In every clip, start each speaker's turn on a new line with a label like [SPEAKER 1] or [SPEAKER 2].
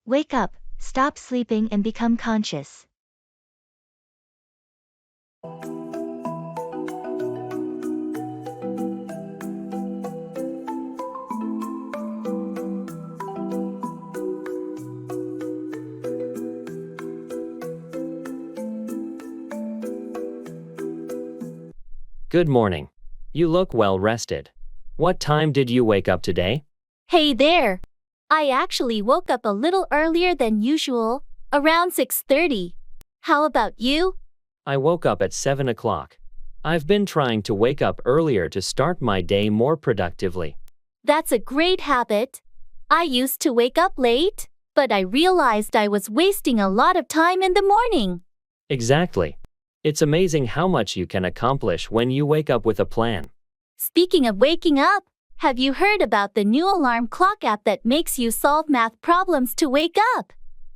[SPEAKER 1] Wake up, stop sleeping and become conscious.
[SPEAKER 2] Good morning. You look well rested. What time did you wake up today?
[SPEAKER 3] Hey there! I actually woke up a little earlier than usual, around 6:30. How about you?
[SPEAKER 2] I woke up at 7 o'clock. I've been trying to wake up earlier to start my day more productively.
[SPEAKER 3] That's a great habit. I used to wake up late, but I realized I was wasting a lot of time in the morning.
[SPEAKER 2] Exactly. It's amazing how much you can accomplish when you wake up with a plan.
[SPEAKER 3] Speaking of waking up, have you heard about the new alarm clock app that makes you solve math problems to wake up?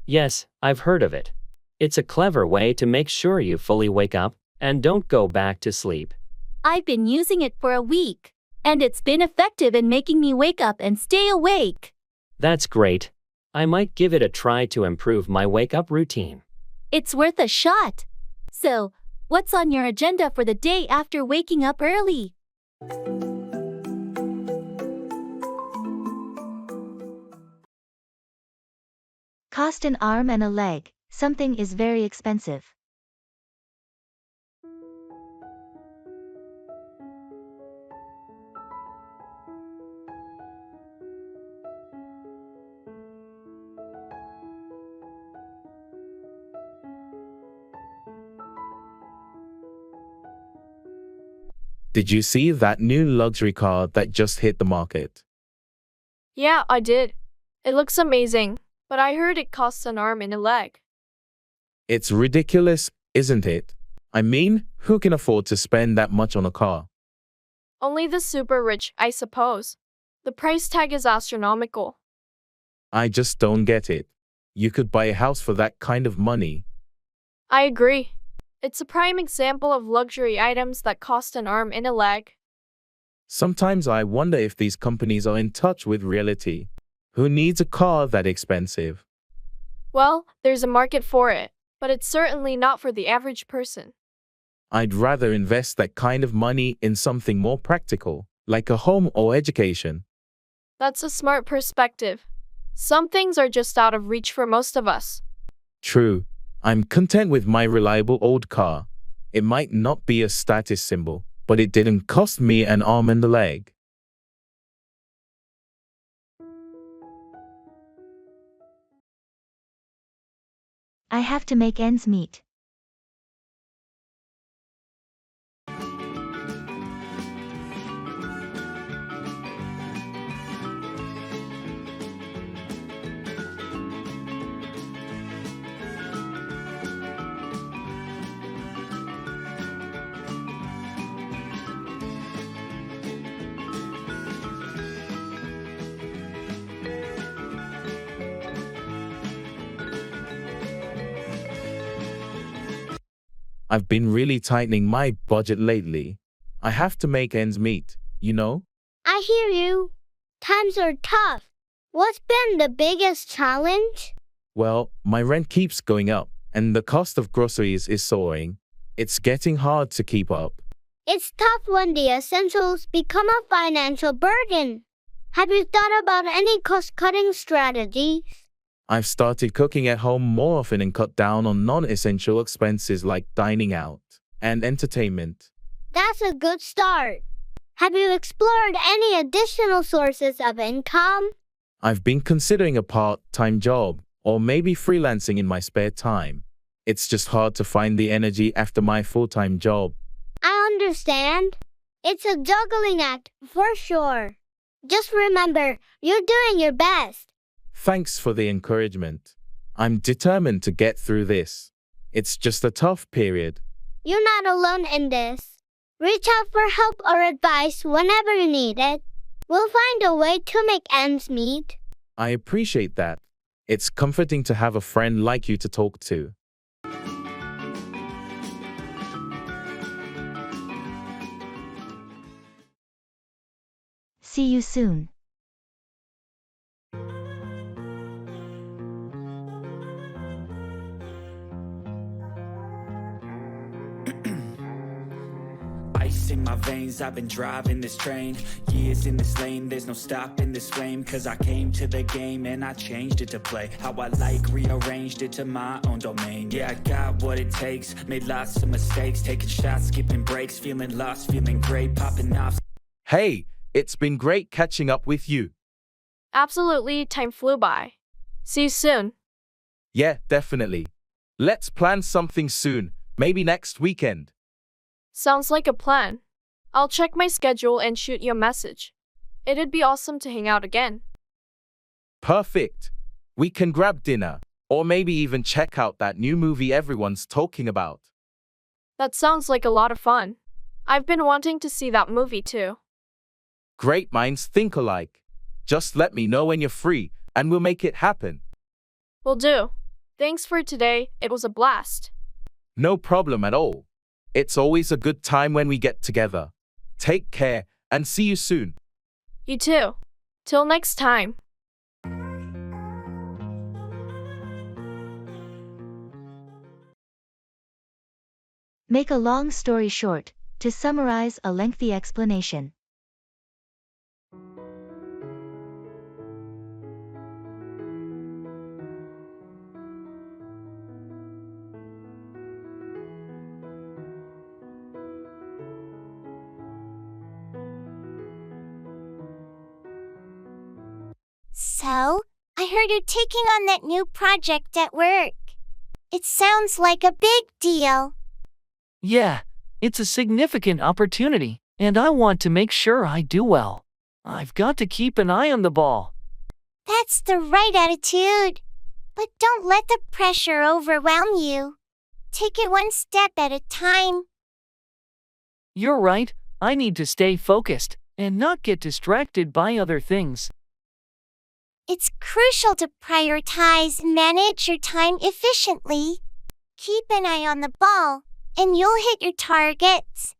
[SPEAKER 2] Yes, I've heard of it. It's a clever way to make sure you fully wake up and don't go back to sleep.
[SPEAKER 3] I've been using it for a week, and it's been effective in making me wake up and stay awake.
[SPEAKER 2] That's great. I might give it a try to improve my wake-up routine.
[SPEAKER 3] It's worth a shot. So, what's on your agenda for the day after waking up early?
[SPEAKER 1] Cost an arm and a leg. Something is very expensive.
[SPEAKER 4] Did you see that new luxury car that just hit the market?
[SPEAKER 5] Yeah, I did. It looks amazing, but I heard it costs an arm and a leg.
[SPEAKER 4] It's ridiculous, isn't it? I mean, who can afford to spend that much on a car?
[SPEAKER 5] Only the super rich, I suppose. The price tag is astronomical.
[SPEAKER 4] I just don't get it. You could buy a house for that kind of money.
[SPEAKER 5] I agree. It's a prime example of luxury items that cost an arm and a leg.
[SPEAKER 4] Sometimes I wonder if these companies are in touch with reality. Who needs a car that expensive?
[SPEAKER 5] Well, there's a market for it, but it's certainly not for the average person.
[SPEAKER 4] I'd rather invest that kind of money in something more practical, like a home or education.
[SPEAKER 5] That's a smart perspective. Some things are just out of reach for most of us.
[SPEAKER 4] True. I'm content with my reliable old car. It might not be a status symbol, but it didn't cost me an arm and a leg.
[SPEAKER 1] I have to make ends meet.
[SPEAKER 4] I've been really tightening my budget lately. I have to make ends meet, you know?
[SPEAKER 6] I hear you. Times are tough. What's been the biggest challenge?
[SPEAKER 4] Well, my rent keeps going up, and the cost of groceries is soaring. It's getting hard to keep up.
[SPEAKER 6] It's tough when the essentials become a financial burden. Have you thought about any cost-cutting strategies?
[SPEAKER 4] I've started cooking at home more often and cut down on non-essential expenses like dining out and entertainment.
[SPEAKER 6] That's a good start. Have you explored any additional sources of income?
[SPEAKER 4] I've been considering a part-time job or maybe freelancing in my spare time. It's just hard to find the energy after my full-time job.
[SPEAKER 6] I understand. It's a juggling act, for sure. Just remember, you're doing your best.
[SPEAKER 4] Thanks for the encouragement. I'm determined to get through this. It's just a tough period.
[SPEAKER 6] You're not alone in this. Reach out for help or advice whenever you need it. We'll find a way to make ends meet.
[SPEAKER 4] I appreciate that. It's comforting to have a friend like you to talk to.
[SPEAKER 1] See you soon.
[SPEAKER 7] in my veins, I've been driving this train. Years in this lane, there's no stopping this flame. Cause I came to the game and I changed it to play how I like, rearranged it to my own domain. Yeah, I got what it takes, made lots of mistakes, taking shots, skipping breaks, feeling lost, feeling great, popping off.
[SPEAKER 4] Hey, it's been great catching up with you.
[SPEAKER 5] Absolutely, time flew by. See you soon.
[SPEAKER 4] Yeah, definitely. Let's plan something soon, maybe next weekend.
[SPEAKER 5] Sounds like a plan. I'll check my schedule and shoot you a message. It'd be awesome to hang out again.
[SPEAKER 4] Perfect. We can grab dinner, or maybe even check out that new movie everyone's talking about.
[SPEAKER 5] That sounds like a lot of fun. I've been wanting to see that movie too.
[SPEAKER 4] Great minds think alike. Just let me know when you're free, and we'll make it happen.
[SPEAKER 5] Will do. Thanks for today, it was a blast.
[SPEAKER 4] No problem at all. It's always a good time when we get together. Take care, and see you soon.
[SPEAKER 5] You too. Till next time.
[SPEAKER 1] Make a long story short, to summarize a lengthy explanation.
[SPEAKER 6] So, I heard you're taking on that new project at work. It sounds like a big deal.
[SPEAKER 8] Yeah, it's a significant opportunity, and I want to make sure I do well. I've got to keep an eye on the ball.
[SPEAKER 6] That's the right attitude. But don't let the pressure overwhelm you. Take it one step at a time.
[SPEAKER 8] You're right, I need to stay focused and not get distracted by other things.
[SPEAKER 6] It's crucial to prioritize and manage your time efficiently. Keep an eye on the ball, and you'll hit your targets.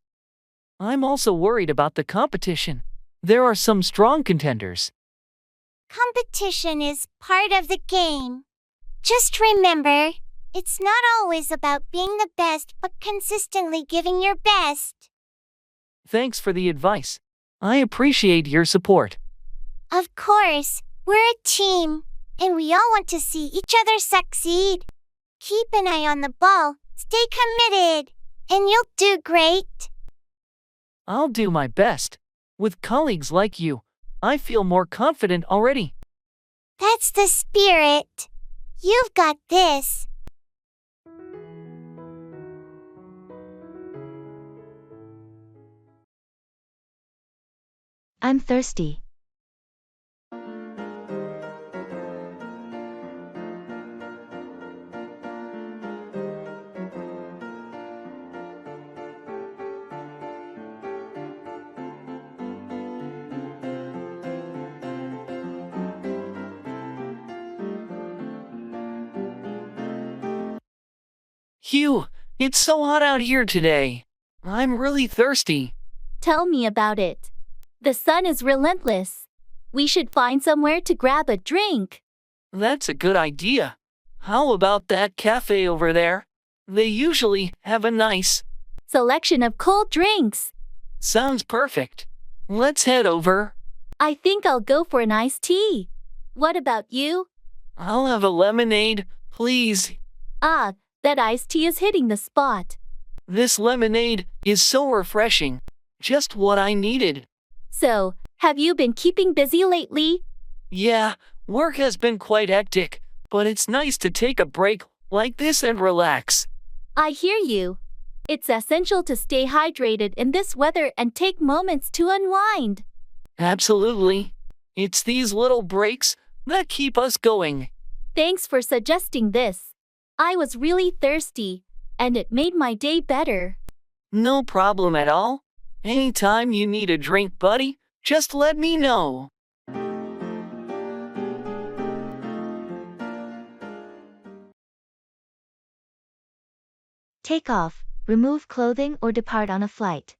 [SPEAKER 8] I'm also worried about the competition. There are some strong contenders.
[SPEAKER 6] Competition is part of the game. Just remember, it's not always about being the best, but consistently giving your best.
[SPEAKER 8] Thanks for the advice. I appreciate your support.
[SPEAKER 6] Of course, we're a team, and we all want to see each other succeed. Keep an eye on the ball, stay committed, and you'll do great.
[SPEAKER 8] I'll do my best. With colleagues like you, I feel more confident already.
[SPEAKER 6] That's the spirit. You've got this.
[SPEAKER 1] I'm thirsty.
[SPEAKER 8] Hugh, it's so hot out here today. I'm really thirsty.
[SPEAKER 3] Tell me about it. The sun is relentless. We should find somewhere to grab a drink.
[SPEAKER 8] That's a good idea. How about that cafe over there? They usually have a nice
[SPEAKER 3] Selection of cold drinks.
[SPEAKER 8] Sounds perfect. Let's head over.
[SPEAKER 3] I think I'll go for an iced tea. What about you?
[SPEAKER 8] I'll have a lemonade, please.
[SPEAKER 3] Ah, that iced tea is hitting the spot.
[SPEAKER 8] This lemonade is so refreshing. Just what I needed.
[SPEAKER 3] So, have you been keeping busy lately?
[SPEAKER 8] Yeah, work has been quite hectic, but it's nice to take a break like this and relax.
[SPEAKER 3] I hear you. It's essential to stay hydrated in this weather and take moments to unwind.
[SPEAKER 8] Absolutely. It's these little breaks that keep us going.
[SPEAKER 3] Thanks for suggesting this. I was really thirsty, and it made my day better.
[SPEAKER 8] No problem at all. Anytime you need a drink, buddy, just let me know.
[SPEAKER 1] Take off, remove clothing or depart on a flight.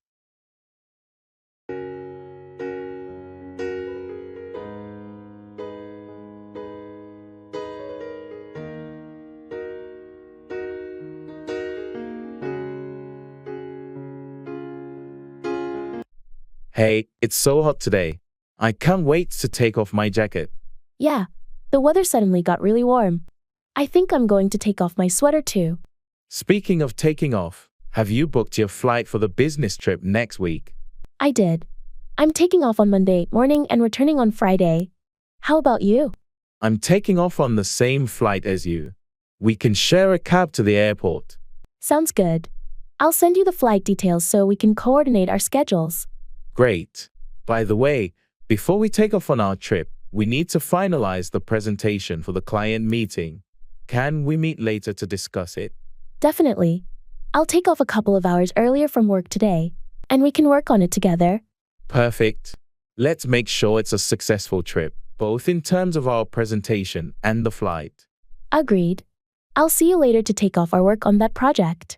[SPEAKER 4] Hey, it's so hot today. I can't wait to take off my jacket.
[SPEAKER 9] Yeah, the weather suddenly got really warm. I think I'm going to take off my sweater too.
[SPEAKER 4] Speaking of taking off, have you booked your flight for the business trip next week?
[SPEAKER 9] I did. I'm taking off on Monday morning and returning on Friday. How about you?
[SPEAKER 4] I'm taking off on the same flight as you. We can share a cab to the airport.
[SPEAKER 9] Sounds good. I'll send you the flight details so we can coordinate our schedules.
[SPEAKER 4] Great. By the way, before we take off on our trip, we need to finalize the presentation for the client meeting. Can we meet later to discuss it?
[SPEAKER 9] Definitely. I'll take off a couple of hours earlier from work today, and we can work on it together.
[SPEAKER 4] Perfect. Let's make sure it's a successful trip, both in terms of our presentation and the flight.
[SPEAKER 9] Agreed. I'll see you later to take off our work on that project.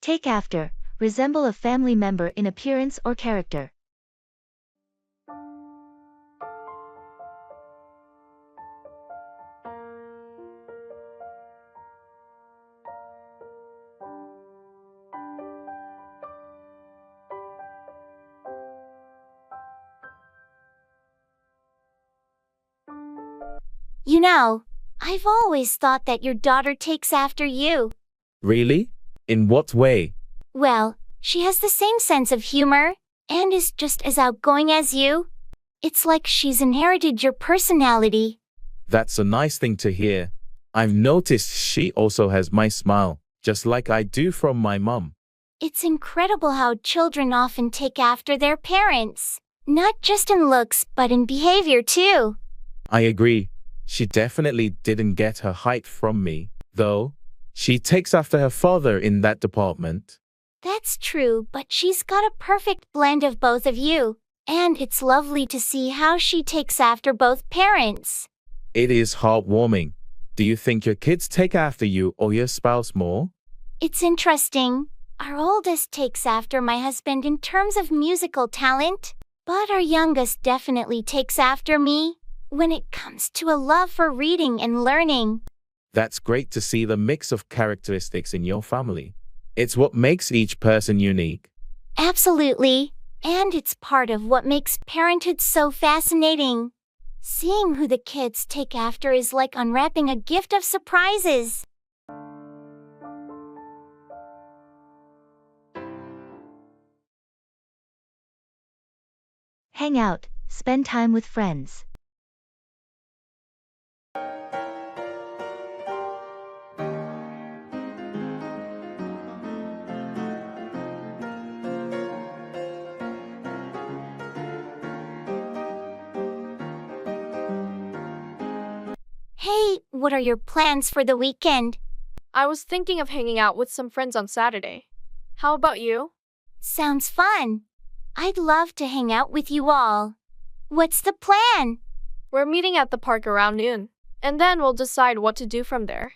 [SPEAKER 1] Take after, resemble a family member in appearance or character.
[SPEAKER 6] You know, I've always thought that your daughter takes after you.
[SPEAKER 4] Really? In what way?
[SPEAKER 6] Well, she has the same sense of humor and is just as outgoing as you. It's like she's inherited your personality.
[SPEAKER 4] That's a nice thing to hear. I've noticed she also has my smile, just like I do from my mom.
[SPEAKER 6] It's incredible how children often take after their parents, not just in looks but in behavior too.
[SPEAKER 4] I agree. She definitely didn't get her height from me, though. She takes after her father in that department.
[SPEAKER 6] That's true, but she's got a perfect blend of both of you, and it's lovely to see how she takes after both parents.
[SPEAKER 4] It is heartwarming. Do you think your kids take after you or your spouse more?
[SPEAKER 6] It's interesting. Our oldest takes after my husband in terms of musical talent, but our youngest definitely takes after me when it comes to a love for reading and learning.
[SPEAKER 4] That's great to see the mix of characteristics in your family. It's what makes each person unique.
[SPEAKER 6] Absolutely. And it's part of what makes parenthood so fascinating. Seeing who the kids take after is like unwrapping a gift of surprises.
[SPEAKER 1] Hang out, spend time with friends.
[SPEAKER 6] Hey, what are your plans for the weekend?
[SPEAKER 5] I was thinking of hanging out with some friends on Saturday. How about you?
[SPEAKER 6] Sounds fun. I'd love to hang out with you all. What's the plan?
[SPEAKER 5] We're meeting at the park around noon, and then we'll decide what to do from there.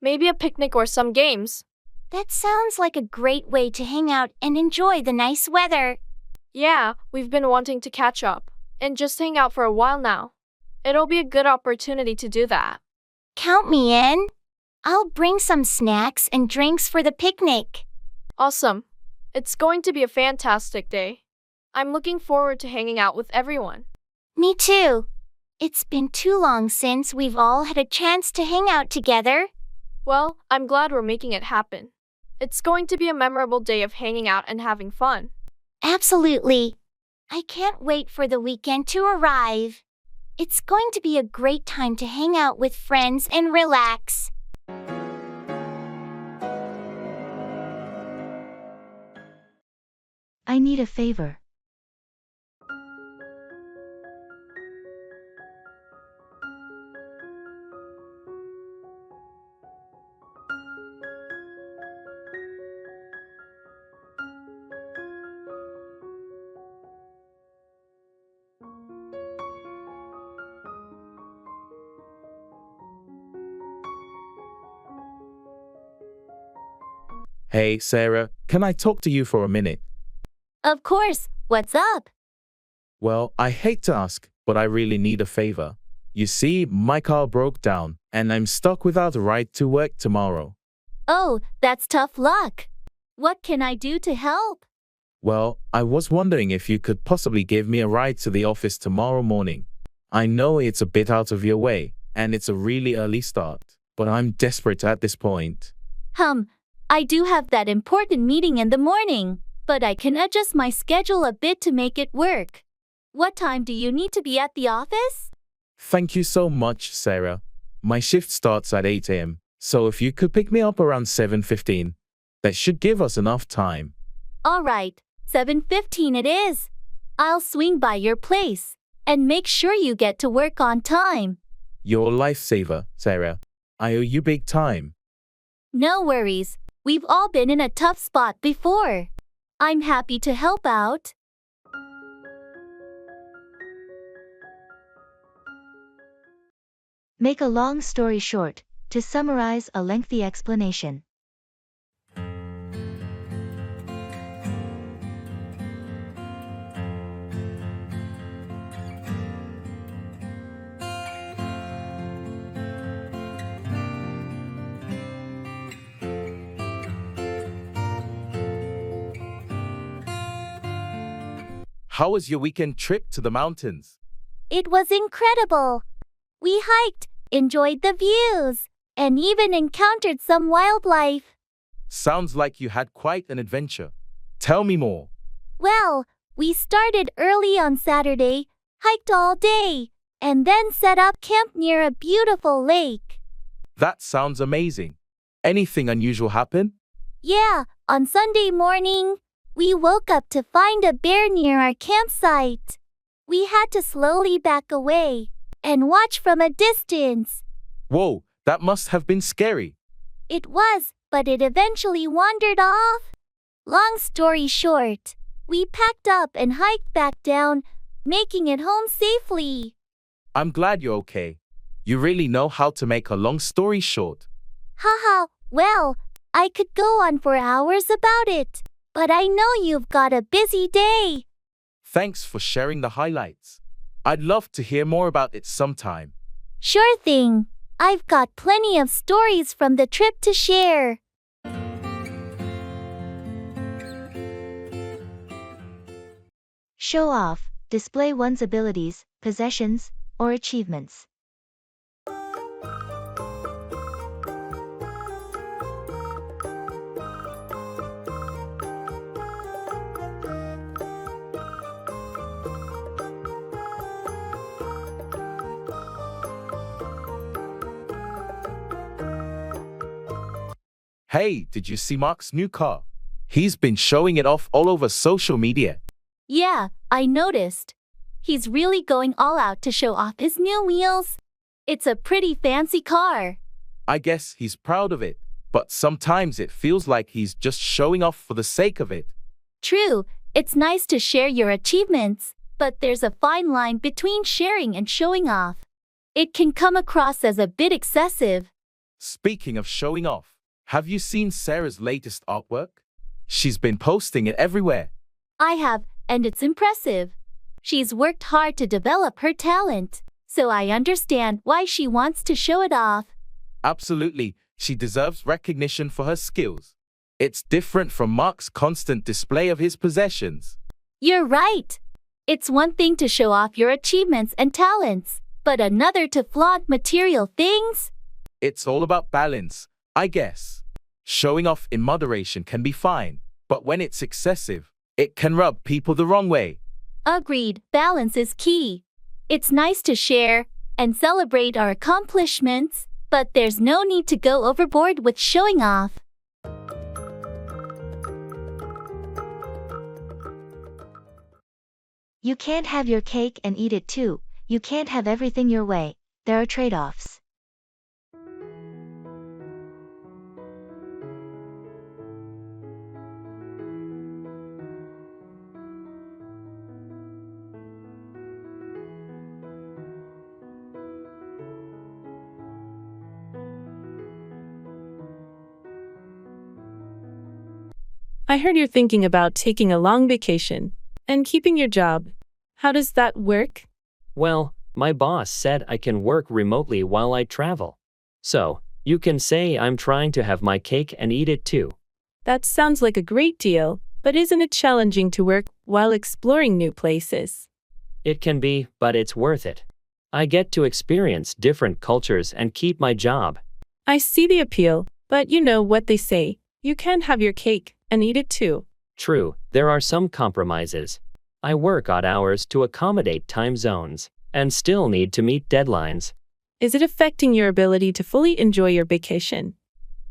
[SPEAKER 5] Maybe a picnic or some games.
[SPEAKER 6] That sounds like a great way to hang out and enjoy the nice weather.
[SPEAKER 5] Yeah, we've been wanting to catch up and just hang out for a while now. It'll be a good opportunity to do that.
[SPEAKER 6] Count me in. I'll bring some snacks and drinks for the picnic.
[SPEAKER 5] Awesome. It's going to be a fantastic day. I'm looking forward to hanging out with everyone.
[SPEAKER 6] Me too. It's been too long since we've all had a chance to hang out together.
[SPEAKER 5] Well, I'm glad we're making it happen. It's going to be a memorable day of hanging out and having fun.
[SPEAKER 6] Absolutely. I can't wait for the weekend to arrive. It's going to be a great time to hang out with friends and relax.
[SPEAKER 1] I need a favor.
[SPEAKER 4] Hey, Sarah, can I talk to you for a minute?
[SPEAKER 3] Of course. What's up?
[SPEAKER 4] Well, I hate to ask, but I really need a favor. You see, my car broke down, and I'm stuck without a ride to work tomorrow.
[SPEAKER 3] Oh, that's tough luck. What can I do to help?
[SPEAKER 4] Well, I was wondering if you could possibly give me a ride to the office tomorrow morning. I know it's a bit out of your way, and it's a really early start, but I'm desperate at this point.
[SPEAKER 3] I do have that important meeting in the morning, but I can adjust my schedule a bit to make it work. What time do you need to be at the office?
[SPEAKER 4] Thank you so much, Sarah. My shift starts at 8 a.m., so if you could pick me up around 7:15, that should give us enough time.
[SPEAKER 3] All right, 7:15 it is. I'll swing by your place and make sure you get to work on time.
[SPEAKER 4] You're a lifesaver, Sarah. I owe you big time.
[SPEAKER 3] No worries. We've all been in a tough spot before. I'm happy to help out.
[SPEAKER 1] Make a long story short, to summarize a lengthy explanation.
[SPEAKER 4] How was your weekend trip to the mountains?
[SPEAKER 6] It was incredible. We hiked, enjoyed the views, and even encountered some wildlife.
[SPEAKER 4] Sounds like you had quite an adventure. Tell me more.
[SPEAKER 6] Well, we started early on Saturday, hiked all day, and then set up camp near a beautiful lake.
[SPEAKER 4] That sounds amazing. Anything unusual happen?
[SPEAKER 6] Yeah, on Sunday morning, we woke up to find a bear near our campsite. We had to slowly back away and watch from a distance.
[SPEAKER 4] Whoa, that must have been scary.
[SPEAKER 6] It was, but it eventually wandered off. Long story short, we packed up and hiked back down, making it home safely.
[SPEAKER 4] I'm glad you're okay. You really know how to make a long story short.
[SPEAKER 6] Haha, well, I could go on for hours about it, but I know you've got a busy day.
[SPEAKER 4] Thanks for sharing the highlights. I'd love to hear more about it sometime.
[SPEAKER 6] Sure thing. I've got plenty of stories from the trip to share.
[SPEAKER 1] Show off, display one's abilities, possessions, or achievements.
[SPEAKER 4] Hey, did you see Mark's new car? He's been showing it off all over social media.
[SPEAKER 3] Yeah, I noticed. He's really going all out to show off his new wheels. It's a pretty fancy car.
[SPEAKER 4] I guess he's proud of it, but sometimes it feels like he's just showing off for the sake of it.
[SPEAKER 3] True, it's nice to share your achievements, but there's a fine line between sharing and showing off. It can come across as a bit excessive.
[SPEAKER 4] Speaking of showing off, have you seen Sarah's latest artwork? She's been posting it everywhere.
[SPEAKER 3] I have, and it's impressive. She's worked hard to develop her talent, so I understand why she wants to show it off.
[SPEAKER 4] Absolutely, she deserves recognition for her skills. It's different from Mark's constant display of his possessions.
[SPEAKER 3] You're right. It's one thing to show off your achievements and talents, but another to flaunt material things.
[SPEAKER 4] It's all about balance, I guess. Showing off in moderation can be fine, but when it's excessive, it can rub people the wrong way.
[SPEAKER 3] Agreed, balance is key. It's nice to share and celebrate our accomplishments, but there's no need to go overboard with showing off.
[SPEAKER 1] You can't have your cake and eat it too. You can't have everything your way. There are trade-offs.
[SPEAKER 10] I heard you're thinking about taking a long vacation and keeping your job. How does that work?
[SPEAKER 2] Well, my boss said I can work remotely while I travel. So, You can say I'm trying to have my cake and eat it too.
[SPEAKER 10] That sounds like a great deal, but isn't it challenging to work while exploring new places?
[SPEAKER 2] It can be, but it's worth it. I get to experience different cultures and keep my job.
[SPEAKER 10] I see the appeal, but you know what they say, you can't have your cake and eat it too.
[SPEAKER 2] True, there are some compromises. I work odd hours to accommodate time zones, and still need to meet deadlines.
[SPEAKER 10] Is it affecting your ability to fully enjoy your vacation?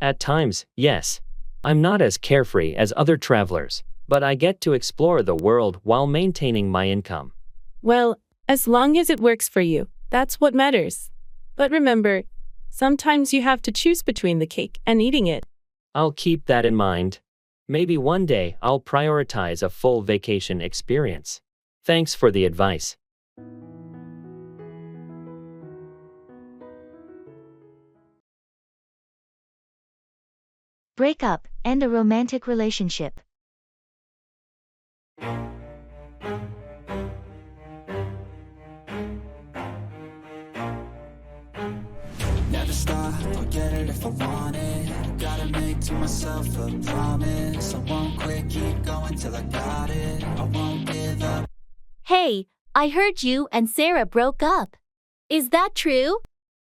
[SPEAKER 2] At times, yes. I'm not as carefree as other travelers, but I get to explore the world while maintaining my income.
[SPEAKER 10] Well, as long as it works for you, that's what matters. But remember, sometimes you have to choose between the cake and eating it.
[SPEAKER 2] I'll keep that in mind. Maybe one day I'll prioritize a full vacation experience. Thanks for the advice.
[SPEAKER 1] Break up, end a romantic relationship.
[SPEAKER 7] Never stop, I'll get it if I want it. Gotta make to myself a promise. I won't quit, keep going till I got it. I won't give up.
[SPEAKER 3] Hey, I heard you and Sarah broke up. Is that true?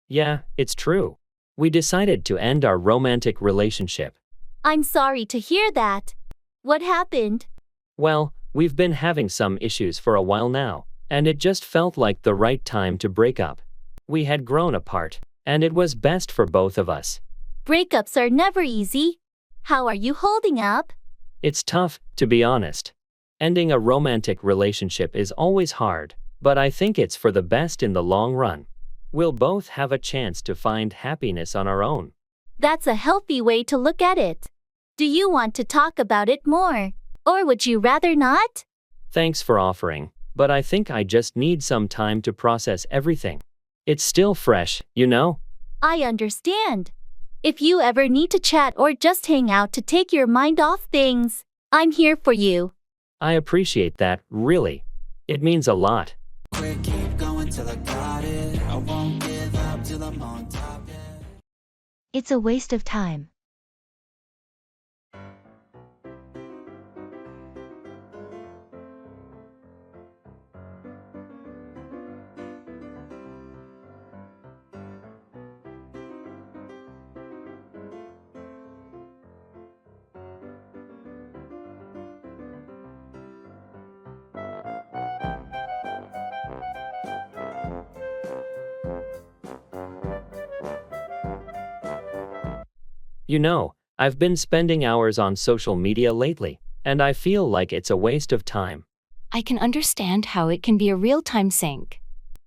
[SPEAKER 2] Yeah, it's true. We decided to end our romantic relationship.
[SPEAKER 3] I'm sorry to hear that. What happened?
[SPEAKER 2] Well, we've been having some issues for a while now, and it just felt like the right time to break up. We had grown apart, and it was best for both of us.
[SPEAKER 3] Breakups are never easy. How are you holding up?
[SPEAKER 2] It's tough, to be honest. Ending a romantic relationship is always hard, but I think it's for the best in the long run. We'll both have a chance to find happiness on our own.
[SPEAKER 3] That's a healthy way to look at it. Do you want to talk about it more? Or would you rather not?
[SPEAKER 2] Thanks for offering, but I think I just need some time to process everything. It's still fresh, you know?
[SPEAKER 3] I understand. If you ever need to chat or just hang out to take your mind off things, I'm here for you.
[SPEAKER 2] I appreciate that, really. It means a lot.
[SPEAKER 7] Quit, keep going till I got it. I won't give up till I'm on top, yeah.
[SPEAKER 1] It's a waste of time.
[SPEAKER 2] You know, I've been spending hours on social media lately, and I feel like it's a waste of time.
[SPEAKER 11] I can understand how it can be a real-time sink.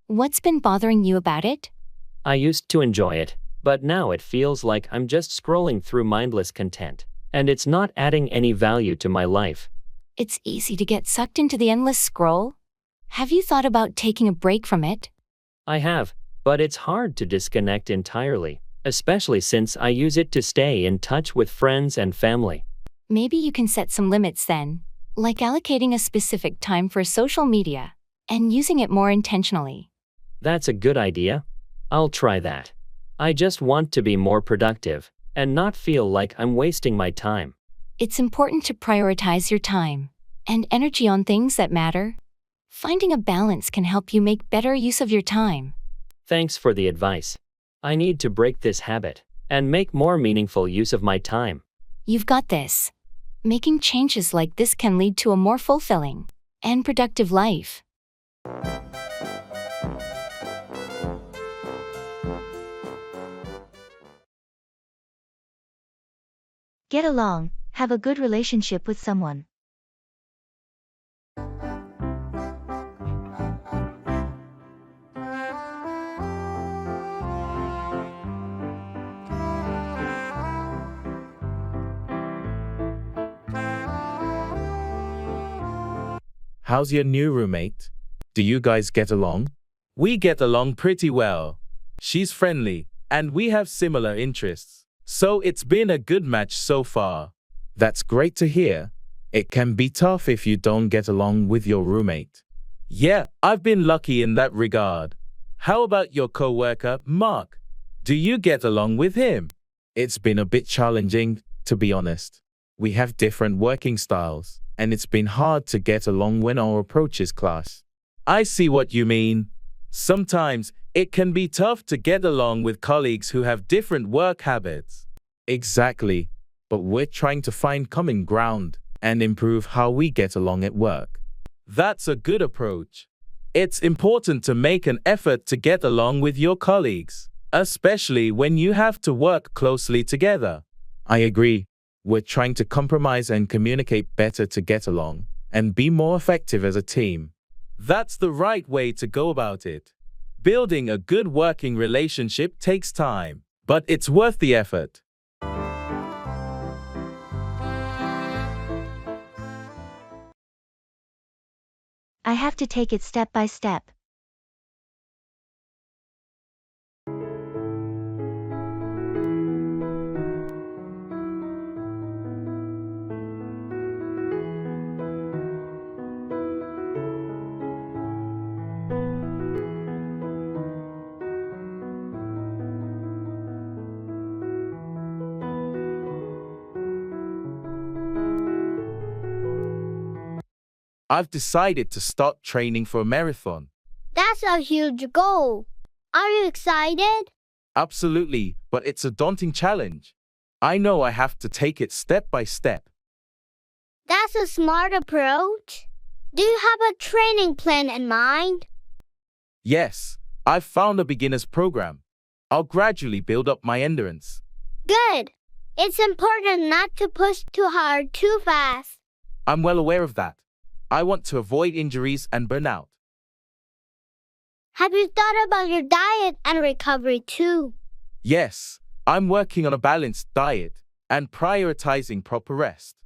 [SPEAKER 11] What's been bothering you about it?
[SPEAKER 2] I used to enjoy it, but now it feels like I'm just scrolling through mindless content, and it's not adding any value to my life.
[SPEAKER 11] It's easy to get sucked into the endless scroll. Have you thought about taking a break from it?
[SPEAKER 2] I have, but it's hard to disconnect entirely, especially since I use it to stay in touch with friends and family.
[SPEAKER 11] Maybe you can set some limits then, like allocating a specific time for social media and using it more intentionally.
[SPEAKER 2] That's a good idea. I'll try that. I just want to be more productive and not feel like I'm wasting my time.
[SPEAKER 11] It's important to prioritize your time and energy on things that matter. Finding a balance can help you make better use of your time.
[SPEAKER 2] Thanks for the advice. I need to break this habit and make more meaningful use of my time.
[SPEAKER 11] You've got this. Making changes like this can lead to a more fulfilling and productive life.
[SPEAKER 1] Get along, have a good relationship with someone.
[SPEAKER 4] How's your new roommate? Do you guys get along? We get along pretty well. She's friendly, and we have similar interests. So it's been a good match so far. That's great to hear. It can be tough if you don't get along with your roommate. Yeah, I've been lucky in that regard. How about your coworker, Mark? Do you get along with him? It's been a bit challenging, to be honest. We have different working styles, and it's been hard to get along when our approaches clash. I see what you mean. Sometimes it can be tough to get along with colleagues who have different work habits. Exactly, but we're trying to find common ground and improve how we get along at work. That's a good approach. It's important to make an effort to get along with your colleagues, especially when you have to work closely together. I agree. We're trying to compromise and communicate better to get along and be more effective as a team. That's the right way to go about it. Building a good working relationship takes time, but it's worth the effort.
[SPEAKER 1] I have to take it step by step.
[SPEAKER 4] I've decided to start training for a marathon.
[SPEAKER 6] That's a huge goal. Are you excited?
[SPEAKER 4] Absolutely, but it's a daunting challenge. I know I have to take it step by step.
[SPEAKER 6] That's a smart approach. Do you have a training plan in mind?
[SPEAKER 4] Yes, I've found a beginner's program. I'll gradually build up my endurance.
[SPEAKER 6] Good. It's important not to push too hard too fast.
[SPEAKER 4] I'm well aware of that. I want to avoid injuries and burnout.
[SPEAKER 6] Have you thought about your diet and recovery too?
[SPEAKER 4] Yes, I'm working on a balanced diet and prioritizing proper rest.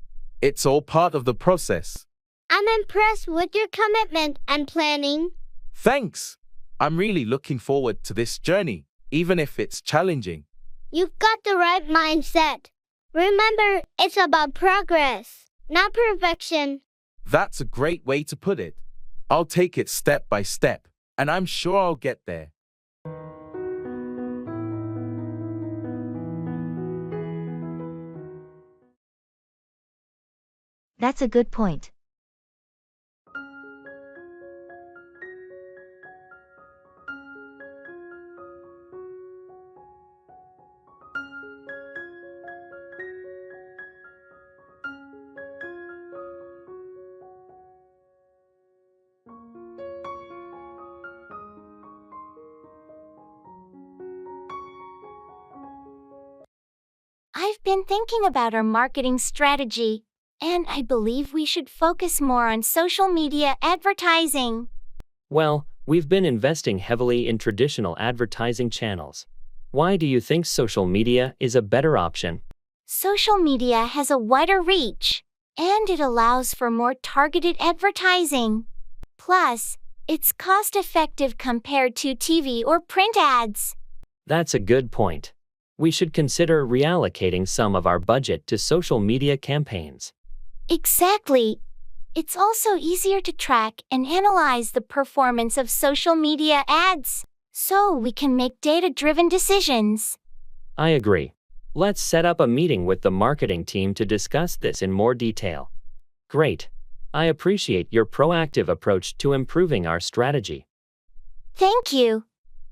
[SPEAKER 4] It's all part of the process.
[SPEAKER 6] I'm impressed with your commitment and planning.
[SPEAKER 4] Thanks. I'm really looking forward to this journey, even if it's challenging.
[SPEAKER 6] You've got the right mindset. Remember, it's about progress, not perfection.
[SPEAKER 4] That's a great way to put it. I'll take it step by step, and I'm sure I'll get there.
[SPEAKER 1] That's a good point.
[SPEAKER 6] I've been thinking about our marketing strategy, and I believe we should focus more on social media advertising.
[SPEAKER 2] Well, we've been investing heavily in traditional advertising channels. Why do you think social media is a better option?
[SPEAKER 6] Social media has a wider reach, and it allows for more targeted advertising. Plus, it's cost-effective compared to TV or print ads.
[SPEAKER 2] That's a good point. We should consider reallocating some of our budget to social media campaigns.
[SPEAKER 6] Exactly. It's also easier to track and analyze the performance of social media ads, so we can make data-driven decisions.
[SPEAKER 2] I agree. Let's set up a meeting with the marketing team to discuss this in more detail. Great. I appreciate your proactive approach to improving our strategy.
[SPEAKER 6] Thank you.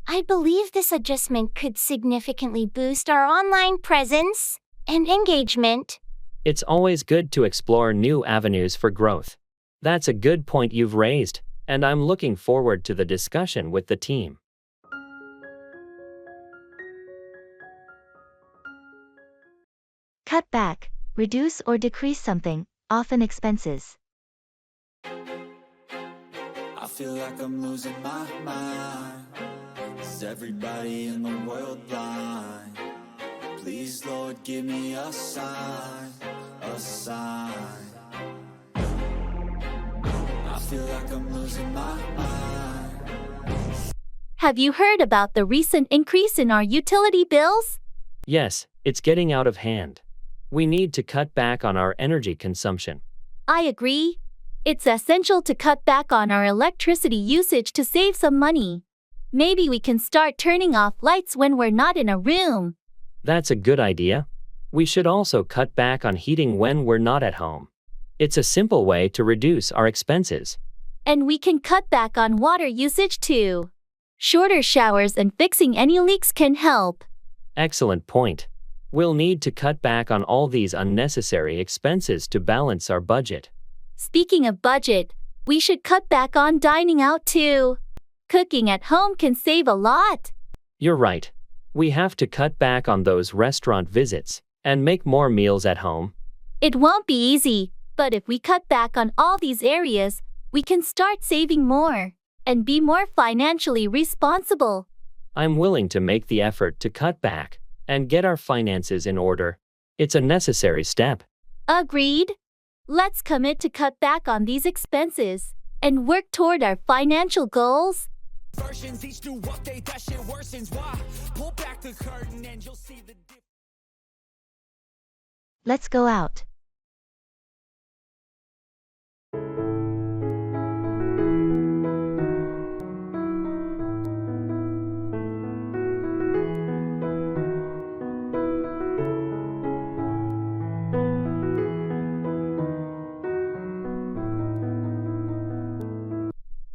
[SPEAKER 6] I believe this adjustment could significantly boost our online presence and engagement.
[SPEAKER 2] It's always good to explore new avenues for growth. That's a good point you've raised, and I'm looking forward to the discussion with the team.
[SPEAKER 1] Cut back, reduce or decrease something, often expenses.
[SPEAKER 7] I feel like I'm losing my mind. Is everybody in the world blind? Please, Lord, give me a sign, a sign. I feel like I'm losing my mind.
[SPEAKER 3] Have you heard about the recent increase in our utility bills?
[SPEAKER 2] Yes, it's getting out of hand. We need to cut back on our energy consumption.
[SPEAKER 3] I agree. It's essential to cut back on our electricity usage to save some money. Maybe we can start turning off lights when we're not in a room.
[SPEAKER 2] That's a good idea. We should also cut back on heating when we're not at home. It's a simple way to reduce our expenses.
[SPEAKER 3] And we can cut back on water usage too. Shorter showers and fixing any leaks can help.
[SPEAKER 2] Excellent point. We'll need to cut back on all these unnecessary expenses to balance our budget.
[SPEAKER 3] Speaking of budget, we should cut back on dining out too. Cooking at home can save a lot.
[SPEAKER 2] You're right. We have to cut back on those restaurant visits and make more meals at home.
[SPEAKER 3] It won't be easy, but if we cut back on all these areas, we can start saving more and be more financially responsible.
[SPEAKER 2] I'm willing to make the effort to cut back and get our finances in order. It's a necessary step.
[SPEAKER 3] Agreed. Let's commit to cut back on these expenses and work toward our financial goals.
[SPEAKER 7] Versions each new update, that shit worsens. Why? Pull back the curtain and you'll see the difference.
[SPEAKER 1] Let's go out.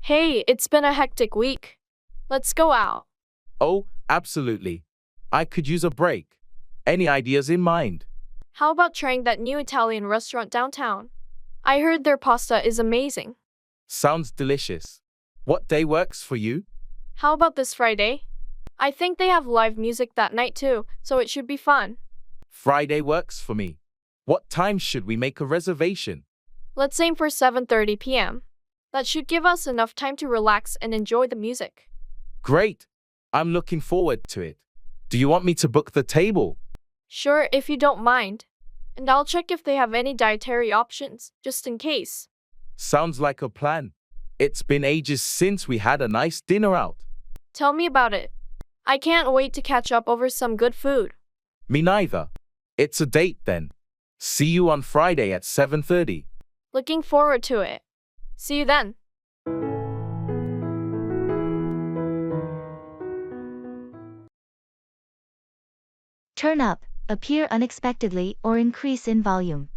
[SPEAKER 5] Hey, it's been a hectic week. Let's go out.
[SPEAKER 4] Oh, absolutely. I could use a break. Any ideas in mind?
[SPEAKER 5] How about trying that new Italian restaurant downtown? I heard their pasta is amazing.
[SPEAKER 4] Sounds delicious. What day works for you?
[SPEAKER 5] How about this Friday? I think they have live music that night too, so it should be fun.
[SPEAKER 4] Friday works for me. What time should we make a reservation?
[SPEAKER 5] Let's aim for 7:30 p.m. That should give us enough time to relax and enjoy the music.
[SPEAKER 4] Great. I'm looking forward to it. Do you want me to book the table?
[SPEAKER 5] Sure, if you don't mind. And I'll check if they have any dietary options, just in case.
[SPEAKER 4] Sounds like a plan. It's been ages since we had a nice dinner out.
[SPEAKER 5] Tell me about it. I can't wait to catch up over some good food.
[SPEAKER 4] Me neither. It's a date then. See you on Friday at 7:30.
[SPEAKER 5] Looking forward to it. See you then.
[SPEAKER 1] Turn up, appear unexpectedly, or increase in volume.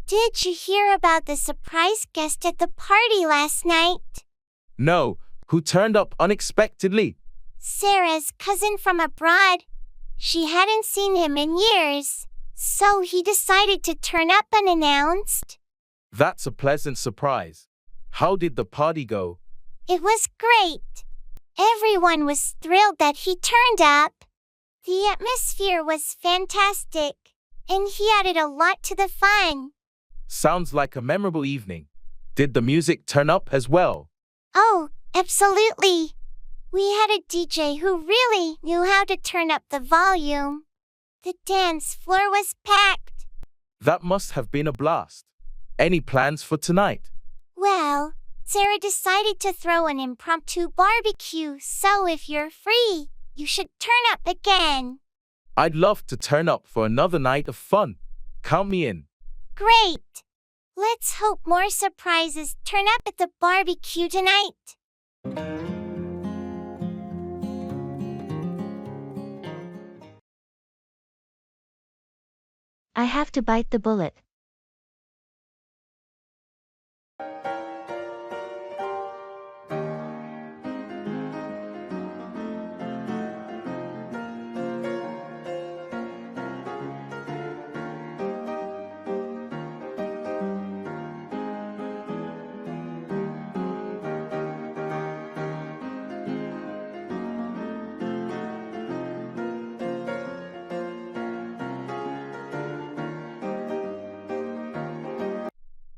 [SPEAKER 6] Did you hear about the surprise guest at the party last night?
[SPEAKER 4] No, who turned up unexpectedly?
[SPEAKER 6] Sarah's cousin from abroad. She hadn't seen him in years, so he decided to turn up unannounced.
[SPEAKER 4] That's a pleasant surprise. How did the party go?
[SPEAKER 6] It was great. Everyone was thrilled that he turned up. The atmosphere was fantastic, and he added a lot to the fun.
[SPEAKER 4] Sounds like a memorable evening. Did the music turn up as well?
[SPEAKER 6] Oh, absolutely. We had a DJ who really knew how to turn up the volume. The dance floor was packed.
[SPEAKER 4] That must have been a blast. Any plans for tonight?
[SPEAKER 6] Well, Sarah decided to throw an impromptu barbecue, so if you're free, you should turn up again.
[SPEAKER 4] I'd love to turn up for another night of fun. Count me in.
[SPEAKER 6] Great! Let's hope more surprises turn up at the barbecue tonight.
[SPEAKER 1] I have to bite the bullet.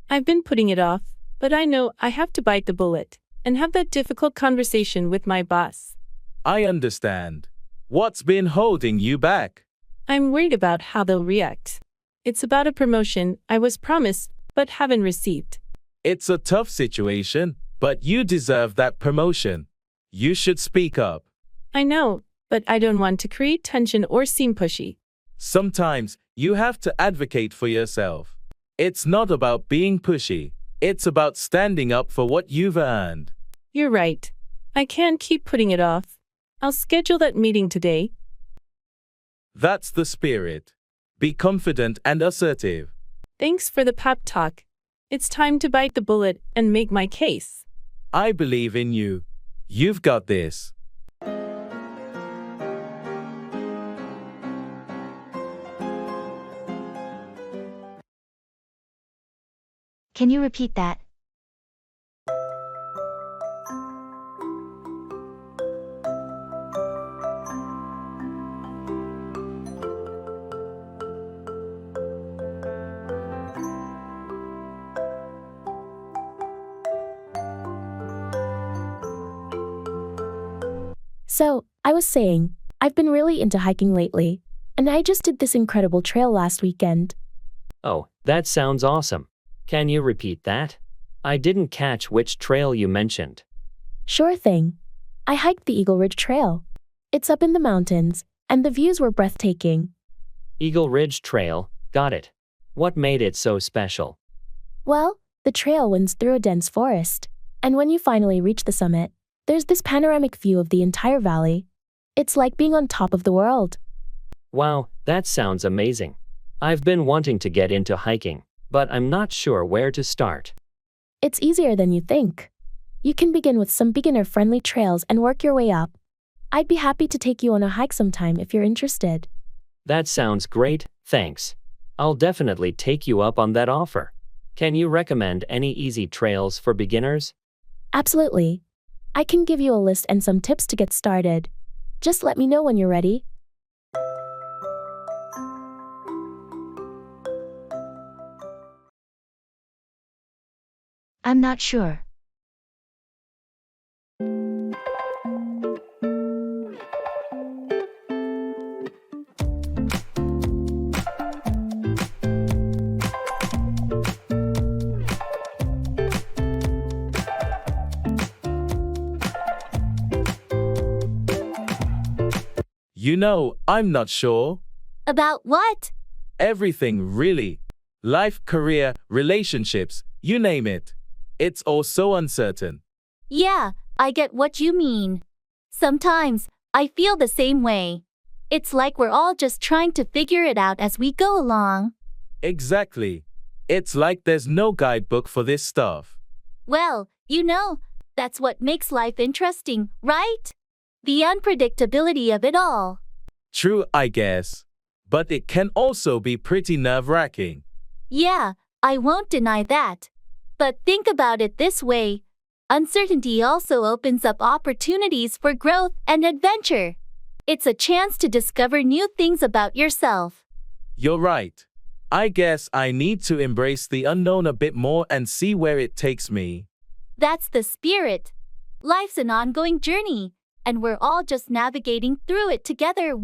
[SPEAKER 10] I've been putting it off, but I know I have to bite the bullet and have that difficult conversation with my boss.
[SPEAKER 4] I understand. What's been holding you back?
[SPEAKER 10] I'm worried about how they'll react. It's about a promotion I was promised but haven't received.
[SPEAKER 4] It's a tough situation, but you deserve that promotion. You should speak up.
[SPEAKER 10] I know, but I don't want to create tension or seem pushy.
[SPEAKER 4] Sometimes you have to advocate for yourself. It's not about being pushy. It's about standing up for what you've earned.
[SPEAKER 10] You're right. I can't keep putting it off. I'll schedule that meeting today.
[SPEAKER 4] That's the spirit. Be confident and assertive.
[SPEAKER 10] Thanks for the pep talk. It's time to bite the bullet and make my case.
[SPEAKER 4] I believe in you. You've got this.
[SPEAKER 1] Can you repeat that?
[SPEAKER 9] So, I was saying, I've been really into hiking lately, and I just did this incredible trail last weekend.
[SPEAKER 2] Oh, that sounds awesome. Can you repeat that? I didn't catch which trail you mentioned.
[SPEAKER 9] Sure thing. I hiked the Eagle Ridge Trail. It's up in the mountains, and the views were breathtaking.
[SPEAKER 2] Eagle Ridge Trail, got it. What made it so special?
[SPEAKER 9] Well, the trail winds through a dense forest, and when you finally reach the summit, there's this panoramic view of the entire valley. It's like being on top of the world.
[SPEAKER 2] Wow, that sounds amazing. I've been wanting to get into hiking, but I'm not sure where to start.
[SPEAKER 9] It's easier than you think. You can begin with some beginner-friendly trails and work your way up. I'd be happy to take you on a hike sometime if you're interested.
[SPEAKER 2] That sounds great, thanks. I'll definitely take you up on that offer. Can you recommend any easy trails for beginners?
[SPEAKER 9] Absolutely. I can give you a list and some tips to get started. Just let me know when you're ready.
[SPEAKER 1] I'm not sure.
[SPEAKER 4] You know, I'm not sure.
[SPEAKER 3] About what?
[SPEAKER 4] Everything, really. Life, career, relationships, you name it. It's all so uncertain.
[SPEAKER 3] Yeah, I get what you mean. Sometimes, I feel the same way. It's like we're all just trying to figure it out as we go along.
[SPEAKER 4] Exactly. It's like there's no guidebook for this stuff.
[SPEAKER 3] Well, that's what makes life interesting, right? The unpredictability of it all.
[SPEAKER 4] True, I guess. But it can also be pretty nerve-wracking.
[SPEAKER 3] Yeah, I won't deny that. But think about it this way. Uncertainty also opens up opportunities for growth and adventure. It's a chance to discover new things about yourself.
[SPEAKER 4] You're right. I guess I need to embrace the unknown a bit more and see where it takes me.
[SPEAKER 3] That's the spirit. Life's an ongoing journey, and we're all just navigating through it together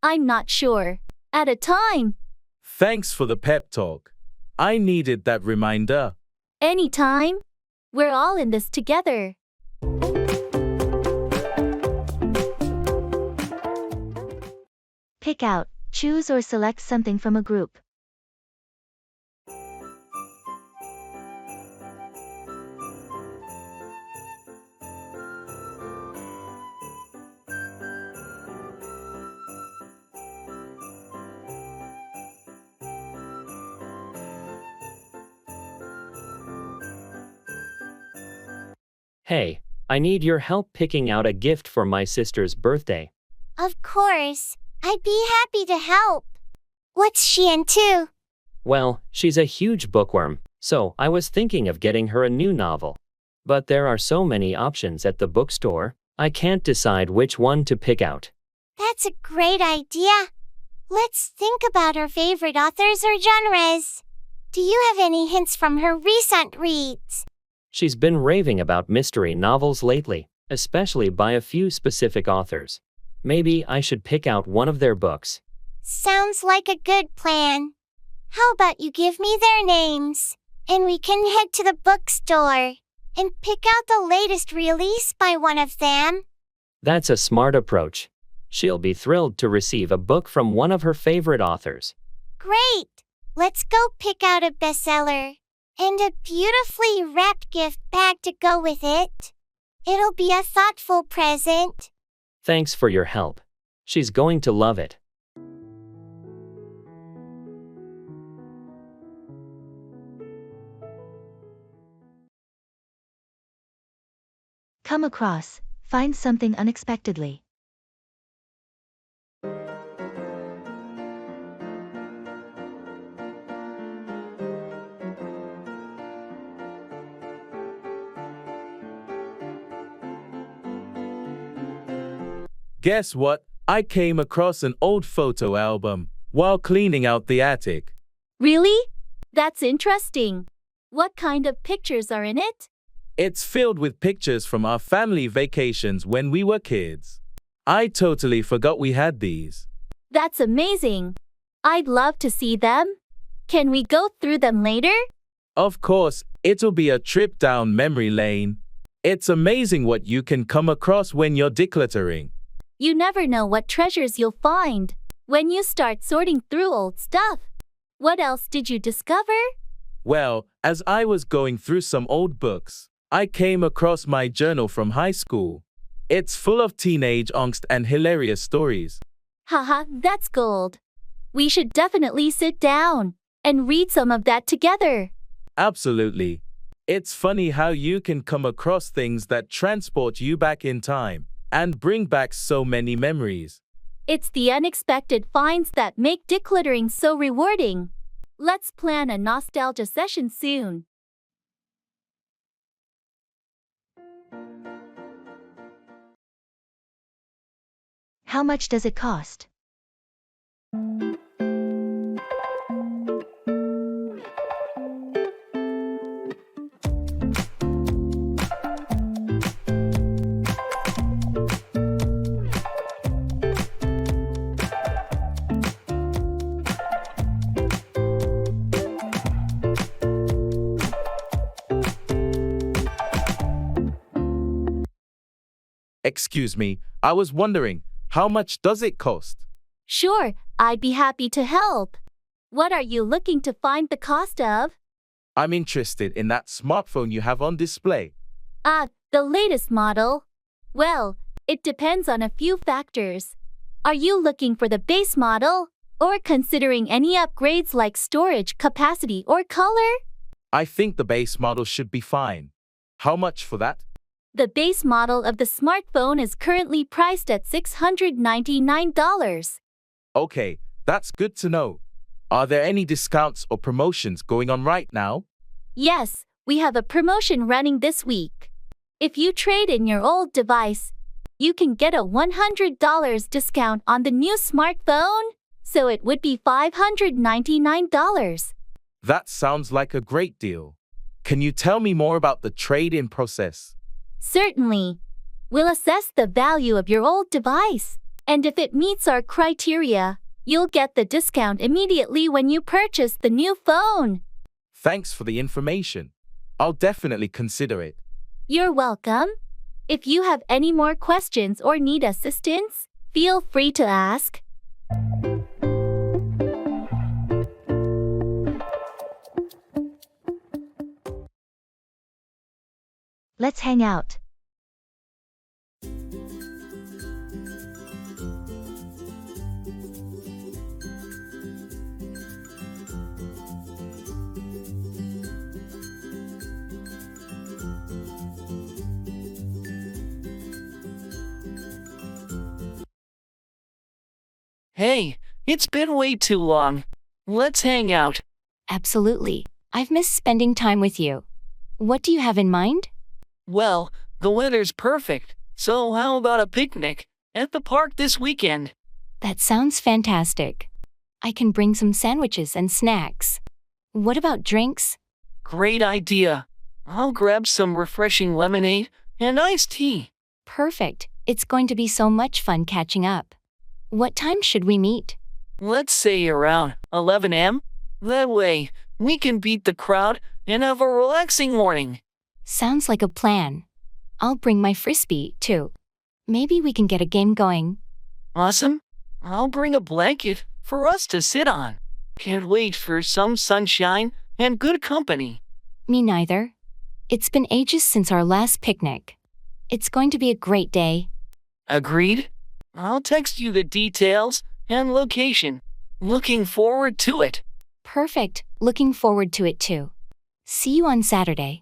[SPEAKER 3] I'm not sure, at a time.
[SPEAKER 4] Thanks for the pep talk. I needed that reminder.
[SPEAKER 3] Anytime. We're all in this together.
[SPEAKER 1] Pick out, choose or select something from a group.
[SPEAKER 2] Hey, I need your help picking out a gift for my sister's birthday.
[SPEAKER 6] Of course. I'd be happy to help. What's she into?
[SPEAKER 2] Well, she's a huge bookworm, so I was thinking of getting her a new novel. But there are so many options at the bookstore, I can't decide which one to pick out.
[SPEAKER 6] That's a great idea. Let's think about her favorite authors or genres. Do you have any hints from her recent reads?
[SPEAKER 2] She's been raving about mystery novels lately, especially by a few specific authors. Maybe I should pick out one of their books.
[SPEAKER 6] Sounds like a good plan. How about you give me their names, and we can head to the bookstore. and pick out the latest release by one of them.
[SPEAKER 2] That's a smart approach. She'll be thrilled to receive a book from one of her favorite authors.
[SPEAKER 6] Great! Let's go pick out a bestseller. And a beautifully wrapped gift bag to go with it. It'll be a thoughtful present.
[SPEAKER 2] Thanks for your help. She's going to love it.
[SPEAKER 1] Come across, find something unexpectedly.
[SPEAKER 4] Guess what? I came across an old photo album while cleaning out the attic.
[SPEAKER 3] Really? That's interesting. What kind of pictures are in it?
[SPEAKER 4] It's filled with pictures from our family vacations when we were kids. I totally forgot we had these.
[SPEAKER 3] That's amazing. I'd love to see them. Can we go through them later?
[SPEAKER 4] Of course, it'll be a trip down memory lane. It's amazing what you can come across when you're decluttering.
[SPEAKER 3] You never know what treasures you'll find when you start sorting through old stuff. What else did you discover?
[SPEAKER 4] Well, as I was going through some old books, I came across my journal from high school. It's full of teenage angst and hilarious stories.
[SPEAKER 3] Haha, that's gold. We should definitely sit down and read some of that together.
[SPEAKER 4] Absolutely. It's funny how you can come across things that transport you back in time and bring back so many memories.
[SPEAKER 3] It's the unexpected finds that make decluttering so rewarding. Let's plan a nostalgia session soon.
[SPEAKER 1] How much does it cost?
[SPEAKER 4] Excuse me, I was wondering, how much does it cost?
[SPEAKER 3] Sure, I'd be happy to help. What are you looking to find the cost of?
[SPEAKER 4] I'm interested in that smartphone you have on display.
[SPEAKER 3] The latest model? Well, it depends on a few factors. Are you looking for the base model, or considering any upgrades like storage capacity or color?
[SPEAKER 4] I think the base model should be fine. How much for that?
[SPEAKER 3] The base model of the smartphone is currently priced at $699.
[SPEAKER 4] Okay, that's good to know. Are there any discounts or promotions going on right now?
[SPEAKER 3] Yes, we have a promotion running this week. If you trade in your old device, you can get a $100 discount on the new smartphone, so it would be $599.
[SPEAKER 4] That sounds like a great deal. Can you tell me more about the trade-in process?
[SPEAKER 3] Certainly. We'll assess the value of your old device, and if it meets our criteria, you'll get the discount immediately when you purchase the new phone.
[SPEAKER 4] Thanks for the information. I'll definitely consider it.
[SPEAKER 3] You're welcome. If you have any more questions or need assistance, feel free to ask.
[SPEAKER 1] Let's hang out.
[SPEAKER 8] Hey, it's been way too long. Let's hang out.
[SPEAKER 11] Absolutely. I've missed spending time with you. What do you have in mind?
[SPEAKER 8] Well, the weather's perfect, so how about a picnic at the park this weekend?
[SPEAKER 11] That sounds fantastic. I can bring some sandwiches and snacks. What about drinks?
[SPEAKER 8] Great idea. I'll grab some refreshing lemonade and iced tea.
[SPEAKER 11] Perfect. It's going to be so much fun catching up. What time should we meet?
[SPEAKER 8] Let's say around 11 a.m. That way, we can beat the crowd and have a relaxing morning.
[SPEAKER 11] Sounds like a plan. I'll bring my frisbee, too. Maybe we can get a game going.
[SPEAKER 8] Awesome. I'll bring a blanket for us to sit on. Can't wait for some sunshine and good company.
[SPEAKER 11] Me neither. It's been ages since our last picnic. It's going to be a great day.
[SPEAKER 8] Agreed. I'll text you the details and location. Looking forward to it.
[SPEAKER 11] Perfect. Looking forward to it too. See you on Saturday.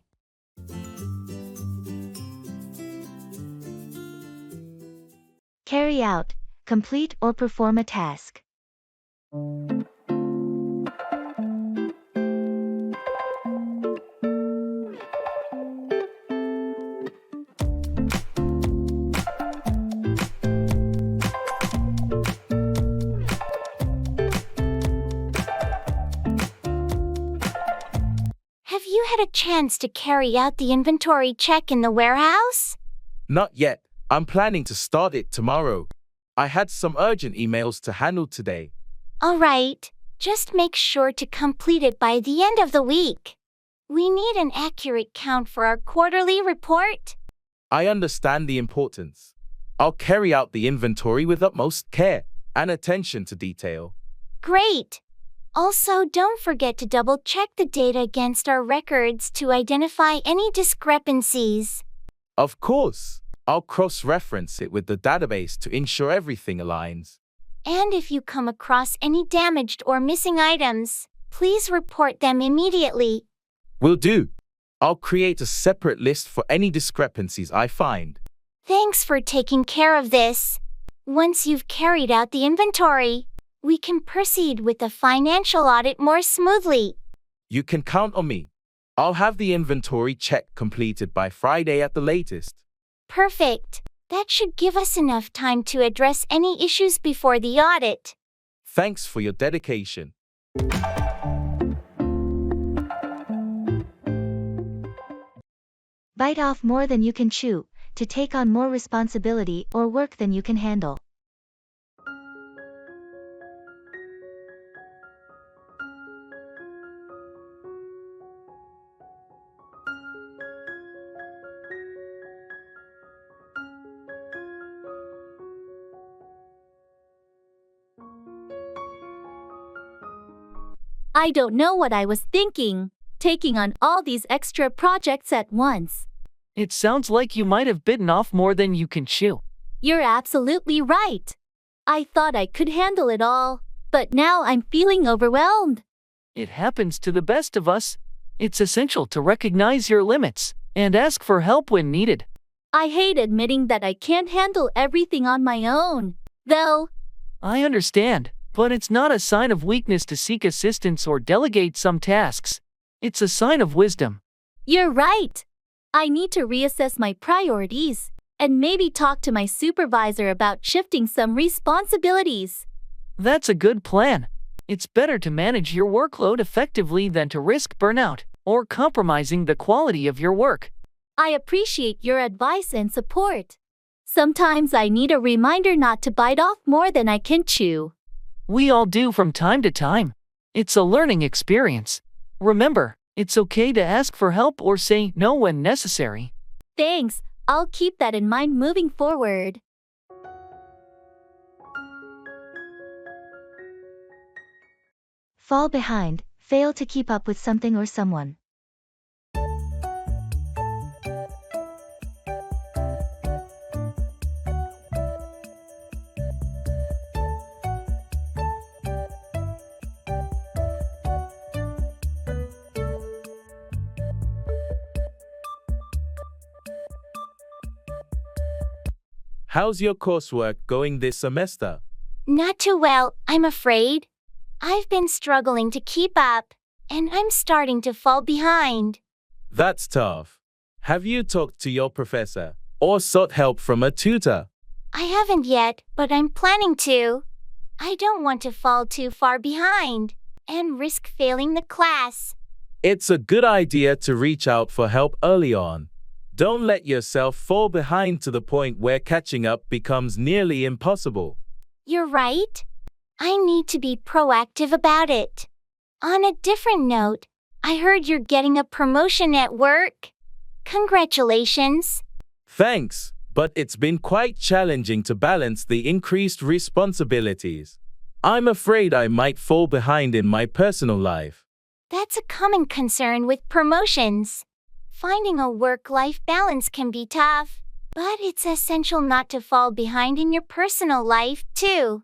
[SPEAKER 1] Carry out, complete or perform a task.
[SPEAKER 6] Have you had a chance to carry out the inventory check in the warehouse?
[SPEAKER 4] Not yet. I'm planning to start it tomorrow. I had some urgent emails to handle today.
[SPEAKER 6] All right, just make sure to complete it by the end of the week. We need an accurate count for our quarterly report.
[SPEAKER 4] I understand the importance. I'll carry out the inventory with utmost care and attention to detail.
[SPEAKER 6] Great! Also, don't forget to double-check the data against our records to identify any discrepancies.
[SPEAKER 4] Of course, I'll cross-reference it with the database to ensure everything aligns.
[SPEAKER 6] And if you come across any damaged or missing items, please report them immediately.
[SPEAKER 4] Will do. I'll create a separate list for any discrepancies I find.
[SPEAKER 6] Thanks for taking care of this. Once you've carried out the inventory, we can proceed with the financial audit more smoothly.
[SPEAKER 4] You can count on me. I'll have the inventory check completed by Friday at the latest.
[SPEAKER 6] Perfect. That should give us enough time to address any issues before the audit.
[SPEAKER 4] Thanks for your dedication.
[SPEAKER 1] Bite off more than you can chew, to take on more responsibility or work than you can handle.
[SPEAKER 3] I don't know what I was thinking, taking on all these extra projects at once.
[SPEAKER 8] It sounds like you might have bitten off more than you can chew.
[SPEAKER 3] You're absolutely right. I thought I could handle it all, but now I'm feeling overwhelmed.
[SPEAKER 8] It happens to the best of us. It's essential to recognize your limits and ask for help when needed.
[SPEAKER 3] I hate admitting that I can't handle everything on my own, though.
[SPEAKER 8] I understand, but it's not a sign of weakness to seek assistance or delegate some tasks. It's a sign of wisdom.
[SPEAKER 3] You're right. I need to reassess my priorities and maybe talk to my supervisor about shifting some responsibilities.
[SPEAKER 8] That's a good plan. It's better to manage your workload effectively than to risk burnout or compromising the quality of your work.
[SPEAKER 3] I appreciate your advice and support. Sometimes I need a reminder not to bite off more than I can chew.
[SPEAKER 8] We all do from time to time. It's a learning experience. Remember, it's okay to ask for help or say no when necessary.
[SPEAKER 3] Thanks. I'll keep that in mind moving forward.
[SPEAKER 1] Fall behind, fail to keep up with something or someone.
[SPEAKER 4] How's your coursework going this semester?
[SPEAKER 6] Not too well, I'm afraid. I've been struggling to keep up, and I'm starting to fall behind.
[SPEAKER 4] That's tough. Have you talked to your professor or sought help from a tutor?
[SPEAKER 6] I haven't yet, but I'm planning to. I don't want to fall too far behind and risk failing the class.
[SPEAKER 4] It's a good idea to reach out for help early on. Don't let yourself fall behind to the point where catching up becomes nearly impossible.
[SPEAKER 6] You're right. I need to be proactive about it. On a different note, I heard you're getting a promotion at work. Congratulations.
[SPEAKER 4] Thanks, but it's been quite challenging to balance the increased responsibilities. I'm afraid I might fall behind in my personal life.
[SPEAKER 6] That's a common concern with promotions. Finding a work-life balance can be tough, but it's essential not to fall behind in your personal life, too.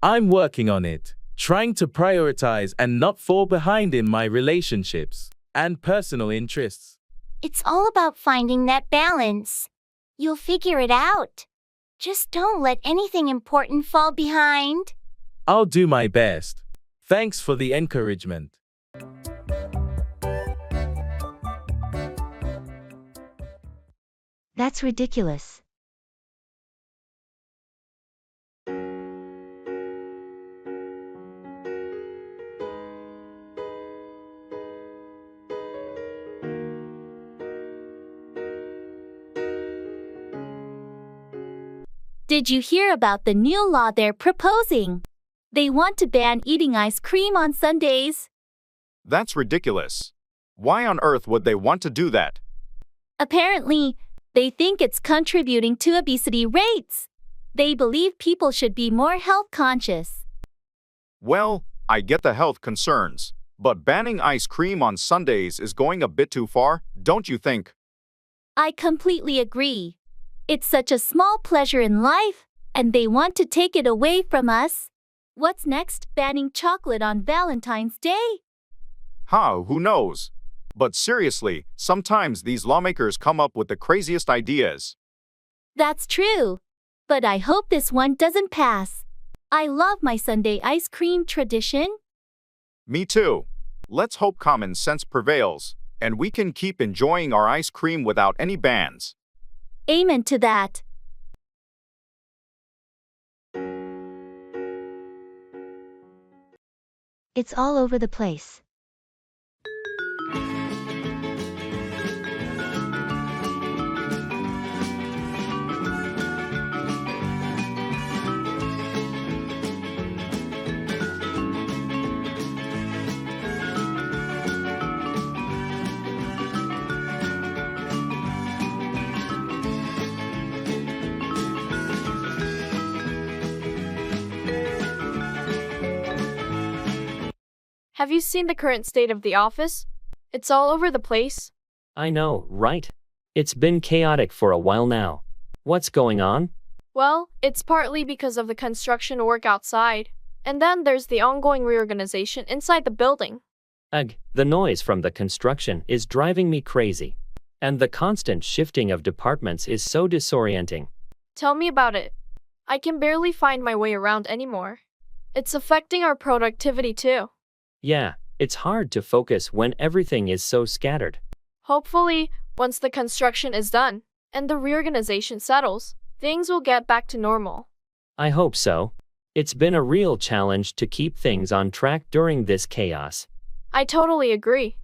[SPEAKER 4] I'm working on it, trying to prioritize and not fall behind in my relationships and personal interests.
[SPEAKER 6] It's all about finding that balance. You'll figure it out. Just don't let anything important fall behind.
[SPEAKER 4] I'll do my best. Thanks for the encouragement.
[SPEAKER 1] That's ridiculous.
[SPEAKER 3] Did you hear about the new law they're proposing? They want to ban eating ice cream on Sundays.
[SPEAKER 12] That's ridiculous. Why on earth would they want to do that?
[SPEAKER 3] Apparently, they think it's contributing to obesity rates. They believe people should be more health conscious.
[SPEAKER 12] Well, I get the health concerns, but banning ice cream on Sundays is going a bit too far, don't you think?
[SPEAKER 3] I completely agree. It's such a small pleasure in life, and they want to take it away from us. What's next, banning chocolate on Valentine's Day?
[SPEAKER 12] Who knows? But seriously, sometimes these lawmakers come up with the craziest ideas.
[SPEAKER 3] That's true. But I hope this one doesn't pass. I love my Sunday ice cream tradition.
[SPEAKER 12] Me too. Let's hope common sense prevails, and we can keep enjoying our ice cream without any bans.
[SPEAKER 3] Amen to that.
[SPEAKER 1] It's all over the place.
[SPEAKER 5] Have you seen the current state of the office? It's all over the place.
[SPEAKER 2] I know, right? It's been chaotic for a while now. What's going on?
[SPEAKER 5] Well, it's partly because of the construction work outside, and then there's the ongoing reorganization inside the building.
[SPEAKER 2] Ugh, the noise from the construction is driving me crazy. And the constant shifting of departments is so disorienting.
[SPEAKER 5] Tell me about it. I can barely find my way around anymore. It's affecting our productivity too.
[SPEAKER 2] Yeah, it's hard to focus when everything is so scattered.
[SPEAKER 5] Hopefully, once the construction is done and the reorganization settles, things will get back to normal.
[SPEAKER 2] I hope so. It's been a real challenge to keep things on track during this chaos.
[SPEAKER 5] I totally agree.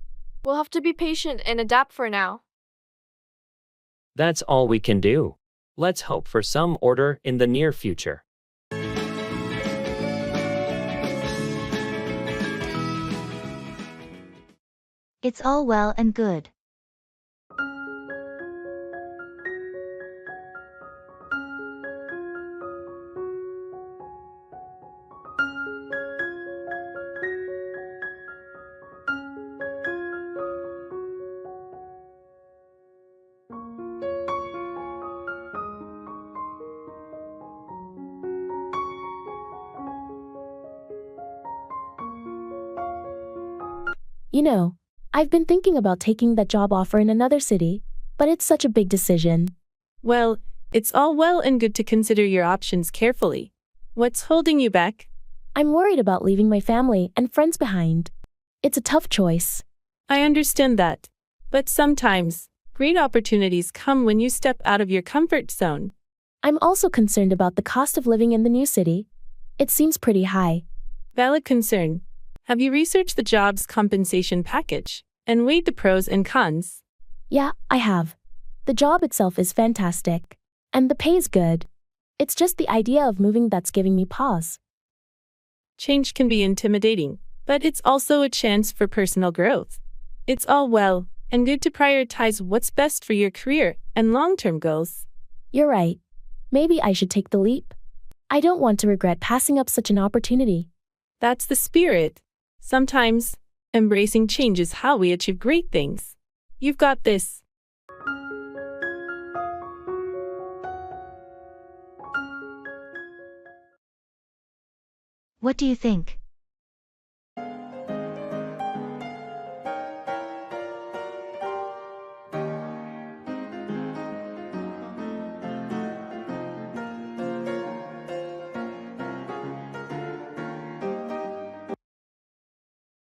[SPEAKER 5] We'll have to be patient and adapt for now.
[SPEAKER 2] That's all we can do. Let's hope for some order in the near future.
[SPEAKER 1] It's all well and good.
[SPEAKER 9] You know, I've been thinking about taking that job offer in another city, but it's such a big decision.
[SPEAKER 10] Well, it's all well and good to consider your options carefully. What's holding you back?
[SPEAKER 9] I'm worried about leaving my family and friends behind. It's a tough choice.
[SPEAKER 10] I understand that. But sometimes, great opportunities come when you step out of your comfort zone.
[SPEAKER 9] I'm also concerned about the cost of living in the new city. It seems pretty high.
[SPEAKER 10] Valid concern. Have you researched the job's compensation package and weighed the pros and cons?
[SPEAKER 9] Yeah, I have. The job itself is fantastic. And the pay is good. It's just the idea of moving that's giving me pause.
[SPEAKER 10] Change can be intimidating, but it's also a chance for personal growth. It's all well and good to prioritize what's best for your career and long-term goals.
[SPEAKER 9] You're right. Maybe I should take the leap. I don't want to regret passing up such an opportunity.
[SPEAKER 10] That's the spirit. Sometimes, embracing change is how we achieve great things. You've got this.
[SPEAKER 1] What do you think?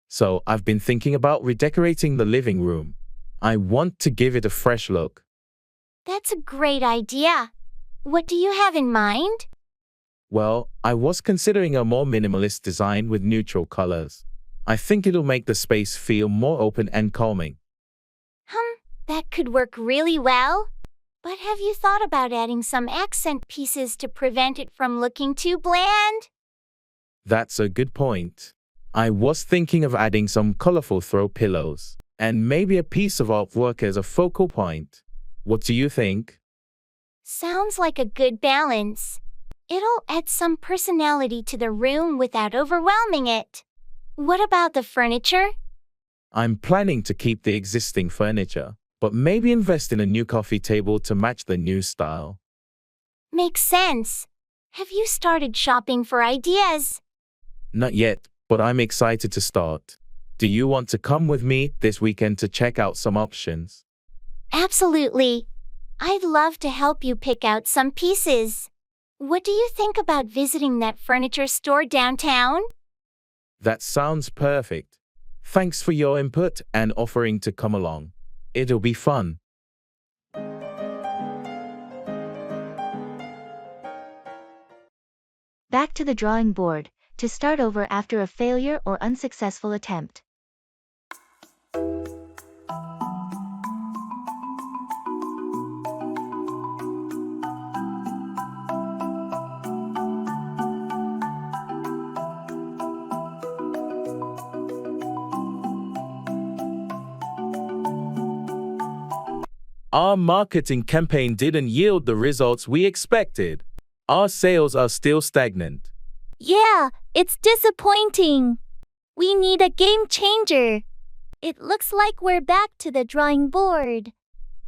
[SPEAKER 4] So, I've been thinking about redecorating the living room. I want to give it a fresh look.
[SPEAKER 6] That's a great idea. What do you have in mind?
[SPEAKER 4] Well, I was considering a more minimalist design with neutral colors. I think it'll make the space feel more open and calming.
[SPEAKER 6] That could work really well. But have you thought about adding some accent pieces to prevent it from looking too bland?
[SPEAKER 4] That's a good point. I was thinking of adding some colorful throw pillows, and maybe a piece of artwork as a focal point. What do you think?
[SPEAKER 6] Sounds like a good balance. It'll add some personality to the room without overwhelming it. What about the furniture?
[SPEAKER 4] I'm planning to keep the existing furniture, but maybe invest in a new coffee table to match the new style.
[SPEAKER 6] Makes sense. Have you started shopping for ideas?
[SPEAKER 4] Not yet, but I'm excited to start. Do you want to come with me this weekend to check out some options?
[SPEAKER 6] Absolutely. I'd love to help you pick out some pieces. What do you think about visiting that furniture store downtown?
[SPEAKER 4] That sounds perfect. Thanks for your input and offering to come along. It'll be fun.
[SPEAKER 1] Back to the drawing board, to start over after a failure or unsuccessful attempt.
[SPEAKER 4] Our marketing campaign didn't yield the results we expected. Our sales are still stagnant.
[SPEAKER 3] Yeah, it's disappointing. We need a game changer. It looks like we're back to the drawing board.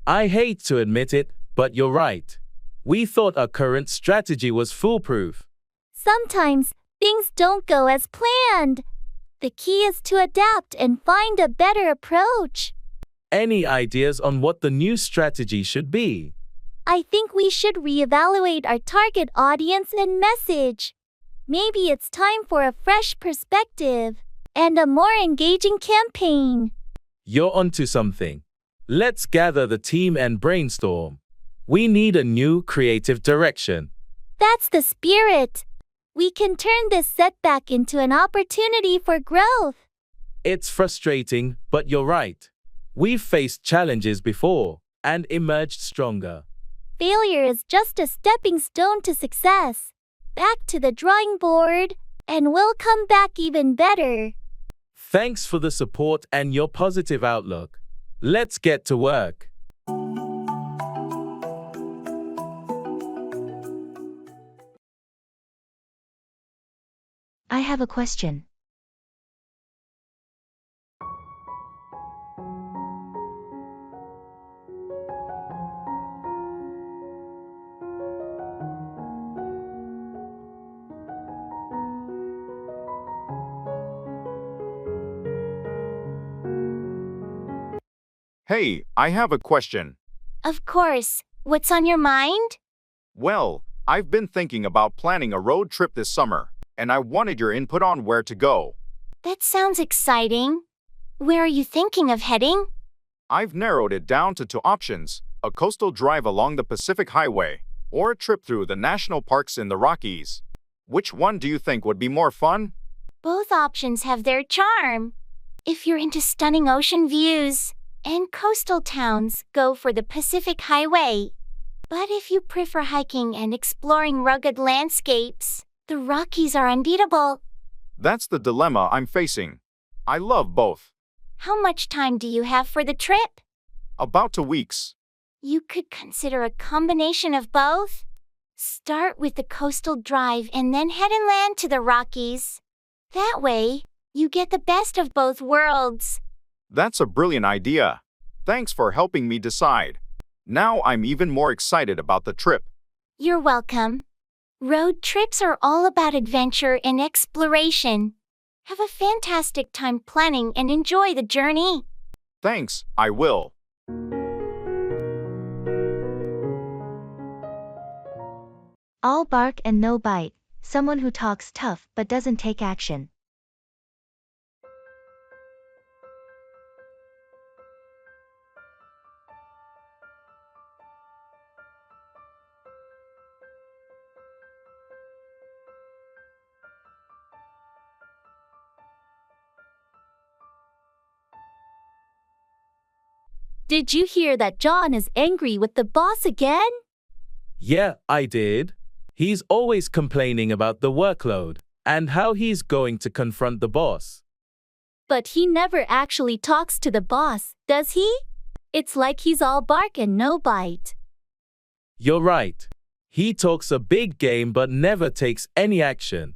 [SPEAKER 4] I hate to admit it, but you're right. We thought our current strategy was foolproof.
[SPEAKER 3] Sometimes things don't go as planned. The key is to adapt and find a better approach.
[SPEAKER 4] Any ideas on what the new strategy should be?
[SPEAKER 3] I think we should reevaluate our target audience and message. Maybe it's time for a fresh perspective and a more engaging campaign.
[SPEAKER 4] You're onto something. Let's gather the team and brainstorm. We need a new creative direction.
[SPEAKER 3] That's the spirit. We can turn this setback into an opportunity for growth.
[SPEAKER 4] It's frustrating, but you're right. We've faced challenges before and emerged stronger.
[SPEAKER 3] Failure is just a stepping stone to success. Back to the drawing board, and we'll come back even better.
[SPEAKER 4] Thanks for the support and your positive outlook. Let's get to work.
[SPEAKER 1] I have a question.
[SPEAKER 12] Hey, I have a question.
[SPEAKER 6] Of course. What's on your mind?
[SPEAKER 12] Well, I've been thinking about planning a road trip this summer, and I wanted your input on where to go.
[SPEAKER 6] That sounds exciting. Where are you thinking of heading?
[SPEAKER 12] I've narrowed it down to two options: a coastal drive along the Pacific Highway, or a trip through the national parks in the Rockies. Which one do you think would be more fun?
[SPEAKER 6] Both options have their charm. If you're into stunning ocean views and coastal towns, go for the Pacific Highway. But if you prefer hiking and exploring rugged landscapes, the Rockies are unbeatable.
[SPEAKER 12] That's the dilemma I'm facing. I love both.
[SPEAKER 6] How much time do you have for the trip?
[SPEAKER 12] About 2 weeks.
[SPEAKER 6] You could consider a combination of both. Start with the coastal drive and then head inland to the Rockies. That way, you get the best of both worlds.
[SPEAKER 12] That's a brilliant idea. Thanks for helping me decide. Now I'm even more excited about the trip.
[SPEAKER 6] You're welcome. Road trips are all about adventure and exploration. Have a fantastic time planning and enjoy the journey.
[SPEAKER 12] Thanks, I will.
[SPEAKER 1] All bark and no bite. Someone who talks tough but doesn't take action.
[SPEAKER 3] Did you hear that John is angry with the boss again?
[SPEAKER 4] Yeah, I did. He's always complaining about the workload and how he's going to confront the boss.
[SPEAKER 3] But he never actually talks to the boss, does he? It's like he's all bark and no bite.
[SPEAKER 4] You're right. He talks a big game but never takes any action.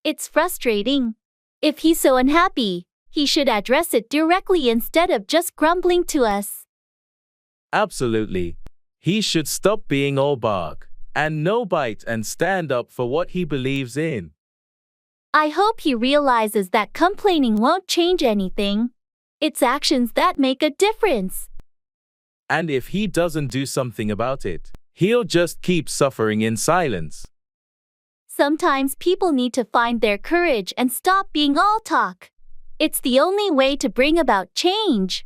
[SPEAKER 3] It's frustrating. If he's so unhappy, he should address it directly instead of just grumbling to us.
[SPEAKER 4] Absolutely. He should stop being all bark and no bite and stand up for what he believes in.
[SPEAKER 3] I hope he realizes that complaining won't change anything. It's actions that make a difference.
[SPEAKER 4] And if he doesn't do something about it, he'll just keep suffering in silence.
[SPEAKER 3] Sometimes people need to find their courage and stop being all talk. It's the only way to bring about change.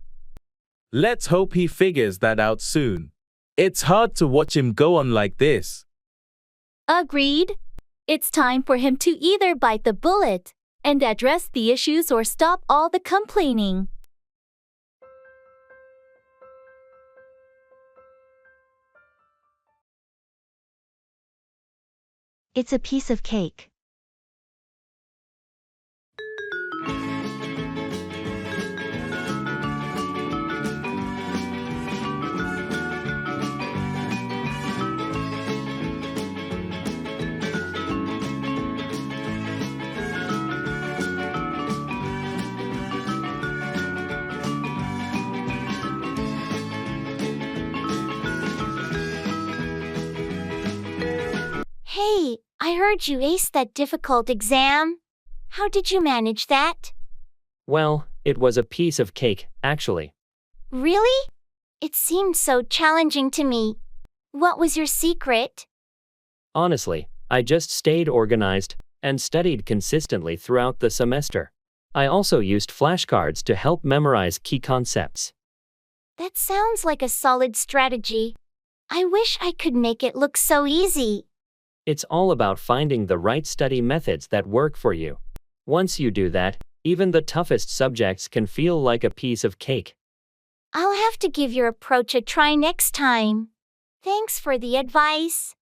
[SPEAKER 4] Let's hope he figures that out soon. It's hard to watch him go on like this.
[SPEAKER 3] Agreed. It's time for him to either bite the bullet and address the issues or stop all the complaining.
[SPEAKER 1] It's a piece of cake.
[SPEAKER 6] Hey, I heard you aced that difficult exam. How did you manage that?
[SPEAKER 2] Well, it was a piece of cake, actually.
[SPEAKER 6] Really? It seemed so challenging to me. What was your secret?
[SPEAKER 2] Honestly, I just stayed organized and studied consistently throughout the semester. I also used flashcards to help memorize key concepts.
[SPEAKER 6] That sounds like a solid strategy. I wish I could make it look so easy.
[SPEAKER 2] It's all about finding the right study methods that work for you. Once you do that, even the toughest subjects can feel like a piece of cake.
[SPEAKER 6] I'll have to give your approach a try next time. Thanks for the advice.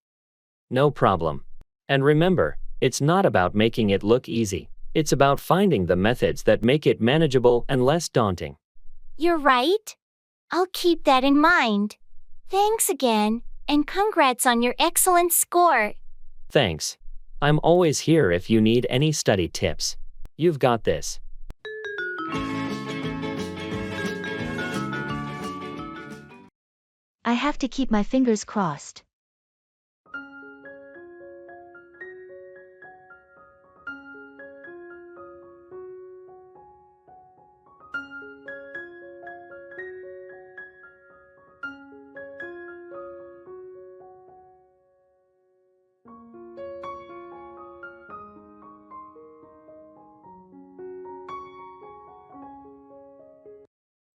[SPEAKER 2] No problem. And remember, it's not about making it look easy. It's about finding the methods that make it manageable and less daunting.
[SPEAKER 6] You're right. I'll keep that in mind. Thanks again, and congrats on your excellent score.
[SPEAKER 2] Thanks. I'm always here if you need any study tips. You've got this.
[SPEAKER 1] I have to keep my fingers crossed.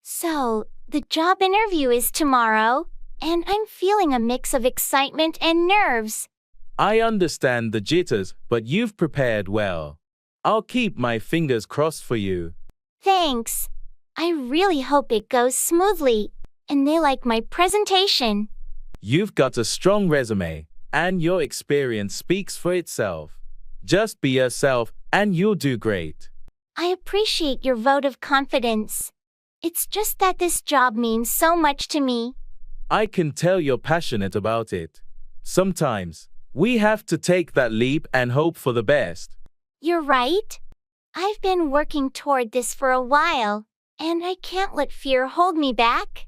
[SPEAKER 6] So, the job interview is tomorrow, and I'm feeling a mix of excitement and nerves.
[SPEAKER 4] I understand the jitters, but you've prepared well. I'll keep my fingers crossed for you.
[SPEAKER 6] Thanks. I really hope it goes smoothly, and they like my presentation.
[SPEAKER 4] You've got a strong resume, and your experience speaks for itself. Just be yourself, and you'll do great.
[SPEAKER 6] I appreciate your vote of confidence. It's just that this job means so much to me.
[SPEAKER 4] I can tell you're passionate about it. Sometimes, we have to take that leap and hope for the best.
[SPEAKER 6] You're right. I've been working toward this for a while, and I can't let fear hold me back.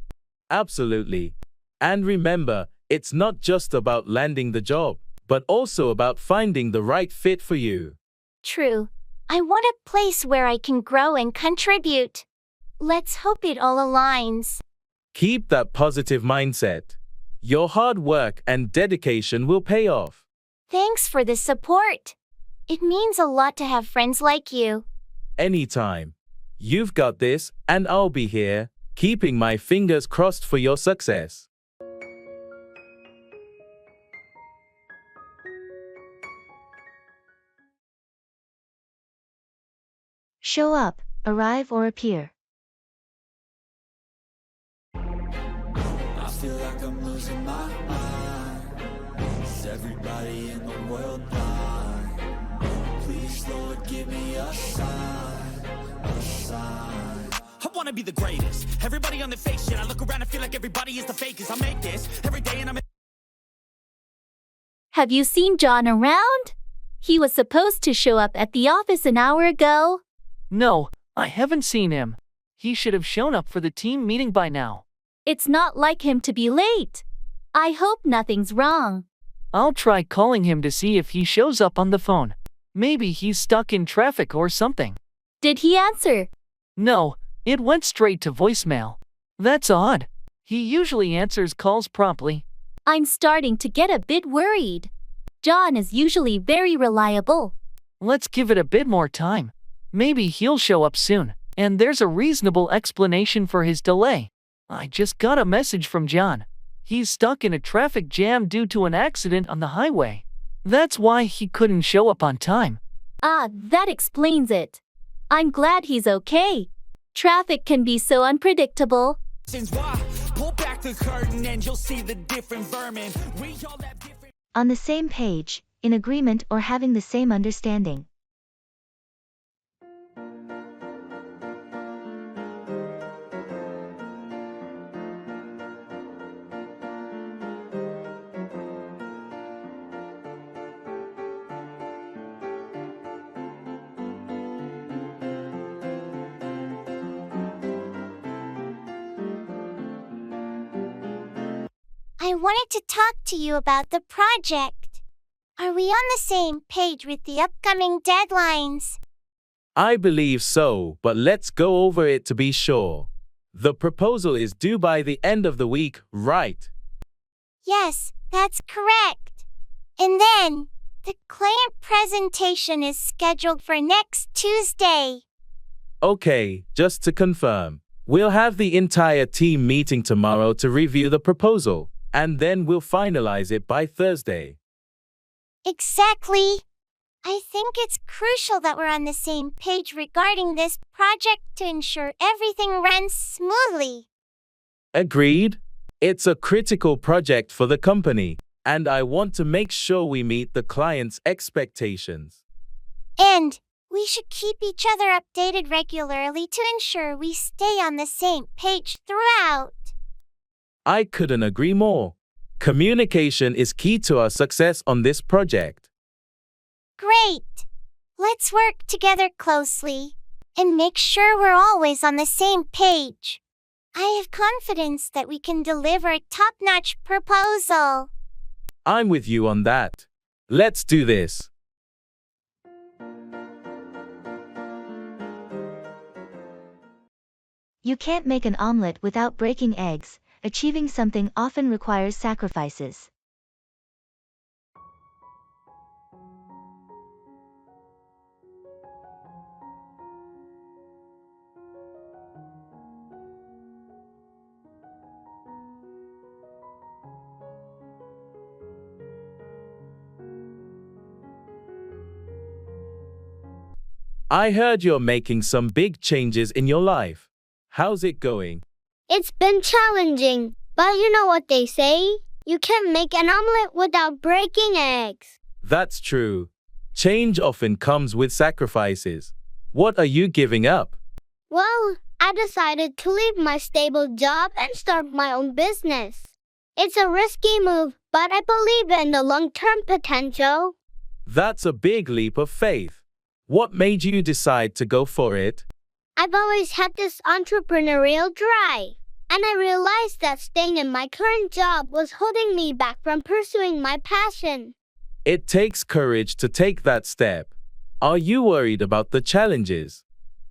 [SPEAKER 4] Absolutely. And remember, it's not just about landing the job, but also about finding the right fit for you.
[SPEAKER 6] True. I want a place where I can grow and contribute. Let's hope it all aligns.
[SPEAKER 4] Keep that positive mindset. Your hard work and dedication will pay off.
[SPEAKER 6] Thanks for the support. It means a lot to have friends like you.
[SPEAKER 4] Anytime. You've got this, and I'll be here, keeping my fingers crossed for your success.
[SPEAKER 1] Show up, arrive or appear.
[SPEAKER 7] I feel like I'm losing my mind. Is everybody in the world blind? Please, Lord, give me a sign, a sign. I wanna be the greatest. Everybody on the fake shit. I look around and feel like everybody is the fakest. I make this every day and I'm...
[SPEAKER 3] Have you seen John around? He was supposed to show up at the office an hour ago.
[SPEAKER 8] No, I haven't seen him. He should have shown up for the team meeting by now.
[SPEAKER 3] It's not like him to be late. I hope nothing's wrong.
[SPEAKER 8] I'll try calling him to see if he shows up on the phone. Maybe he's stuck in traffic or something.
[SPEAKER 3] Did he answer?
[SPEAKER 8] No, it went straight to voicemail. That's odd. He usually answers calls promptly.
[SPEAKER 3] I'm starting to get a bit worried. John is usually very reliable.
[SPEAKER 8] Let's give it a bit more time. Maybe he'll show up soon, and there's a reasonable explanation for his delay. I just got a message from John. He's stuck in a traffic jam due to an accident on the highway. That's why he couldn't show up on time.
[SPEAKER 3] Ah, that explains it. I'm glad he's okay. Traffic can be so unpredictable.
[SPEAKER 7] Pull back the curtain and you'll see the different vermin. We all have different...
[SPEAKER 1] On the same page, in agreement or having the same understanding.
[SPEAKER 6] I wanted to talk to you about the project. Are we on the same page with the upcoming deadlines?
[SPEAKER 4] I believe so, but let's go over it to be sure. The proposal is due by the end of the week, right?
[SPEAKER 6] Yes, that's correct. And then, the client presentation is scheduled for next Tuesday.
[SPEAKER 4] Okay, just to confirm, we'll have the entire team meeting tomorrow to review the proposal, and then we'll finalize it by Thursday.
[SPEAKER 6] Exactly. I think it's crucial that we're on the same page regarding this project to ensure everything runs smoothly.
[SPEAKER 4] Agreed. It's a critical project for the company, and I want to make sure we meet the client's expectations.
[SPEAKER 6] And we should keep each other updated regularly to ensure we stay on the same page throughout.
[SPEAKER 4] I couldn't agree more. Communication is key to our success on this project.
[SPEAKER 6] Great! Let's work together closely and make sure we're always on the same page. I have confidence that we can deliver a top-notch proposal.
[SPEAKER 4] I'm with you on that. Let's do this.
[SPEAKER 1] You can't make an omelet without breaking eggs. Achieving something often requires sacrifices.
[SPEAKER 4] I heard you're making some big changes in your life. How's it going?
[SPEAKER 13] It's been challenging, but you know what they say? You can't make an omelet without breaking eggs.
[SPEAKER 4] That's true. Change often comes with sacrifices. What are you giving up?
[SPEAKER 13] Well, I decided to leave my stable job and start my own business. It's a risky move, but I believe in the long-term potential.
[SPEAKER 4] That's a big leap of faith. What made you decide to go for it?
[SPEAKER 13] I've always had this entrepreneurial drive, and I realized that staying in my current job was holding me back from pursuing my passion.
[SPEAKER 4] It takes courage to take that step. Are you worried about the challenges?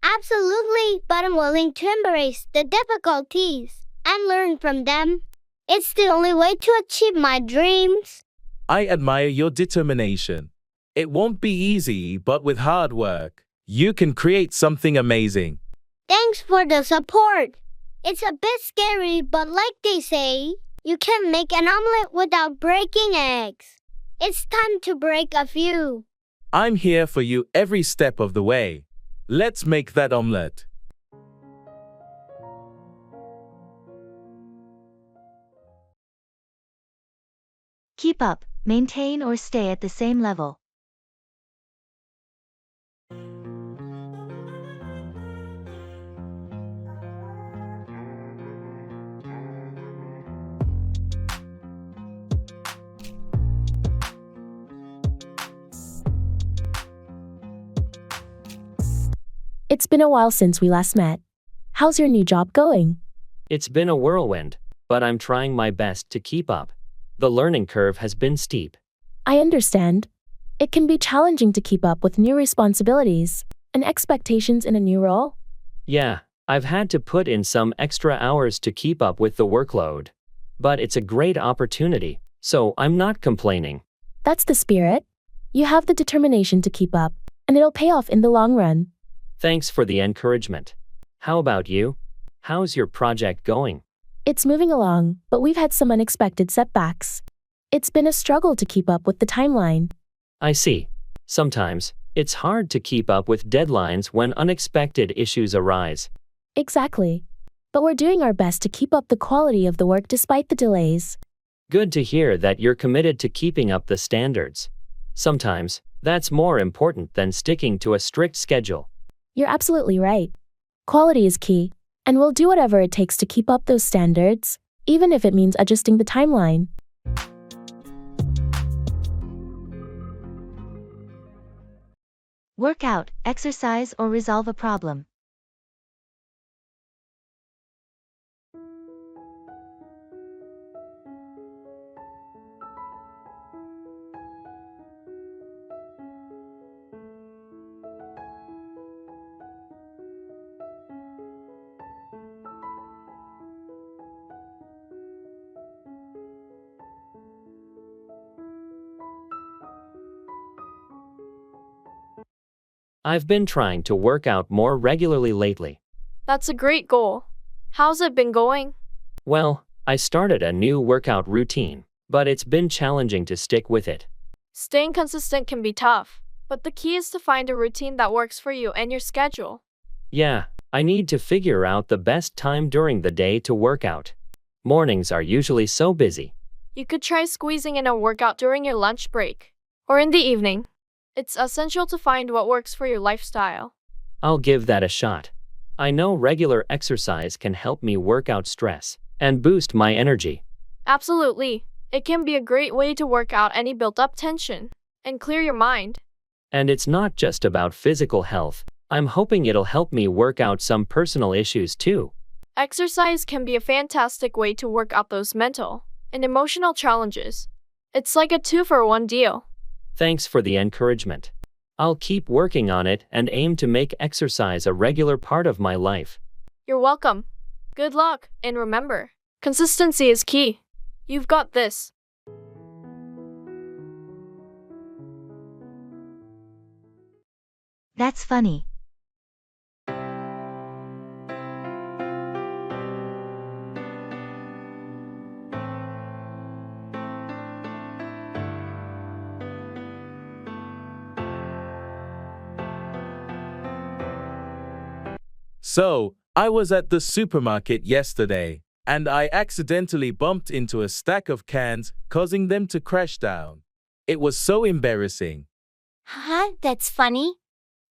[SPEAKER 13] Absolutely, but I'm willing to embrace the difficulties and learn from them. It's the only way to achieve my dreams.
[SPEAKER 4] I admire your determination. It won't be easy, but with hard work, you can create something amazing.
[SPEAKER 13] Thanks for the support. It's a bit scary, but like they say, you can't make an omelet without breaking eggs. It's time to break a few.
[SPEAKER 4] I'm here for you every step of the way. Let's make that omelet.
[SPEAKER 1] Keep up, maintain or stay at the same level.
[SPEAKER 9] It's been a while since we last met. How's your new job going?
[SPEAKER 2] It's been a whirlwind, but I'm trying my best to keep up. The learning curve has been steep.
[SPEAKER 9] I understand. It can be challenging to keep up with new responsibilities and expectations in a new role.
[SPEAKER 2] Yeah, I've had to put in some extra hours to keep up with the workload. But it's a great opportunity, so I'm not complaining.
[SPEAKER 9] That's the spirit. You have the determination to keep up, and it'll pay off in the long run.
[SPEAKER 2] Thanks for the encouragement. How about you? How's your project going?
[SPEAKER 9] It's moving along, but we've had some unexpected setbacks. It's been a struggle to keep up with the timeline.
[SPEAKER 2] I see. Sometimes, it's hard to keep up with deadlines when unexpected issues arise.
[SPEAKER 9] Exactly. But we're doing our best to keep up the quality of the work despite the delays.
[SPEAKER 2] Good to hear that you're committed to keeping up the standards. Sometimes, that's more important than sticking to a strict schedule.
[SPEAKER 9] You're absolutely right. Quality is key, and we'll do whatever it takes to keep up those standards, even if it means adjusting the timeline.
[SPEAKER 1] Work out, exercise or resolve a problem.
[SPEAKER 2] I've been trying to work out more regularly lately.
[SPEAKER 5] That's a great goal. How's it been going?
[SPEAKER 2] Well, I started a new workout routine, but it's been challenging to stick with it.
[SPEAKER 5] Staying consistent can be tough, but the key is to find a routine that works for you and your schedule.
[SPEAKER 2] Yeah, I need to figure out the best time during the day to work out. Mornings are usually so busy.
[SPEAKER 5] You could try squeezing in a workout during your lunch break or in the evening. It's essential to find what works for your lifestyle.
[SPEAKER 2] I'll give that a shot. I know regular exercise can help me work out stress and boost my energy.
[SPEAKER 5] Absolutely. It can be a great way to work out any built-up tension and clear your mind.
[SPEAKER 2] And it's not just about physical health. I'm hoping it'll help me work out some personal issues too.
[SPEAKER 5] Exercise can be a fantastic way to work out those mental and emotional challenges. It's like a 2-for-1 deal.
[SPEAKER 2] Thanks for the encouragement. I'll keep working on it and aim to make exercise a regular part of my life.
[SPEAKER 5] You're welcome. Good luck, and remember, consistency is key. You've got this.
[SPEAKER 1] That's funny.
[SPEAKER 4] So, I was at the supermarket yesterday, and I accidentally bumped into a stack of cans, causing them to crash down. It was so embarrassing.
[SPEAKER 6] Huh? That's funny.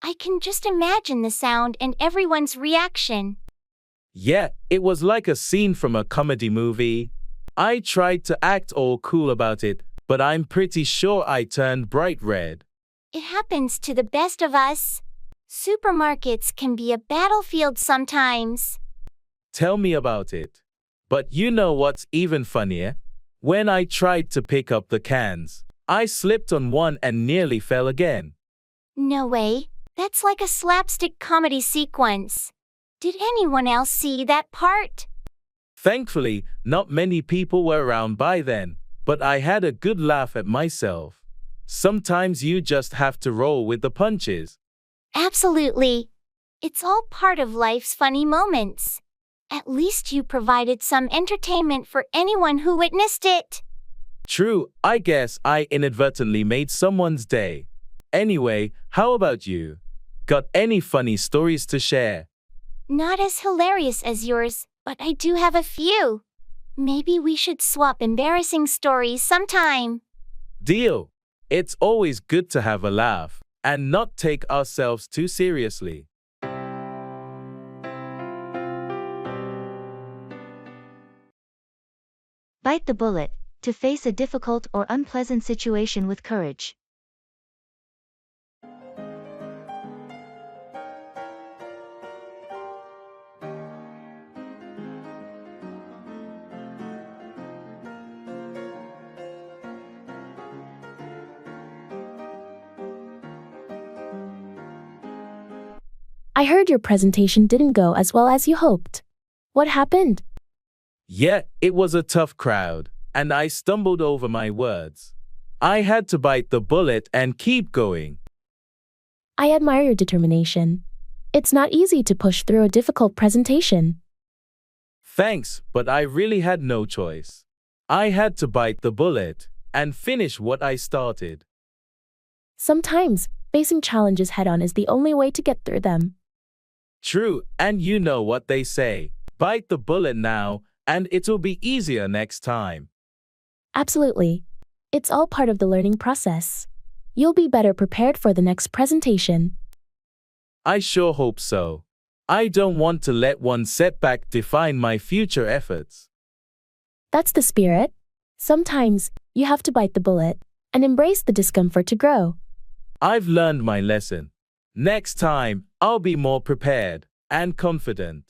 [SPEAKER 6] I can just imagine the sound and everyone's reaction.
[SPEAKER 4] Yeah, it was like a scene from a comedy movie. I tried to act all cool about it, but I'm pretty sure I turned bright red.
[SPEAKER 6] It happens to the best of us. Supermarkets can be a battlefield sometimes.
[SPEAKER 4] Tell me about it. But you know what's even funnier? When I tried to pick up the cans, I slipped on one and nearly fell again.
[SPEAKER 6] No way. That's like a slapstick comedy sequence. Did anyone else see that part?
[SPEAKER 4] Thankfully, not many people were around by then, but I had a good laugh at myself. Sometimes you just have to roll with the punches.
[SPEAKER 6] Absolutely. It's all part of life's funny moments. At least you provided some entertainment for anyone who witnessed it.
[SPEAKER 4] True, I guess I inadvertently made someone's day. Anyway, how about you? Got any funny stories to share?
[SPEAKER 6] Not as hilarious as yours, but I do have a few. Maybe we should swap embarrassing stories sometime.
[SPEAKER 4] Deal. It's always good to have a laugh and not take ourselves too seriously.
[SPEAKER 1] Bite the bullet, to face a difficult or unpleasant situation with courage.
[SPEAKER 9] I heard your presentation didn't go as well as you hoped. What happened?
[SPEAKER 4] Yeah, it was a tough crowd, and I stumbled over my words. I had to bite the bullet and keep going.
[SPEAKER 9] I admire your determination. It's not easy to push through a difficult presentation.
[SPEAKER 4] Thanks, but I really had no choice. I had to bite the bullet and finish what I started.
[SPEAKER 9] Sometimes, facing challenges head-on is the only way to get through them.
[SPEAKER 4] True, and you know what they say. Bite the bullet now, and it'll be easier next time.
[SPEAKER 9] Absolutely. It's all part of the learning process. You'll be better prepared for the next presentation.
[SPEAKER 4] I sure hope so. I don't want to let one setback define my future efforts.
[SPEAKER 9] That's the spirit. Sometimes, you have to bite the bullet and embrace the discomfort to grow.
[SPEAKER 4] I've learned my lesson. Next time, I'll be more prepared and confident.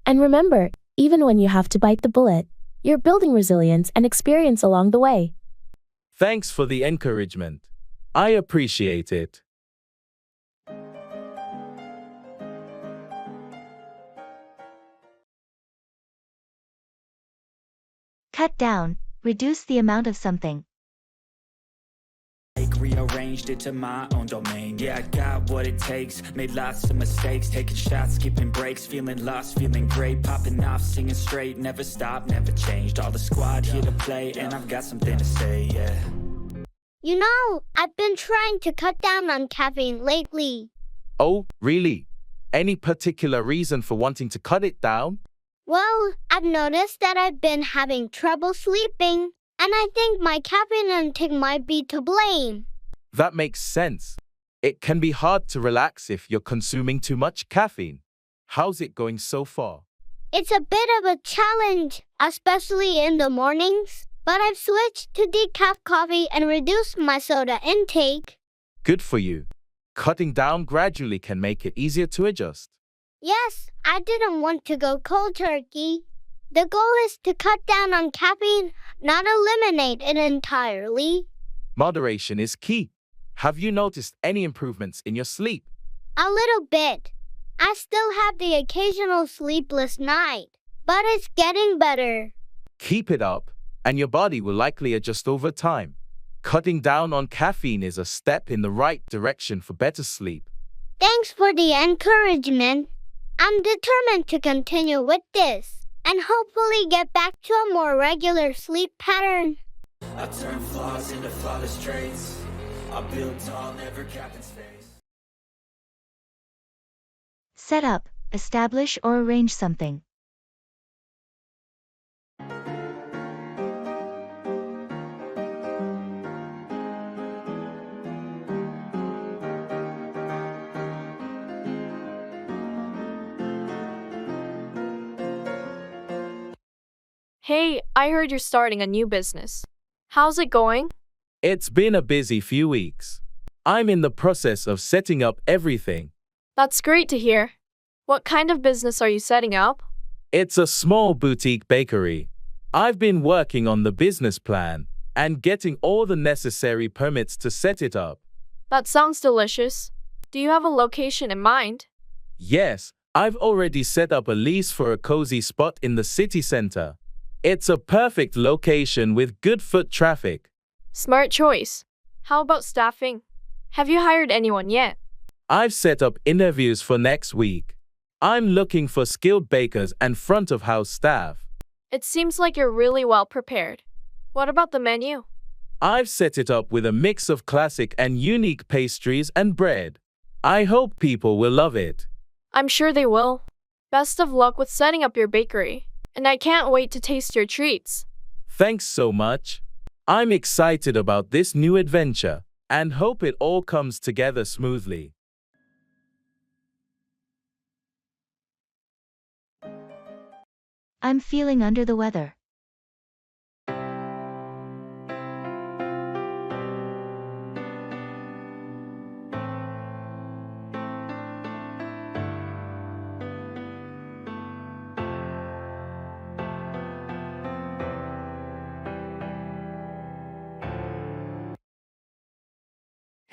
[SPEAKER 9] And remember, even when you have to bite the bullet, you're building resilience and experience along the way.
[SPEAKER 4] Thanks for the encouragement. I appreciate it.
[SPEAKER 1] Cut down, reduce the amount of something.
[SPEAKER 7] Rearranged it to my own domain. Yeah, I got what it takes. Made lots of mistakes, taking shots, skipping breaks, feeling lost, feeling great, popping off, singing straight, never stopped, never changed. All the squad here to play, and I've got something to say, yeah.
[SPEAKER 13] You know, I've been trying to cut down on caffeine lately.
[SPEAKER 4] Oh, really? Any particular reason for wanting to cut it down?
[SPEAKER 13] Well, I've noticed that I've been having trouble sleeping, and I think my caffeine intake might be to blame.
[SPEAKER 4] That makes sense. It can be hard to relax if you're consuming too much caffeine. How's it going so far?
[SPEAKER 13] It's a bit of a challenge, especially in the mornings, but I've switched to decaf coffee and reduced my soda intake.
[SPEAKER 4] Good for you. Cutting down gradually can make it easier to adjust.
[SPEAKER 13] Yes, I didn't want to go cold turkey. The goal is to cut down on caffeine, not eliminate it entirely.
[SPEAKER 4] Moderation is key. Have you noticed any improvements in your sleep?
[SPEAKER 13] A little bit. I still have the occasional sleepless night, but it's getting better.
[SPEAKER 4] Keep it up, and your body will likely adjust over time. Cutting down on caffeine is a step in the right direction for better sleep.
[SPEAKER 13] Thanks for the encouragement. I'm determined to continue with this and hopefully get back to a more regular sleep pattern.
[SPEAKER 7] I turn flaws into flawless traits. I build tall, never capped in space.
[SPEAKER 1] Set up, establish or arrange something.
[SPEAKER 5] Hey, I heard you're starting a new business. How's it going?
[SPEAKER 4] It's been a busy few weeks. I'm in the process of setting up everything.
[SPEAKER 5] That's great to hear. What kind of business are you setting up?
[SPEAKER 4] It's a small boutique bakery. I've been working on the business plan and getting all the necessary permits to set it up.
[SPEAKER 5] That sounds delicious. Do you have a location in mind?
[SPEAKER 4] Yes, I've already set up a lease for a cozy spot in the city center. It's a perfect location with good foot traffic.
[SPEAKER 5] Smart choice. How about staffing? Have you hired anyone yet?
[SPEAKER 4] I've set up interviews for next week. I'm looking for skilled bakers and front of house staff.
[SPEAKER 5] It seems like you're really well prepared. What about the menu?
[SPEAKER 4] I've set it up with a mix of classic and unique pastries and bread. I hope people will love it.
[SPEAKER 5] I'm sure they will. Best of luck with setting up your bakery, and I can't wait to taste your treats.
[SPEAKER 4] Thanks so much. I'm excited about this new adventure and hope it all comes together smoothly.
[SPEAKER 1] I'm feeling under the weather.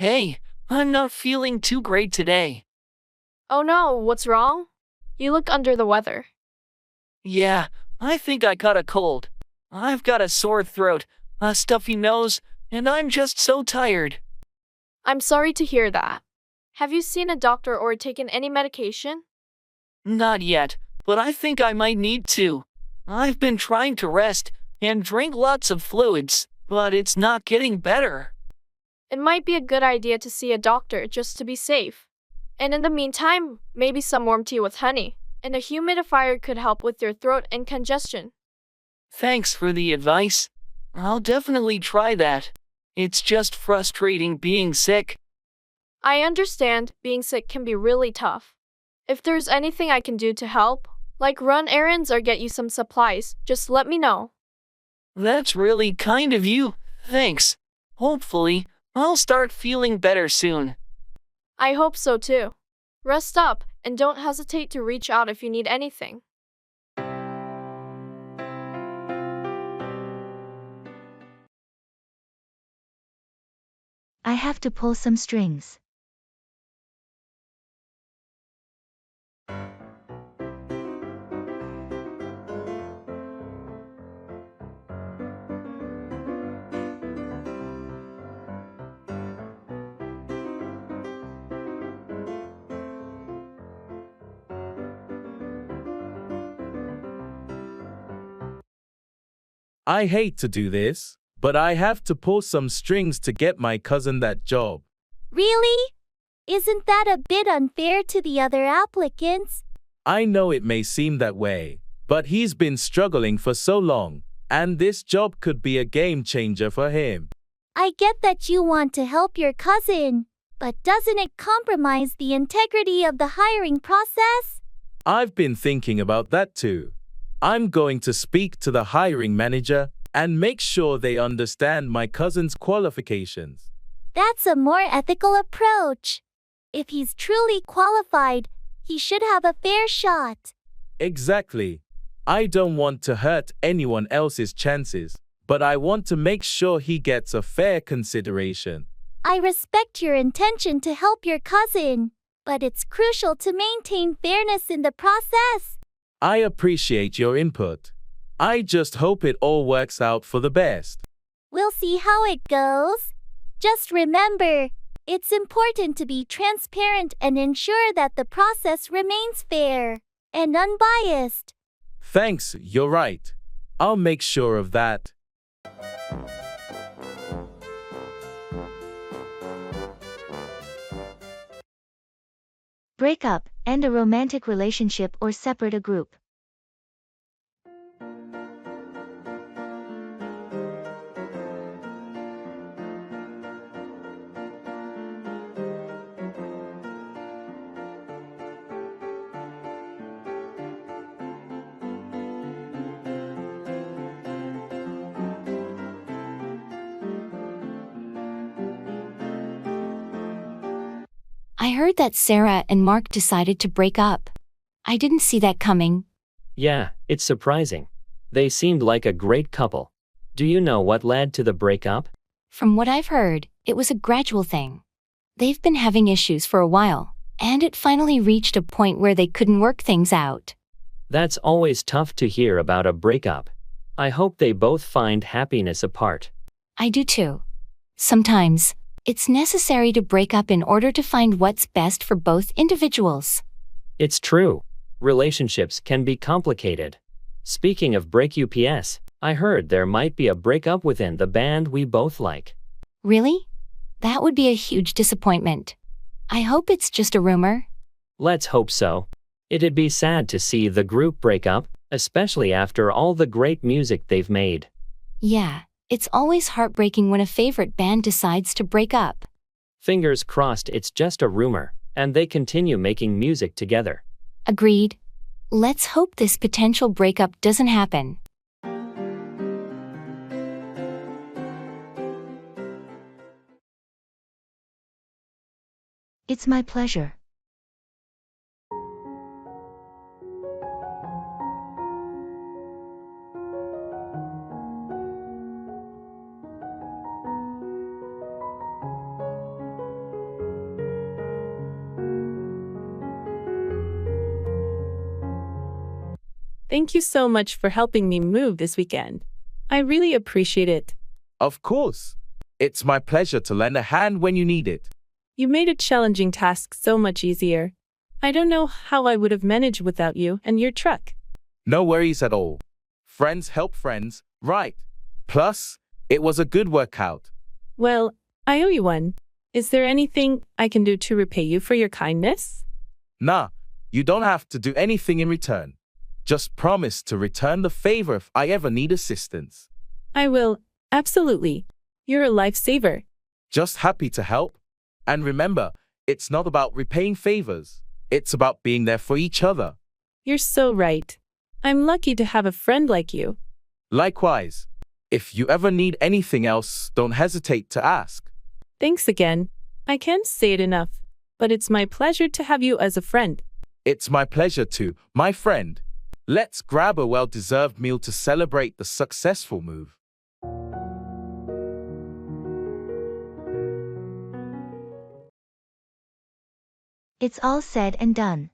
[SPEAKER 8] Hey, I'm not feeling too great today.
[SPEAKER 5] Oh no, what's wrong? You look under the weather.
[SPEAKER 8] Yeah, I think I got a cold. I've got a sore throat, a stuffy nose, and I'm just so tired.
[SPEAKER 5] I'm sorry to hear that. Have you seen a doctor or taken any medication?
[SPEAKER 8] Not yet, but I think I might need to. I've been trying to rest and drink lots of fluids, but it's not getting better.
[SPEAKER 5] It might be a good idea to see a doctor just to be safe. And in the meantime, maybe some warm tea with honey and a humidifier could help with your throat and congestion.
[SPEAKER 8] Thanks for the advice. I'll definitely try that. It's just frustrating being sick.
[SPEAKER 5] I understand being sick can be really tough. If there's anything I can do to help, like run errands or get you some supplies, just let me know.
[SPEAKER 8] That's really kind of you. Thanks. Hopefully, I'll start feeling better soon.
[SPEAKER 5] I hope so too. Rest up and don't hesitate to reach out if you need anything.
[SPEAKER 1] I have to pull some strings.
[SPEAKER 4] I hate to do this, but I have to pull some strings to get my cousin that job.
[SPEAKER 6] Really? Isn't that a bit unfair to the other applicants?
[SPEAKER 4] I know it may seem that way, but he's been struggling for so long, and this job could be a game changer for him.
[SPEAKER 6] I get that you want to help your cousin, but doesn't it compromise the integrity of the hiring process?
[SPEAKER 4] I've been thinking about that too. I'm going to speak to the hiring manager and make sure they understand my cousin's qualifications.
[SPEAKER 6] That's a more ethical approach. If he's truly qualified, he should have a fair shot.
[SPEAKER 4] Exactly. I don't want to hurt anyone else's chances, but I want to make sure he gets a fair consideration.
[SPEAKER 6] I respect your intention to help your cousin, but it's crucial to maintain fairness in the process.
[SPEAKER 4] I appreciate your input. I just hope it all works out for the best.
[SPEAKER 6] We'll see how it goes. Just remember, it's important to be transparent and ensure that the process remains fair and unbiased.
[SPEAKER 4] Thanks, you're right. I'll make sure of that.
[SPEAKER 1] Break up, end a romantic relationship or separate a group.
[SPEAKER 11] I heard that Sarah and Mark decided to break up. I didn't see that coming.
[SPEAKER 2] Yeah, it's surprising. They seemed like a great couple. Do you know what led to the breakup?
[SPEAKER 11] From what I've heard, it was a gradual thing. They've been having issues for a while, and it finally reached a point where they couldn't work things out.
[SPEAKER 2] That's always tough to hear about a breakup. I hope they both find happiness apart.
[SPEAKER 11] I do too. Sometimes, it's necessary to break up in order to find what's best for both individuals.
[SPEAKER 2] It's true. Relationships can be complicated. Speaking of break UPS, I heard there might be a breakup within the band we both like.
[SPEAKER 11] Really? That would be a huge disappointment. I hope it's just a rumor.
[SPEAKER 2] Let's hope so. It'd be sad to see the group break up, especially after all the great music they've made.
[SPEAKER 11] Yeah, it's always heartbreaking when a favorite band decides to break up.
[SPEAKER 2] Fingers crossed it's just a rumor, and they continue making music together.
[SPEAKER 11] Agreed. Let's hope this potential breakup doesn't happen.
[SPEAKER 1] It's my pleasure.
[SPEAKER 10] Thank you so much for helping me move this weekend. I really appreciate it.
[SPEAKER 4] Of course. It's my pleasure to lend a hand when you need it.
[SPEAKER 10] You made a challenging task so much easier. I don't know how I would have managed without you and your truck.
[SPEAKER 4] No worries at all. Friends help friends, right? Plus, it was a good workout.
[SPEAKER 10] Well, I owe you one. Is there anything I can do to repay you for your kindness?
[SPEAKER 4] Nah, you don't have to do anything in return. Just promise to return the favor if I ever need assistance.
[SPEAKER 10] I will, absolutely. You're a lifesaver.
[SPEAKER 4] Just happy to help. And remember, it's not about repaying favors. It's about being there for each other.
[SPEAKER 10] You're so right. I'm lucky to have a friend like you.
[SPEAKER 4] Likewise, if you ever need anything else, don't hesitate to ask.
[SPEAKER 10] Thanks again. I can't say it enough, but it's my pleasure to have you as a friend.
[SPEAKER 4] It's my pleasure too, my friend. Let's grab a well-deserved meal to celebrate the successful move.
[SPEAKER 1] It's all said and done.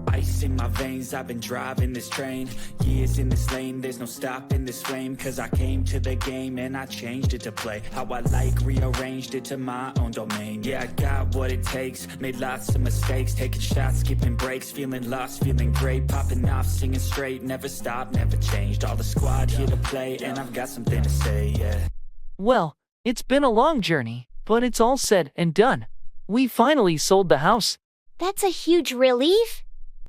[SPEAKER 7] Ice in my veins, I've been driving this train. Years in this lane, there's no stopping this flame. Cause I came to the game and I changed it to play how I like, rearranged it to my own domain. Yeah, I got what it takes, made lots of mistakes, taking shots, skipping breaks, feeling lost, feeling great, popping off, singing straight, never stopped, never changed. All the squad here to play and I've got something to say, yeah.
[SPEAKER 8] Well, it's been a long journey, but it's all said and done. We finally sold the house.
[SPEAKER 6] That's a huge relief.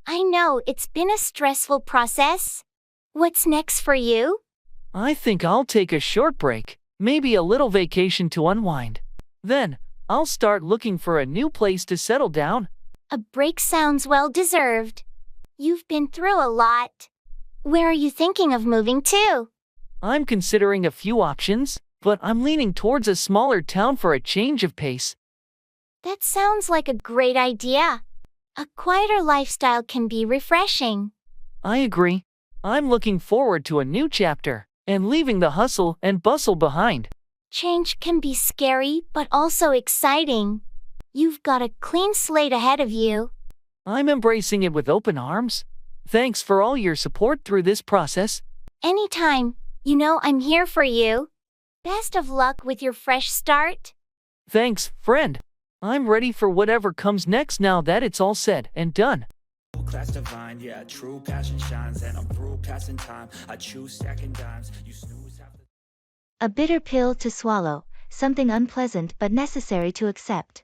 [SPEAKER 6] I know it's been a stressful process. What's next for you?
[SPEAKER 8] I think I'll take a short break, maybe a little vacation to unwind. Then, I'll start looking for a new place to settle down.
[SPEAKER 6] A break sounds well deserved. You've been through a lot. Where are you thinking of moving to?
[SPEAKER 8] I'm considering a few options, but I'm leaning towards a smaller town for a change of pace.
[SPEAKER 6] That sounds like a great idea. A quieter lifestyle can be refreshing.
[SPEAKER 8] I agree. I'm looking forward to a new chapter and leaving the hustle and bustle behind.
[SPEAKER 6] Change can be scary, but also exciting. You've got a clean slate ahead of you.
[SPEAKER 8] I'm embracing it with open arms. Thanks for all your support through this process.
[SPEAKER 6] Anytime. You know I'm here for you. Best of luck with your fresh start.
[SPEAKER 8] Thanks, friend. I'm ready for whatever comes next now that it's all said and done.
[SPEAKER 7] Class divine, yeah, true passion shines, and I'm through passing time. I choose stacking dimes. You snooze half the...
[SPEAKER 1] A bitter pill to swallow, something unpleasant but necessary to accept.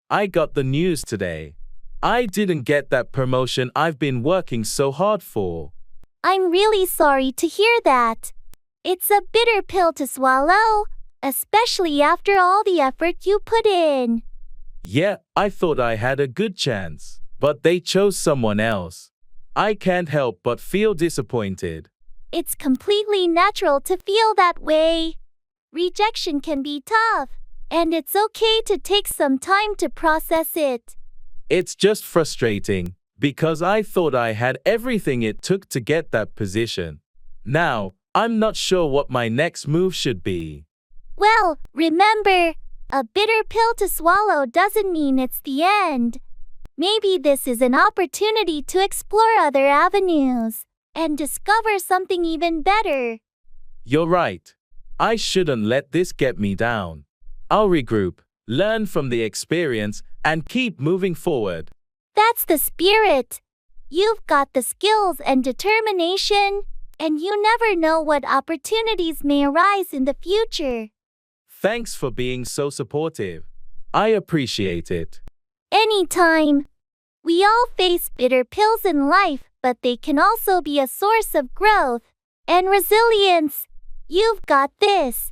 [SPEAKER 4] I got the news today. I didn't get that promotion I've been working so hard for.
[SPEAKER 3] I'm really sorry to hear that. It's a bitter pill to swallow, especially after all the effort you put in.
[SPEAKER 4] Yeah, I thought I had a good chance, but they chose someone else. I can't help but feel disappointed.
[SPEAKER 3] It's completely natural to feel that way. Rejection can be tough, and it's okay to take some time to process it.
[SPEAKER 4] It's just frustrating, because I thought I had everything it took to get that position. Now, I'm not sure what my next move should be.
[SPEAKER 3] Well, remember, a bitter pill to swallow doesn't mean it's the end. Maybe this is an opportunity to explore other avenues and discover something even better.
[SPEAKER 4] You're right. I shouldn't let this get me down. I'll regroup, learn from the experience, and keep moving forward.
[SPEAKER 3] That's the spirit. You've got the skills and determination, and you never know what opportunities may arise in the future.
[SPEAKER 4] Thanks for being so supportive. I appreciate it.
[SPEAKER 3] Anytime. We all face bitter pills in life, but they can also be a source of growth and resilience. You've got this.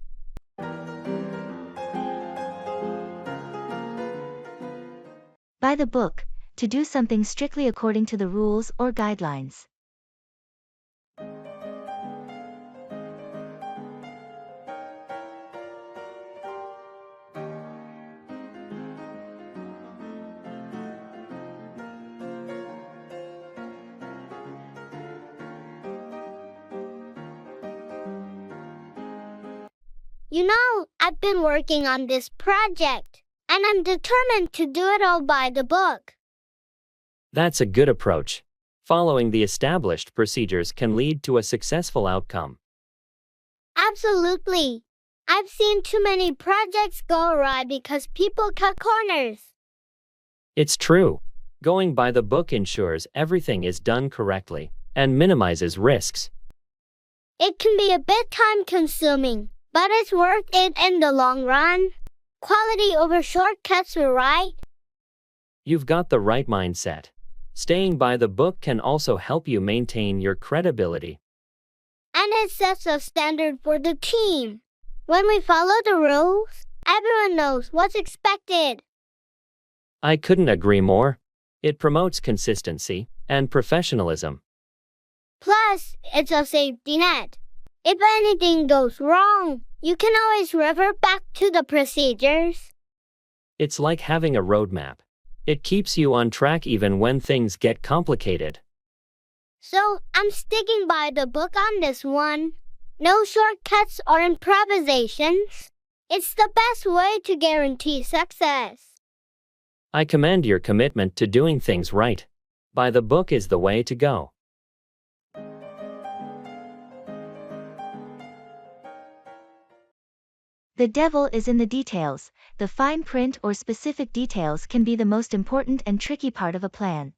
[SPEAKER 1] By the book, to do something strictly according to the rules or guidelines.
[SPEAKER 13] You know, I've been working on this project, and I'm determined to do it all by the book.
[SPEAKER 2] That's a good approach. Following the established procedures can lead to a successful outcome.
[SPEAKER 13] Absolutely. I've seen too many projects go awry because people cut corners.
[SPEAKER 2] It's true. Going by the book ensures everything is done correctly and minimizes risks.
[SPEAKER 13] It can be a bit time-consuming, but it's worth it in the long run. Quality over shortcuts, right?
[SPEAKER 2] You've got the right mindset. Staying by the book can also help you maintain your credibility.
[SPEAKER 13] And it sets a standard for the team. When we follow the rules, everyone knows what's expected.
[SPEAKER 2] I couldn't agree more. It promotes consistency and professionalism.
[SPEAKER 13] Plus, it's a safety net. If anything goes wrong, you can always revert back to the procedures.
[SPEAKER 2] It's like having a roadmap. It keeps you on track even when things get complicated.
[SPEAKER 13] So, I'm sticking by the book on this one. No shortcuts or improvisations. It's the best way to guarantee success.
[SPEAKER 2] I commend your commitment to doing things right. By the book is the way to go.
[SPEAKER 1] The devil is in the details. The fine print or specific details can be the most important and tricky part of a plan.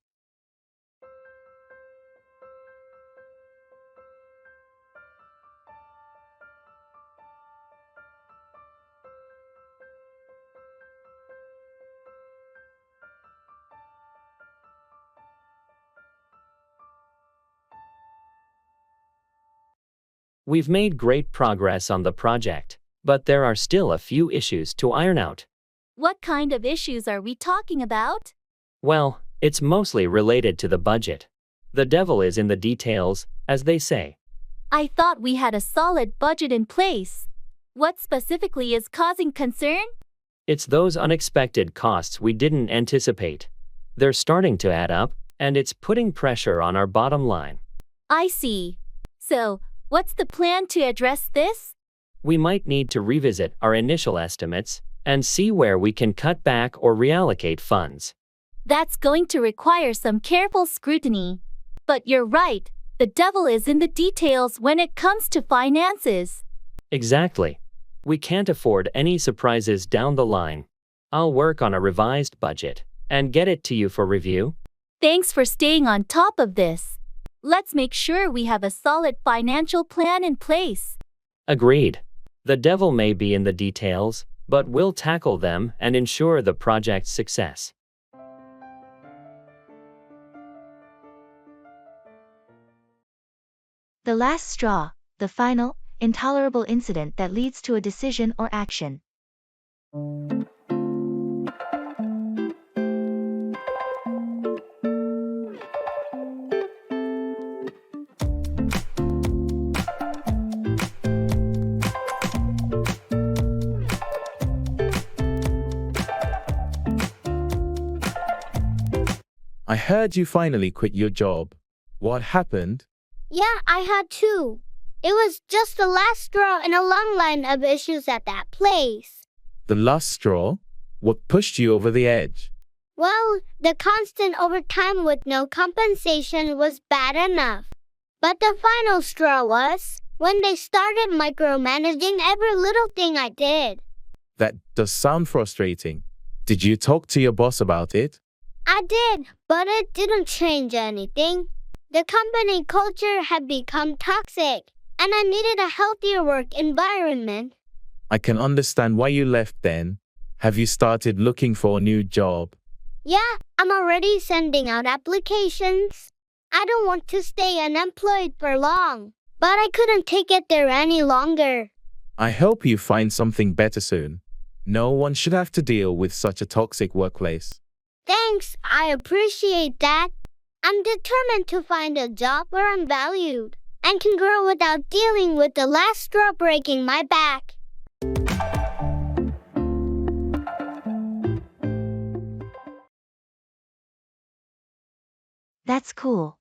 [SPEAKER 2] We've made great progress on the project, but there are still a few issues to iron out.
[SPEAKER 3] What kind of issues are we talking about?
[SPEAKER 2] Well, it's mostly related to the budget. The devil is in the details, as they say.
[SPEAKER 3] I thought we had a solid budget in place. What specifically is causing concern?
[SPEAKER 2] It's those unexpected costs we didn't anticipate. They're starting to add up, and it's putting pressure on our bottom line.
[SPEAKER 3] I see. So, what's the plan to address this?
[SPEAKER 2] We might need to revisit our initial estimates and see where we can cut back or reallocate funds.
[SPEAKER 3] That's going to require some careful scrutiny. But you're right, the devil is in the details when it comes to finances.
[SPEAKER 2] Exactly. We can't afford any surprises down the line. I'll work on a revised budget and get it to you for review.
[SPEAKER 3] Thanks for staying on top of this. Let's make sure we have a solid financial plan in place.
[SPEAKER 2] Agreed. The devil may be in the details, but we'll tackle them and ensure the project's success.
[SPEAKER 1] The last straw, the final, intolerable incident that leads to a decision or action.
[SPEAKER 4] I heard you finally quit your job. What happened?
[SPEAKER 13] Yeah, I had to. It was just the last straw in a long line of issues at that place.
[SPEAKER 4] The last straw? What pushed you over the edge?
[SPEAKER 13] Well, the constant overtime with no compensation was bad enough. But the final straw was when they started micromanaging every little thing I did.
[SPEAKER 4] That does sound frustrating. Did you talk to your boss about it?
[SPEAKER 13] I did, but it didn't change anything. The company culture had become toxic, and I needed a healthier work environment.
[SPEAKER 4] I can understand why you left then. Have you started looking for a new job?
[SPEAKER 13] Yeah, I'm already sending out applications. I don't want to stay unemployed for long, but I couldn't take it there any longer.
[SPEAKER 4] I hope you find something better soon. No one should have to deal with such a toxic workplace.
[SPEAKER 13] Thanks, I appreciate that. I'm determined to find a job where I'm valued and can grow without dealing with the last straw breaking my back.
[SPEAKER 1] That's cool.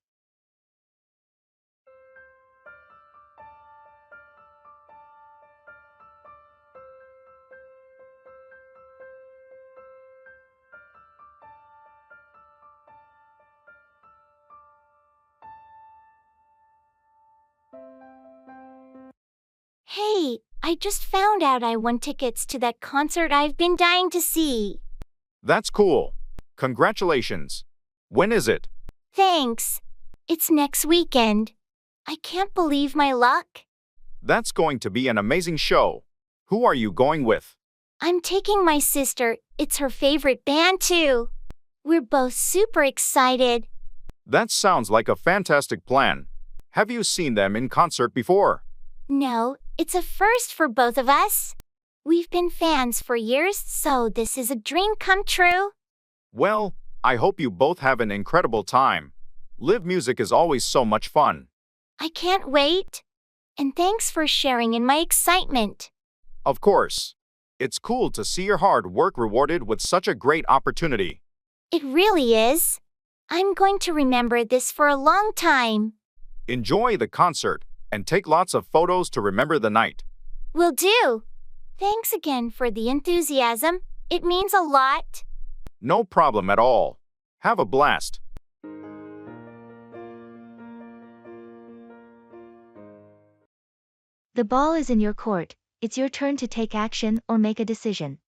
[SPEAKER 6] Hey, I just found out I won tickets to that concert I've been dying to see.
[SPEAKER 12] That's cool. Congratulations. When is it?
[SPEAKER 6] Thanks. It's next weekend. I can't believe my luck.
[SPEAKER 12] That's going to be an amazing show. Who are you going with?
[SPEAKER 6] I'm taking my sister. It's her favorite band too. We're both super excited.
[SPEAKER 12] That sounds like a fantastic plan. Have you seen them in concert before?
[SPEAKER 6] No, it's a first for both of us. We've been fans for years, so this is a dream come true.
[SPEAKER 12] Well, I hope you both have an incredible time. Live music is always so much fun.
[SPEAKER 6] I can't wait. And thanks for sharing in my excitement.
[SPEAKER 12] Of course. It's cool to see your hard work rewarded with such a great opportunity.
[SPEAKER 6] It really is. I'm going to remember this for a long time.
[SPEAKER 12] Enjoy the concert and take lots of photos to remember the night.
[SPEAKER 6] Will do. Thanks again for the enthusiasm. It means a lot.
[SPEAKER 12] No problem at all. Have a blast.
[SPEAKER 1] The ball is in your court. It's your turn to take action or make a decision.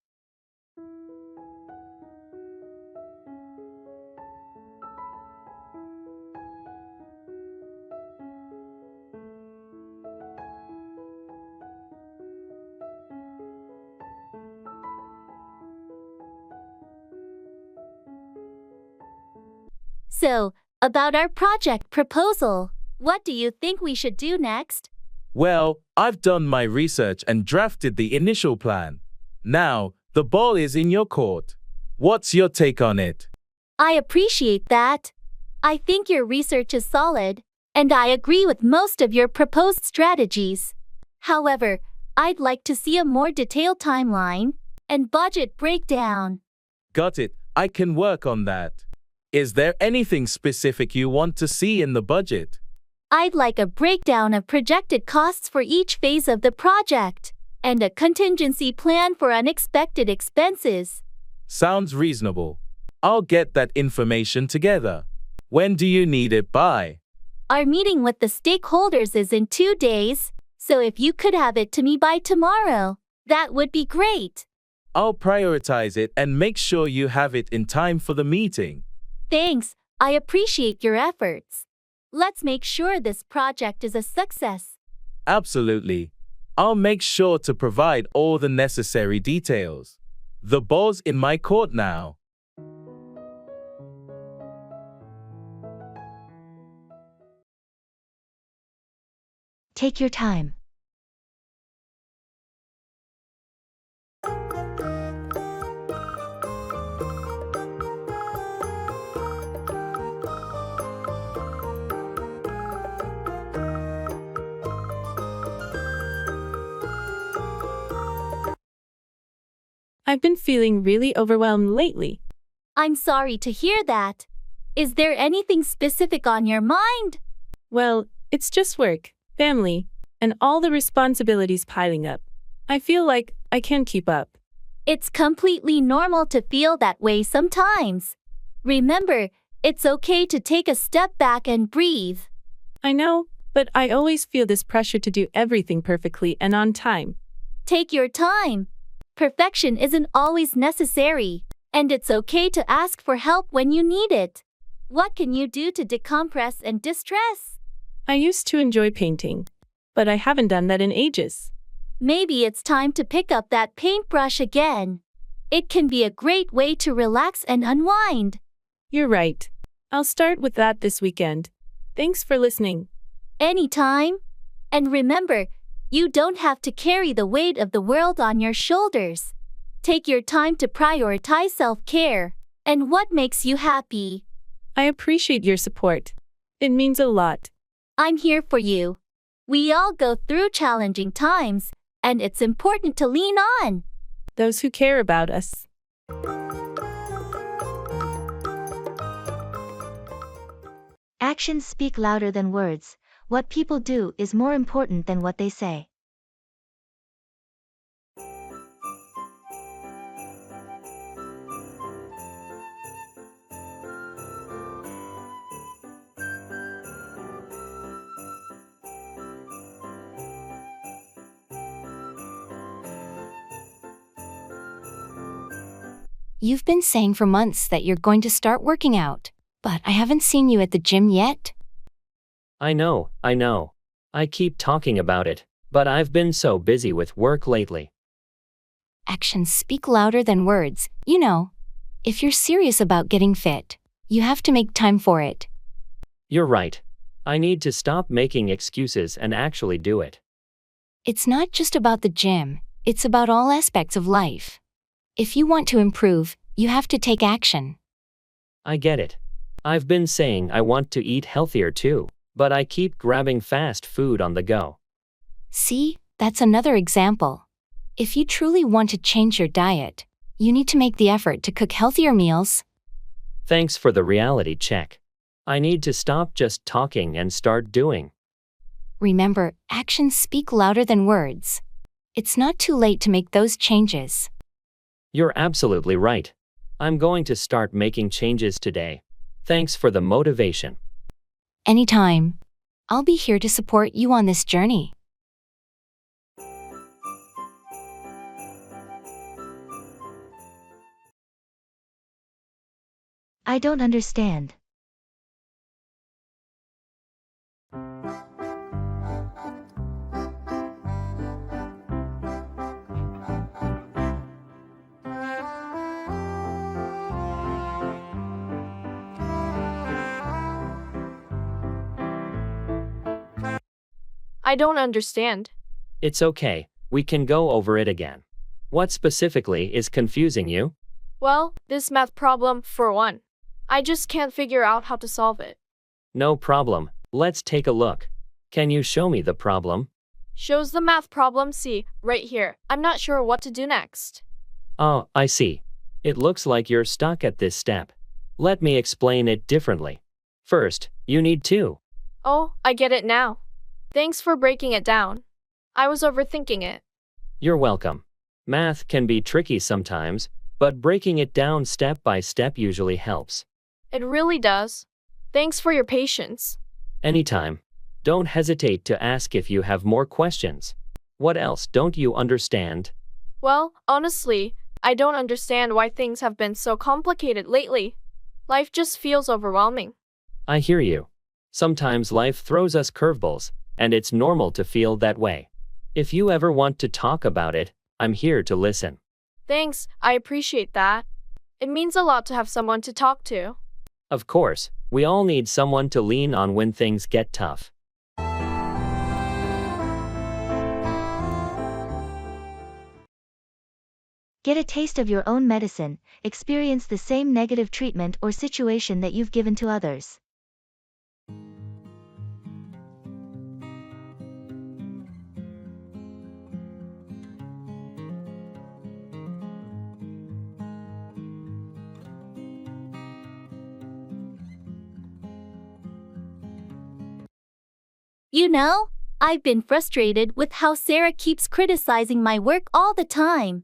[SPEAKER 3] So, about our project proposal, what do you think we should do next?
[SPEAKER 4] Well, I've done my research and drafted the initial plan. Now, the ball is in your court. What's your take on it?
[SPEAKER 3] I appreciate that. I think your research is solid, and I agree with most of your proposed strategies. However, I'd like to see a more detailed timeline and budget breakdown.
[SPEAKER 4] Got it. I can work on that. Is there anything specific you want to see in the budget?
[SPEAKER 3] I'd like a breakdown of projected costs for each phase of the project, and a contingency plan for unexpected expenses.
[SPEAKER 4] Sounds reasonable. I'll get that information together. When do you need it by?
[SPEAKER 3] Our meeting with the stakeholders is in 2 days, so if you could have it to me by tomorrow, that would be great.
[SPEAKER 4] I'll prioritize it and make sure you have it in time for the meeting.
[SPEAKER 3] Thanks, I appreciate your efforts. Let's make sure this project is a success.
[SPEAKER 4] Absolutely. I'll make sure to provide all the necessary details. The ball's in my court now.
[SPEAKER 1] Take your time.
[SPEAKER 10] I've been feeling really overwhelmed lately.
[SPEAKER 3] I'm sorry to hear that. Is there anything specific on your mind?
[SPEAKER 10] Well, it's just work, family, and all the responsibilities piling up. I feel like I can't keep up.
[SPEAKER 3] It's completely normal to feel that way sometimes. Remember, it's okay to take a step back and breathe.
[SPEAKER 10] I know, but I always feel this pressure to do everything perfectly and on time.
[SPEAKER 3] Take your time. Perfection isn't always necessary, and it's okay to ask for help when you need it. What can you do to decompress and distress?
[SPEAKER 10] I used to enjoy painting, but I haven't done that in ages.
[SPEAKER 3] Maybe it's time to pick up that paintbrush again. It can be a great way to relax and unwind.
[SPEAKER 10] You're right. I'll start with that this weekend. Thanks for listening.
[SPEAKER 3] Anytime. And remember, you don't have to carry the weight of the world on your shoulders. Take your time to prioritize self-care and what makes you happy.
[SPEAKER 10] I appreciate your support. It means a lot.
[SPEAKER 3] I'm here for you. We all go through challenging times, and it's important to lean on
[SPEAKER 10] those who care about us.
[SPEAKER 1] Actions speak louder than words. What people do is more important than what they say.
[SPEAKER 11] You've been saying for months that you're going to start working out, but I haven't seen you at the gym yet.
[SPEAKER 2] I know. I keep talking about it, but I've been so busy with work lately.
[SPEAKER 11] Actions speak louder than words, you know. If you're serious about getting fit, you have to make time for it.
[SPEAKER 2] You're right. I need to stop making excuses and actually do it.
[SPEAKER 11] It's not just about the gym, it's about all aspects of life. If you want to improve, you have to take action.
[SPEAKER 2] I get it. I've been saying I want to eat healthier too, but I keep grabbing fast food on the go.
[SPEAKER 11] See, that's another example. If you truly want to change your diet, you need to make the effort to cook healthier meals.
[SPEAKER 2] Thanks for the reality check. I need to stop just talking and start doing.
[SPEAKER 11] Remember, actions speak louder than words. It's not too late to make those changes.
[SPEAKER 2] You're absolutely right. I'm going to start making changes today. Thanks for the motivation.
[SPEAKER 11] Anytime. I'll be here to support you on this journey.
[SPEAKER 1] I don't understand.
[SPEAKER 5] I don't understand.
[SPEAKER 2] It's okay, we can go over it again. What specifically is confusing you?
[SPEAKER 5] Well, this math problem, for one. I just can't figure out how to solve it.
[SPEAKER 2] No problem, let's take a look. Can you show me the problem?
[SPEAKER 5] Shows the math problem, see, right here. I'm not sure what to do next.
[SPEAKER 2] Oh, I see. It looks like you're stuck at this step. Let me explain it differently. First, you need to.
[SPEAKER 5] Oh, I get it now. Thanks for breaking it down. I was overthinking it.
[SPEAKER 2] You're welcome. Math can be tricky sometimes, but breaking it down step by step usually helps.
[SPEAKER 5] It really does. Thanks for your patience.
[SPEAKER 2] Anytime. Don't hesitate to ask if you have more questions. What else don't you understand?
[SPEAKER 5] Well, honestly, I don't understand why things have been so complicated lately. Life just feels overwhelming.
[SPEAKER 2] I hear you. Sometimes life throws us curveballs, and it's normal to feel that way. If you ever want to talk about it, I'm here to listen.
[SPEAKER 5] Thanks, I appreciate that. It means a lot to have someone to talk to.
[SPEAKER 2] Of course, we all need someone to lean on when things get tough.
[SPEAKER 1] Get a taste of your own medicine, experience the same negative treatment or situation that you've given to others.
[SPEAKER 3] You know, I've been frustrated with how Sarah keeps criticizing my work all the time.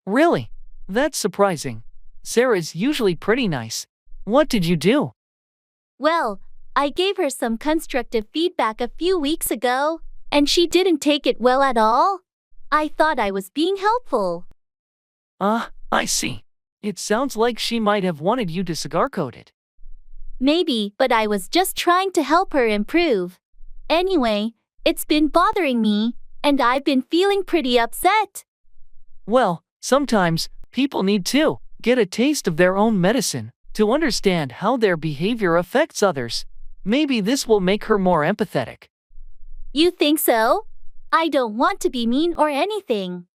[SPEAKER 8] Really? That's surprising. Sarah's usually pretty nice. What did you do?
[SPEAKER 3] Well, I gave her some constructive feedback a few weeks ago, and she didn't take it well at all. I thought I was being helpful.
[SPEAKER 8] I see. It sounds like she might have wanted you to cigar coat it.
[SPEAKER 3] Maybe, but I was just trying to help her improve. Anyway, it's been bothering me, and I've been feeling pretty upset.
[SPEAKER 8] Well, sometimes people need to get a taste of their own medicine to understand how their behavior affects others. Maybe this will make her more empathetic.
[SPEAKER 3] You think so? I don't want to be mean or anything.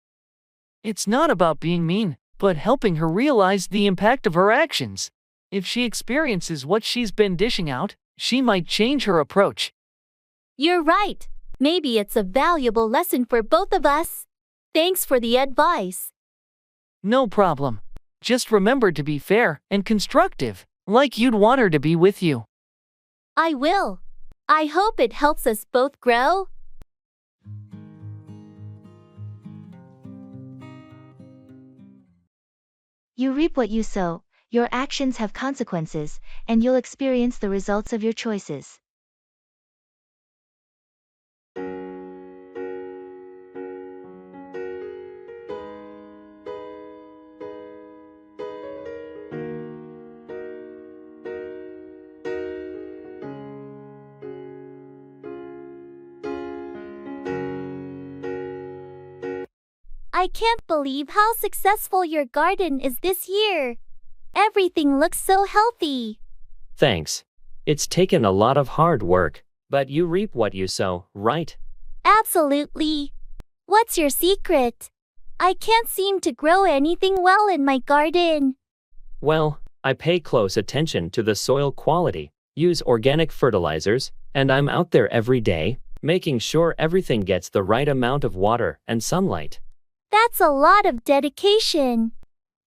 [SPEAKER 8] It's not about being mean, but helping her realize the impact of her actions. If she experiences what she's been dishing out, she might change her approach.
[SPEAKER 3] You're right. Maybe it's a valuable lesson for both of us. Thanks for the advice.
[SPEAKER 8] No problem. Just remember to be fair and constructive, like you'd want her to be with you.
[SPEAKER 3] I will. I hope it helps us both grow.
[SPEAKER 1] You reap what you sow, your actions have consequences, and you'll experience the results of your choices.
[SPEAKER 3] I can't believe how successful your garden is this year. Everything looks so healthy.
[SPEAKER 2] Thanks. It's taken a lot of hard work, but you reap what you sow, right?
[SPEAKER 3] Absolutely. What's your secret? I can't seem to grow anything well in my garden.
[SPEAKER 2] Well, I pay close attention to the soil quality, use organic fertilizers, and I'm out there every day, making sure everything gets the right amount of water and sunlight.
[SPEAKER 3] That's a lot of dedication.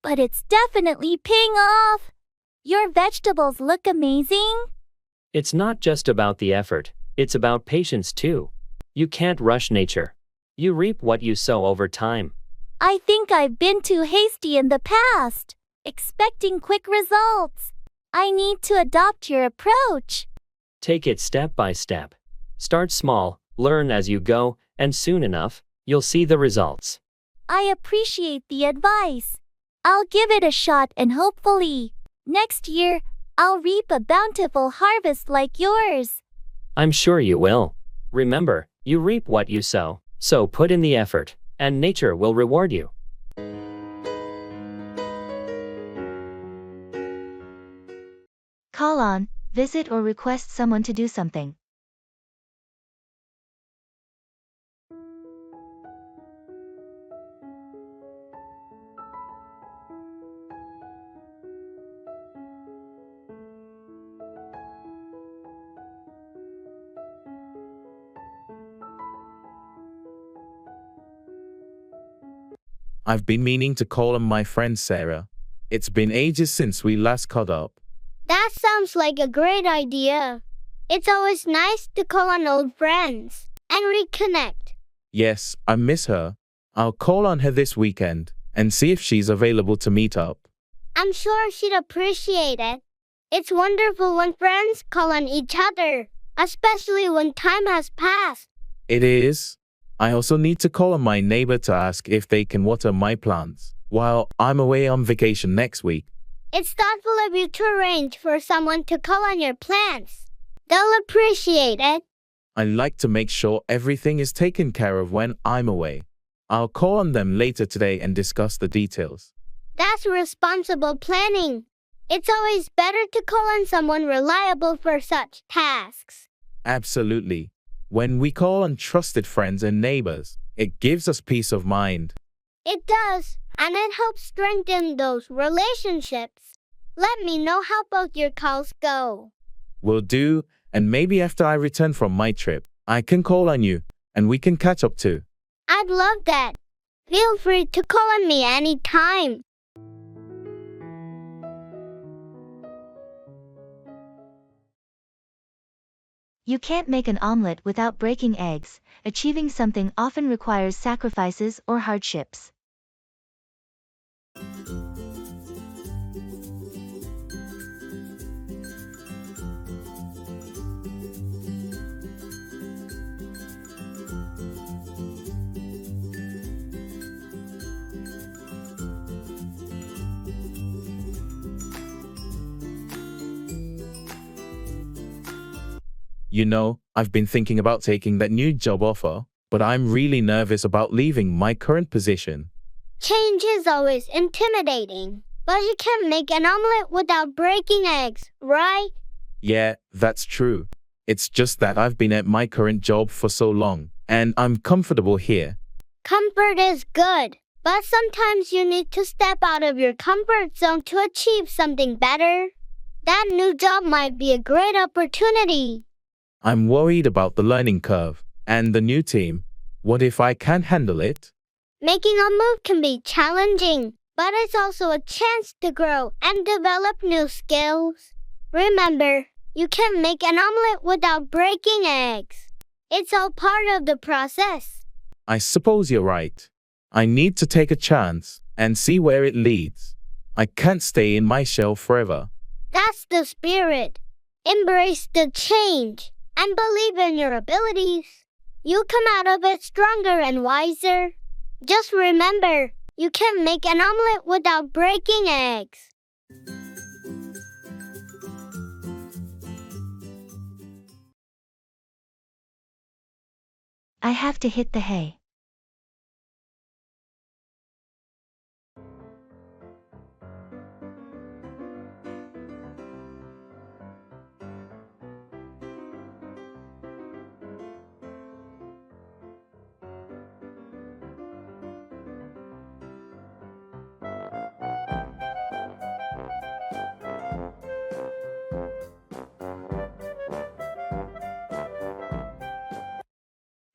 [SPEAKER 3] But it's definitely paying off. Your vegetables look amazing.
[SPEAKER 2] It's not just about the effort, it's about patience too. You can't rush nature. You reap what you sow over time.
[SPEAKER 3] I think I've been too hasty in the past, expecting quick results. I need to adopt your approach.
[SPEAKER 2] Take it step by step. Start small, learn as you go, and soon enough, you'll see the results.
[SPEAKER 3] I appreciate the advice. I'll give it a shot and hopefully, next year, I'll reap a bountiful harvest like yours.
[SPEAKER 2] I'm sure you will. Remember, you reap what you sow, so put in the effort, and nature will reward you.
[SPEAKER 1] Call on, visit or request someone to do something.
[SPEAKER 4] I've been meaning to call on my friend Sarah. It's been ages since we last caught up.
[SPEAKER 13] That sounds like a great idea. It's always nice to call on old friends and reconnect.
[SPEAKER 4] Yes, I miss her. I'll call on her this weekend and see if she's available to meet up.
[SPEAKER 13] I'm sure she'd appreciate it. It's wonderful when friends call on each other, especially when time has passed.
[SPEAKER 4] It is. I also need to call on my neighbor to ask if they can water my plants while I'm away on vacation next week.
[SPEAKER 13] It's thoughtful of you to arrange for someone to call on your plants. They'll appreciate it.
[SPEAKER 4] I like to make sure everything is taken care of when I'm away. I'll call on them later today and discuss the details.
[SPEAKER 13] That's responsible planning. It's always better to call on someone reliable for such tasks.
[SPEAKER 4] Absolutely. When we call on trusted friends and neighbors, it gives us peace of mind.
[SPEAKER 13] It does, and it helps strengthen those relationships. Let me know how both your calls go.
[SPEAKER 4] Will do, and maybe after I return from my trip, I can call on you, and we can catch up too.
[SPEAKER 13] I'd love that. Feel free to call on me anytime.
[SPEAKER 1] You can't make an omelet without breaking eggs. Achieving something often requires sacrifices or hardships.
[SPEAKER 4] You know, I've been thinking about taking that new job offer, but I'm really nervous about leaving my current position.
[SPEAKER 13] Change is always intimidating, but you can't make an omelet without breaking eggs, right?
[SPEAKER 4] Yeah, that's true. It's just that I've been at my current job for so long, and I'm comfortable here.
[SPEAKER 13] Comfort is good, but sometimes you need to step out of your comfort zone to achieve something better. That new job might be a great opportunity.
[SPEAKER 4] I'm worried about the learning curve and the new team. What if I can't handle it?
[SPEAKER 13] Making a move can be challenging, but it's also a chance to grow and develop new skills. Remember, you can't make an omelet without breaking eggs. It's all part of the process.
[SPEAKER 4] I suppose you're right. I need to take a chance and see where it leads. I can't stay in my shell forever.
[SPEAKER 13] That's the spirit. Embrace the change and believe in your abilities. You'll come out of it stronger and wiser. Just remember, you can't make an omelet without breaking eggs.
[SPEAKER 1] I have to hit the hay.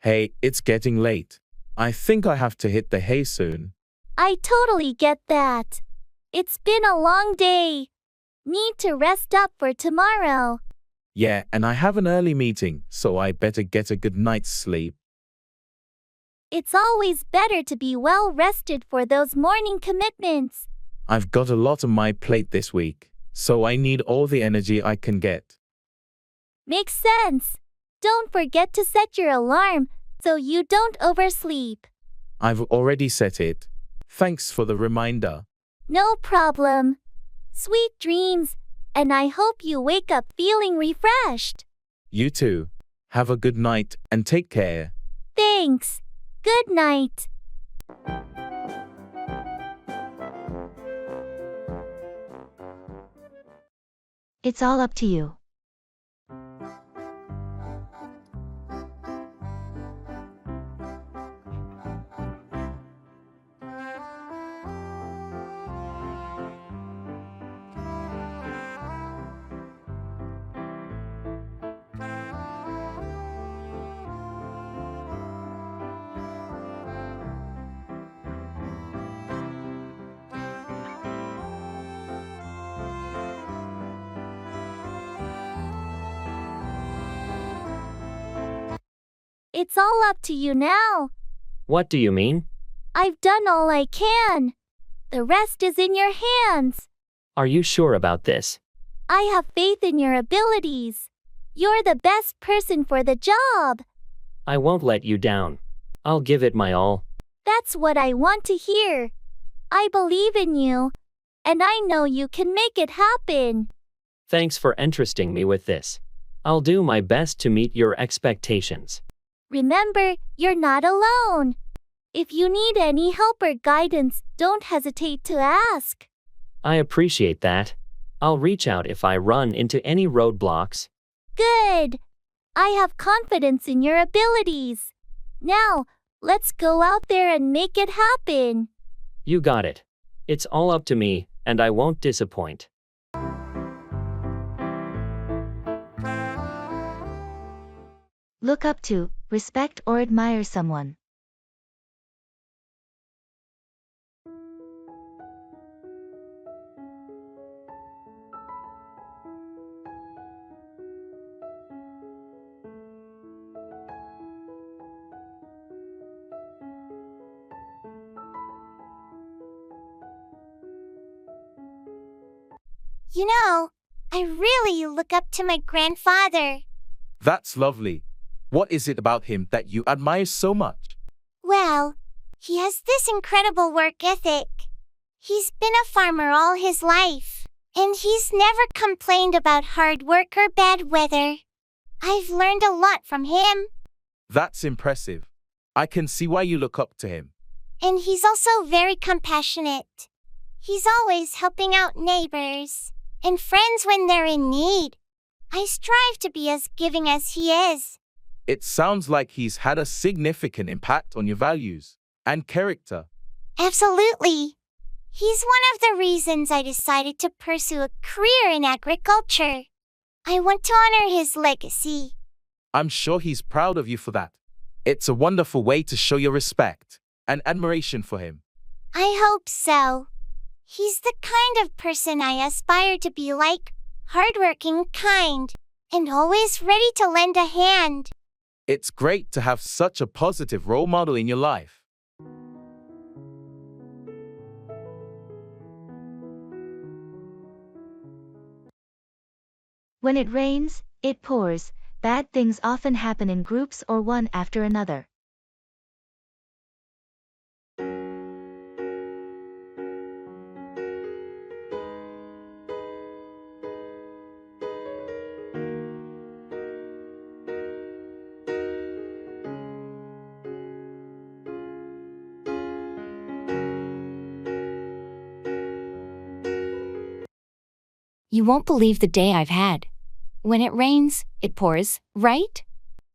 [SPEAKER 4] Hey, it's getting late. I think I have to hit the hay soon.
[SPEAKER 3] I totally get that. It's been a long day. Need to rest up for tomorrow.
[SPEAKER 4] Yeah, and I have an early meeting, so I better get a good night's sleep.
[SPEAKER 3] It's always better to be well rested for those morning commitments.
[SPEAKER 4] I've got a lot on my plate this week, so I need all the energy I can get.
[SPEAKER 3] Makes sense. Don't forget to set your alarm so you don't oversleep.
[SPEAKER 4] I've already set it. Thanks for the reminder.
[SPEAKER 3] No problem. Sweet dreams, and I hope you wake up feeling refreshed.
[SPEAKER 4] You too. Have a good night and take care.
[SPEAKER 3] Thanks. Good night.
[SPEAKER 1] It's all up to you.
[SPEAKER 3] It's all up to you now.
[SPEAKER 2] What do you mean?
[SPEAKER 3] I've done all I can. The rest is in your hands.
[SPEAKER 2] Are you sure about this?
[SPEAKER 3] I have faith in your abilities. You're the best person for the job.
[SPEAKER 2] I won't let you down. I'll give it my all.
[SPEAKER 3] That's what I want to hear. I believe in you, and I know you can make it happen.
[SPEAKER 2] Thanks for entrusting me with this. I'll do my best to meet your expectations.
[SPEAKER 3] Remember, you're not alone. If you need any help or guidance, don't hesitate to ask.
[SPEAKER 2] I appreciate that. I'll reach out if I run into any roadblocks.
[SPEAKER 3] Good. I have confidence in your abilities. Now, let's go out there and make it happen.
[SPEAKER 2] You got it. It's all up to me, and I won't disappoint.
[SPEAKER 1] Look up to, respect or admire someone.
[SPEAKER 6] You know, I really look up to my grandfather.
[SPEAKER 4] That's lovely. What is it about him that you admire so much?
[SPEAKER 6] Well, he has this incredible work ethic. He's been a farmer all his life, and he's never complained about hard work or bad weather. I've learned a lot from him.
[SPEAKER 4] That's impressive. I can see why you look up to him.
[SPEAKER 6] And he's also very compassionate. He's always helping out neighbors and friends when they're in need. I strive to be as giving as he is.
[SPEAKER 4] It sounds like he's had a significant impact on your values and character.
[SPEAKER 6] Absolutely. He's one of the reasons I decided to pursue a career in agriculture. I want to honor his legacy.
[SPEAKER 4] I'm sure he's proud of you for that. It's a wonderful way to show your respect and admiration for him.
[SPEAKER 6] I hope so. He's the kind of person I aspire to be like, hardworking, kind, and always ready to lend a hand.
[SPEAKER 4] It's great to have such a positive role model in your life.
[SPEAKER 1] When it rains, it pours. Bad things often happen in groups or one after another.
[SPEAKER 11] You won't believe the day I've had. When it rains, it pours, right?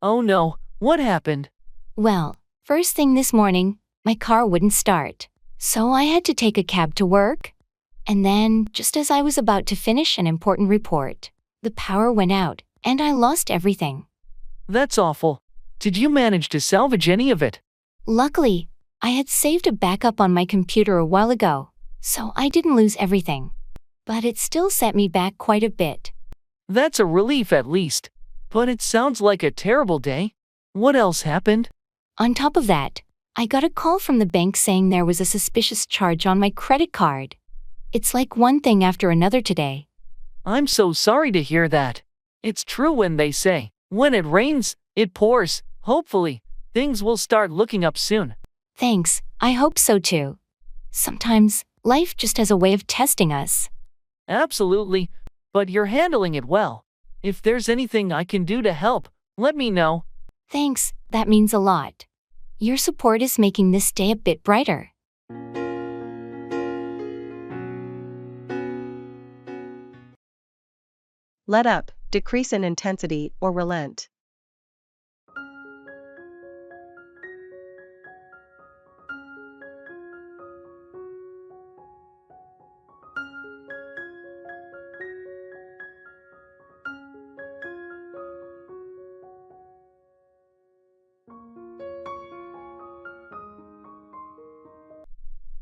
[SPEAKER 8] Oh no, what happened?
[SPEAKER 11] Well, first thing this morning, my car wouldn't start. So I had to take a cab to work. And then, just as I was about to finish an important report, the power went out, and I lost everything.
[SPEAKER 8] That's awful. Did you manage to salvage any of it?
[SPEAKER 11] Luckily, I had saved a backup on my computer a while ago, so I didn't lose everything. But it still set me back quite a bit.
[SPEAKER 8] That's a relief at least. But it sounds like a terrible day. What else happened?
[SPEAKER 11] On top of that, I got a call from the bank saying there was a suspicious charge on my credit card. It's like one thing after another today.
[SPEAKER 8] I'm so sorry to hear that. It's true when they say, when it rains, it pours. Hopefully, things will start looking up soon.
[SPEAKER 11] Thanks, I hope so too. Sometimes, life just has a way of testing us.
[SPEAKER 8] Absolutely, but you're handling it well. If there's anything I can do to help, let me know.
[SPEAKER 11] Thanks, that means a lot. Your support is making this day a bit brighter.
[SPEAKER 14] Let up, decrease in intensity, or relent.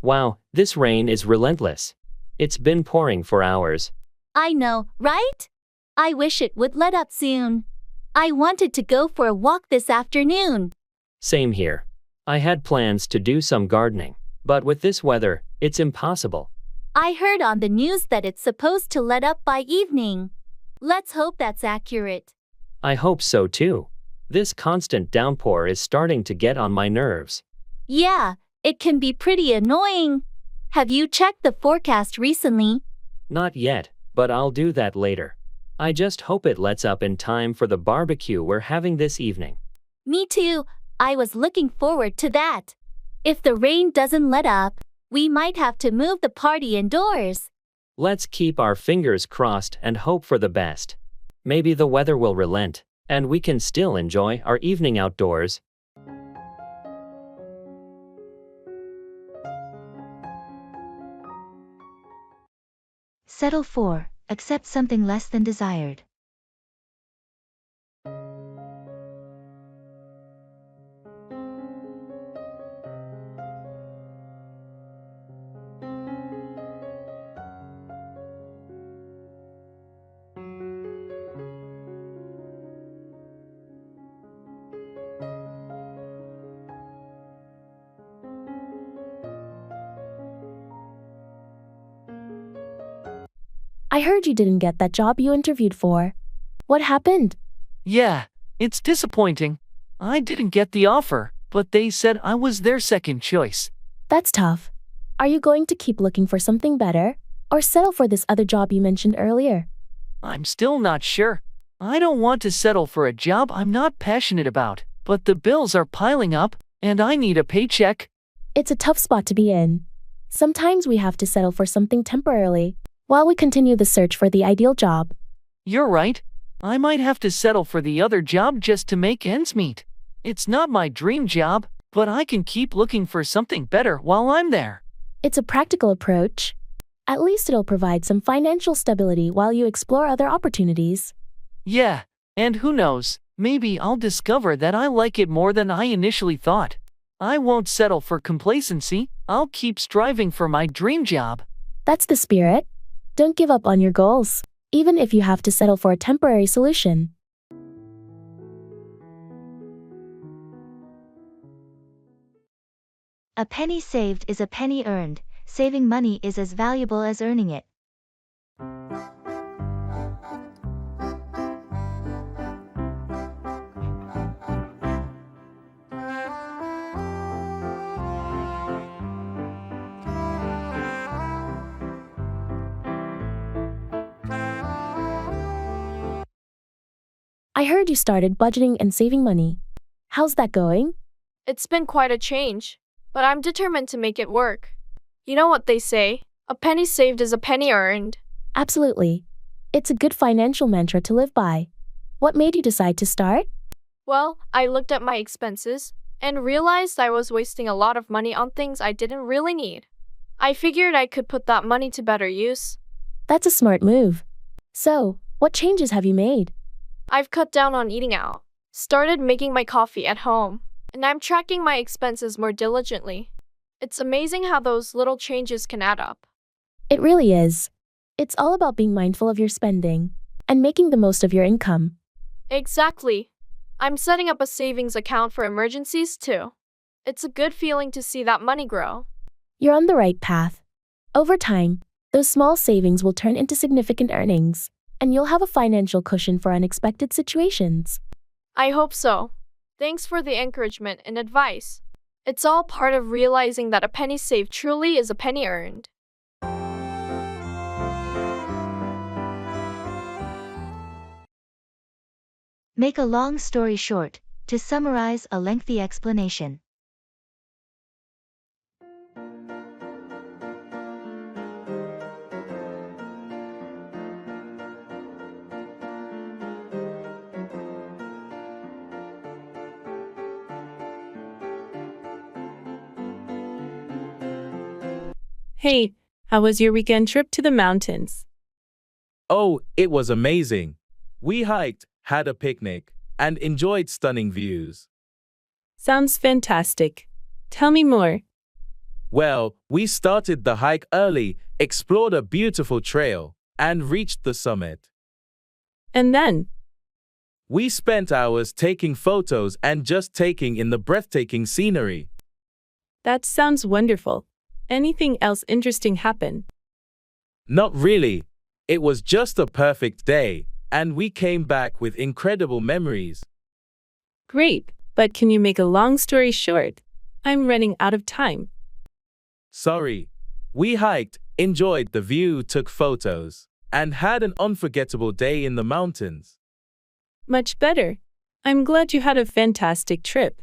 [SPEAKER 2] Wow, this rain is relentless. It's been pouring for hours.
[SPEAKER 3] I know, right? I wish it would let up soon. I wanted to go for a walk this afternoon.
[SPEAKER 2] Same here. I had plans to do some gardening, but with this weather, it's impossible.
[SPEAKER 3] I heard on the news that it's supposed to let up by evening. Let's hope that's accurate.
[SPEAKER 2] I hope so too. This constant downpour is starting to get on my nerves.
[SPEAKER 3] Yeah, it can be pretty annoying. Have you checked the forecast recently?
[SPEAKER 2] Not yet, but I'll do that later. I just hope it lets up in time for the barbecue we're having this evening.
[SPEAKER 3] Me too. I was looking forward to that. If the rain doesn't let up, we might have to move the party indoors.
[SPEAKER 2] Let's keep our fingers crossed and hope for the best. Maybe the weather will relent, and we can still enjoy our evening outdoors.
[SPEAKER 1] Settle for, accept something less than desired.
[SPEAKER 9] I heard you didn't get that job you interviewed for. What happened?
[SPEAKER 8] Yeah, it's disappointing. I didn't get the offer, but they said I was their second choice.
[SPEAKER 9] That's tough. Are you going to keep looking for something better, or settle for this other job you mentioned earlier?
[SPEAKER 8] I'm still not sure. I don't want to settle for a job I'm not passionate about, but the bills are piling up, and I need a paycheck.
[SPEAKER 9] It's a tough spot to be in. Sometimes we have to settle for something temporarily, while we continue the search for the ideal job.
[SPEAKER 8] You're right. I might have to settle for the other job just to make ends meet. It's not my dream job, but I can keep looking for something better while I'm there.
[SPEAKER 9] It's a practical approach. At least it'll provide some financial stability while you explore other opportunities.
[SPEAKER 8] Yeah, and who knows, maybe I'll discover that I like it more than I initially thought. I won't settle for complacency. I'll keep striving for my dream job.
[SPEAKER 9] That's the spirit. Don't give up on your goals, even if you have to settle for a temporary solution.
[SPEAKER 1] A penny saved is a penny earned. Saving money is as valuable as earning it.
[SPEAKER 9] I heard you started budgeting and saving money. How's that going?
[SPEAKER 5] It's been quite a change, but I'm determined to make it work. You know what they say, a penny saved is a penny earned.
[SPEAKER 9] Absolutely. It's a good financial mantra to live by. What made you decide to start?
[SPEAKER 5] Well, I looked at my expenses and realized I was wasting a lot of money on things I didn't really need. I figured I could put that money to better use.
[SPEAKER 9] That's a smart move. So, what changes have you made?
[SPEAKER 5] I've cut down on eating out, started making my coffee at home, and I'm tracking my expenses more diligently. It's amazing how those little changes can add up.
[SPEAKER 9] It really is. It's all about being mindful of your spending and making the most of your income.
[SPEAKER 5] Exactly. I'm setting up a savings account for emergencies too. It's a good feeling to see that money grow.
[SPEAKER 9] You're on the right path. Over time, those small savings will turn into significant earnings, and you'll have a financial cushion for unexpected situations.
[SPEAKER 5] I hope so. Thanks for the encouragement and advice. It's all part of realizing that a penny saved truly is a penny earned.
[SPEAKER 1] Make a long story short, to summarize a lengthy explanation.
[SPEAKER 10] Hey, how was your weekend trip to the mountains?
[SPEAKER 4] Oh, it was amazing. We hiked, had a picnic, and enjoyed stunning views.
[SPEAKER 10] Sounds fantastic. Tell me more.
[SPEAKER 4] Well, we started the hike early, explored a beautiful trail, and reached the summit.
[SPEAKER 10] And then?
[SPEAKER 4] We spent hours taking photos and just taking in the breathtaking scenery.
[SPEAKER 10] That sounds wonderful. Anything else interesting happen?
[SPEAKER 4] Not really. It was just a perfect day, and we came back with incredible memories.
[SPEAKER 10] Great, but can you make a long story short? I'm running out of time.
[SPEAKER 4] Sorry. We hiked, enjoyed the view, took photos, and had an unforgettable day in the mountains.
[SPEAKER 10] Much better. I'm glad you had a fantastic trip.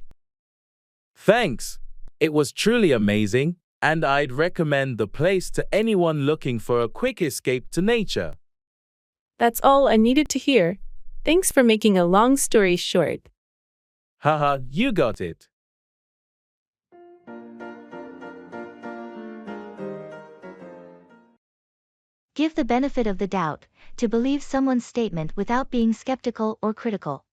[SPEAKER 4] Thanks. It was truly amazing, and I'd recommend the place to anyone looking for a quick escape to nature.
[SPEAKER 10] That's all I needed to hear. Thanks for making a long story short.
[SPEAKER 4] Haha, you got it.
[SPEAKER 1] Give the benefit of the doubt, to believe someone's statement without being skeptical or critical.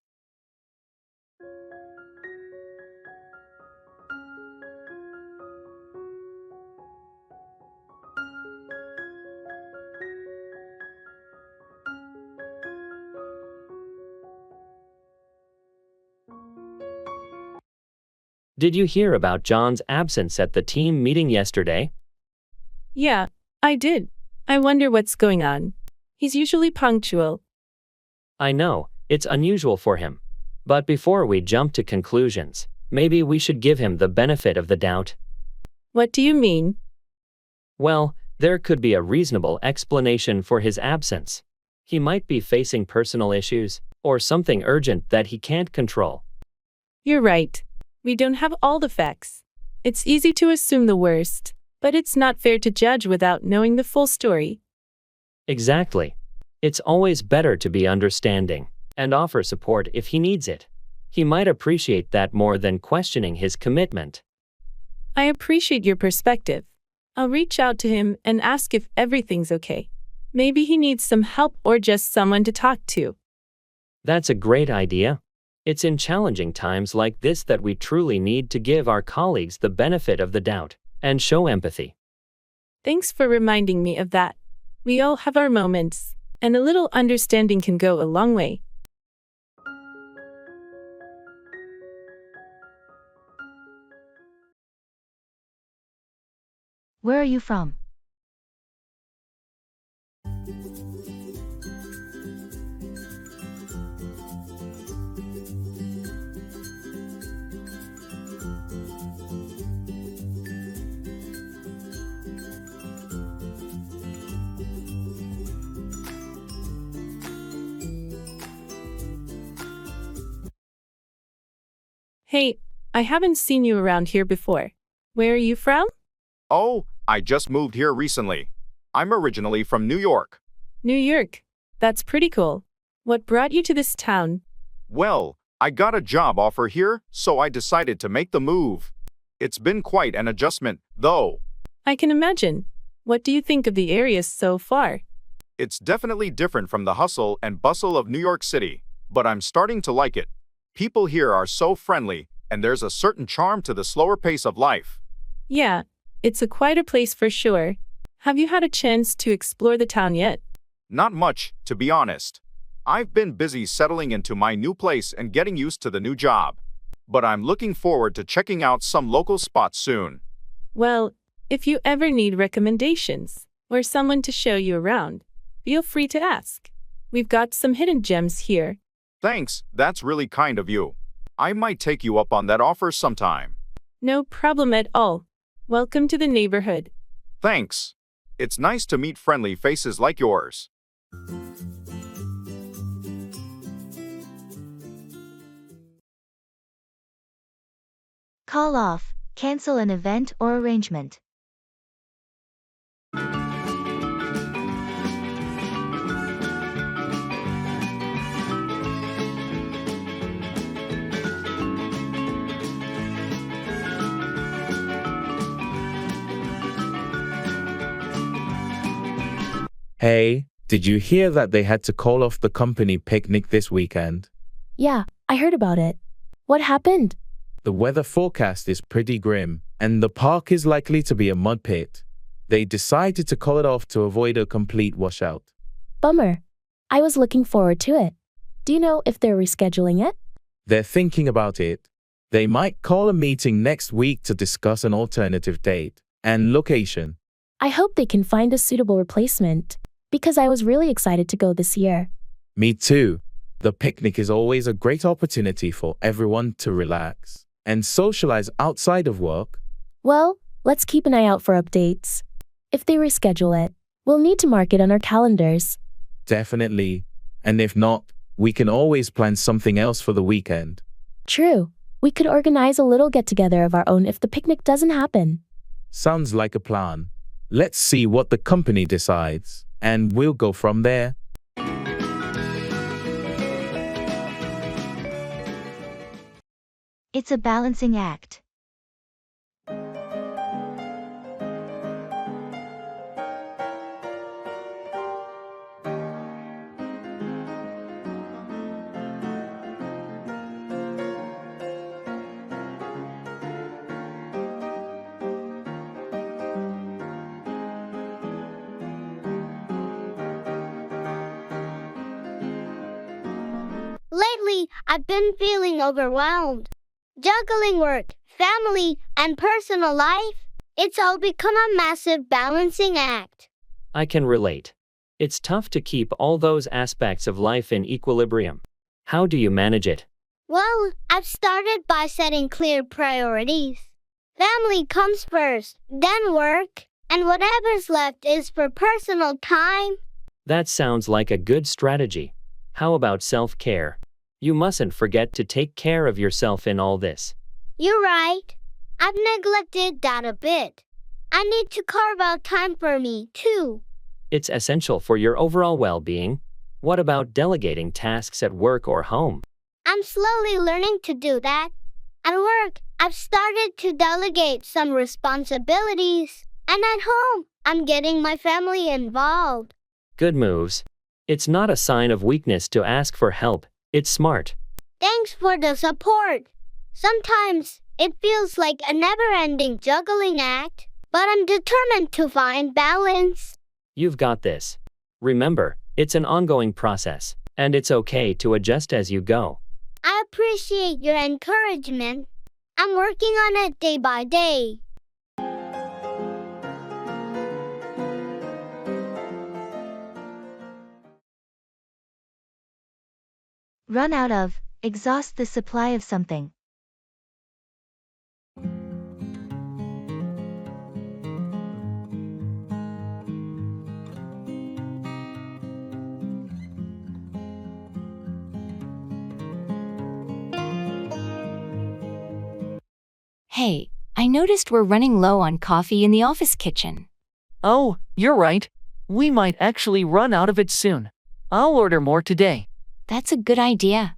[SPEAKER 2] Did you hear about John's absence at the team meeting yesterday?
[SPEAKER 10] Yeah, I did. I wonder what's going on. He's usually punctual.
[SPEAKER 2] I know, it's unusual for him. But before we jump to conclusions, maybe we should give him the benefit of the doubt.
[SPEAKER 10] What do you mean?
[SPEAKER 2] Well, there could be a reasonable explanation for his absence. He might be facing personal issues, or something urgent that he can't control.
[SPEAKER 10] You're right. We don't have all the facts. It's easy to assume the worst, but it's not fair to judge without knowing the full story.
[SPEAKER 2] Exactly. It's always better to be understanding and offer support if he needs it. He might appreciate that more than questioning his commitment.
[SPEAKER 10] I appreciate your perspective. I'll reach out to him and ask if everything's okay. Maybe he needs some help or just someone to talk to.
[SPEAKER 2] That's a great idea. It's in challenging times like this that we truly need to give our colleagues the benefit of the doubt and show empathy.
[SPEAKER 10] Thanks for reminding me of that. We all have our moments, and a little understanding can go a long way.
[SPEAKER 1] Where are you from?
[SPEAKER 10] Hey, I haven't seen you around here before. Where are you from?
[SPEAKER 12] Oh, I just moved here recently. I'm originally from New York.
[SPEAKER 10] New York. That's pretty cool. What brought you to this town?
[SPEAKER 12] Well, I got a job offer here, so I decided to make the move. It's been quite an adjustment, though.
[SPEAKER 10] I can imagine. What do you think of the area so far?
[SPEAKER 12] It's definitely different from the hustle and bustle of New York City, but I'm starting to like it. People here are so friendly, and there's a certain charm to the slower pace of life.
[SPEAKER 10] Yeah, it's a quieter place for sure. Have you had a chance to explore the town yet?
[SPEAKER 12] Not much, to be honest. I've been busy settling into my new place and getting used to the new job. But I'm looking forward to checking out some local spots soon.
[SPEAKER 10] Well, if you ever need recommendations or someone to show you around, feel free to ask. We've got some hidden gems here.
[SPEAKER 12] Thanks, that's really kind of you. I might take you up on that offer sometime.
[SPEAKER 10] No problem at all. Welcome to the neighborhood.
[SPEAKER 12] Thanks. It's nice to meet friendly faces like yours.
[SPEAKER 1] Call off, cancel an event or arrangement.
[SPEAKER 4] Hey, did you hear that they had to call off the company picnic this weekend?
[SPEAKER 9] Yeah, I heard about it. What happened?
[SPEAKER 4] The weather forecast is pretty grim, and the park is likely to be a mud pit. They decided to call it off to avoid a complete washout.
[SPEAKER 9] Bummer. I was looking forward to it. Do you know if they're rescheduling it?
[SPEAKER 4] They're thinking about it. They might call a meeting next week to discuss an alternative date and location.
[SPEAKER 9] I hope they can find a suitable replacement, because I was really excited to go this year.
[SPEAKER 4] Me too. The picnic is always a great opportunity for everyone to relax and socialize outside of work.
[SPEAKER 9] Well, let's keep an eye out for updates. If they reschedule it, we'll need to mark it on our calendars.
[SPEAKER 4] Definitely. And if not, we can always plan something else for the weekend.
[SPEAKER 9] True. We could organize a little get-together of our own if the picnic doesn't happen.
[SPEAKER 4] Sounds like a plan. Let's see what the company decides, and we'll go from there.
[SPEAKER 1] It's a balancing act.
[SPEAKER 13] Lately, I've been feeling overwhelmed. Juggling work, family, and personal life, it's all become a massive balancing act.
[SPEAKER 2] I can relate. It's tough to keep all those aspects of life in equilibrium. How do you manage it?
[SPEAKER 13] Well, I've started by setting clear priorities. Family comes first, then work, and whatever's left is for personal time.
[SPEAKER 2] That sounds like a good strategy. How about self-care? You mustn't forget to take care of yourself in all this.
[SPEAKER 13] You're right. I've neglected that a bit. I need to carve out time for me, too.
[SPEAKER 2] It's essential for your overall well-being. What about delegating tasks at work or home?
[SPEAKER 13] I'm slowly learning to do that. At work, I've started to delegate some responsibilities. And at home, I'm getting my family involved.
[SPEAKER 2] Good moves. It's not a sign of weakness to ask for help. It's smart.
[SPEAKER 13] Thanks for the support. Sometimes it feels like a never-ending juggling act, but I'm determined to find balance.
[SPEAKER 2] You've got this. Remember, it's an ongoing process, and it's okay to adjust as you go.
[SPEAKER 13] I appreciate your encouragement. I'm working on it day by day.
[SPEAKER 1] Run out of, exhaust the supply of something.
[SPEAKER 11] Hey, I noticed we're running low on coffee in the office kitchen.
[SPEAKER 8] Oh, you're right. We might actually run out of it soon. I'll order more today.
[SPEAKER 11] That's a good idea.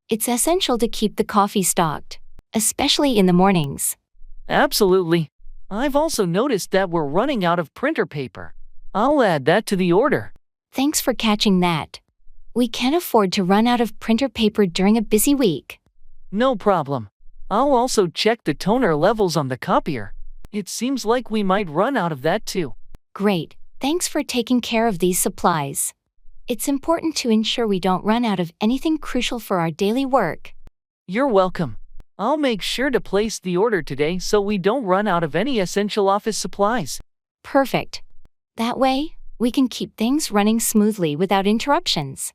[SPEAKER 11] It's essential to keep the coffee stocked, especially in the mornings.
[SPEAKER 8] Absolutely. I've also noticed that we're running out of printer paper. I'll add that to the order.
[SPEAKER 11] Thanks for catching that. We can't afford to run out of printer paper during a busy week.
[SPEAKER 8] No problem. I'll also check the toner levels on the copier. It seems like we might run out of that too.
[SPEAKER 11] Great. Thanks for taking care of these supplies. It's important to ensure we don't run out of anything crucial for our daily work.
[SPEAKER 8] You're welcome. I'll make sure to place the order today so we don't run out of any essential office supplies.
[SPEAKER 11] Perfect. That way, we can keep things running smoothly without interruptions.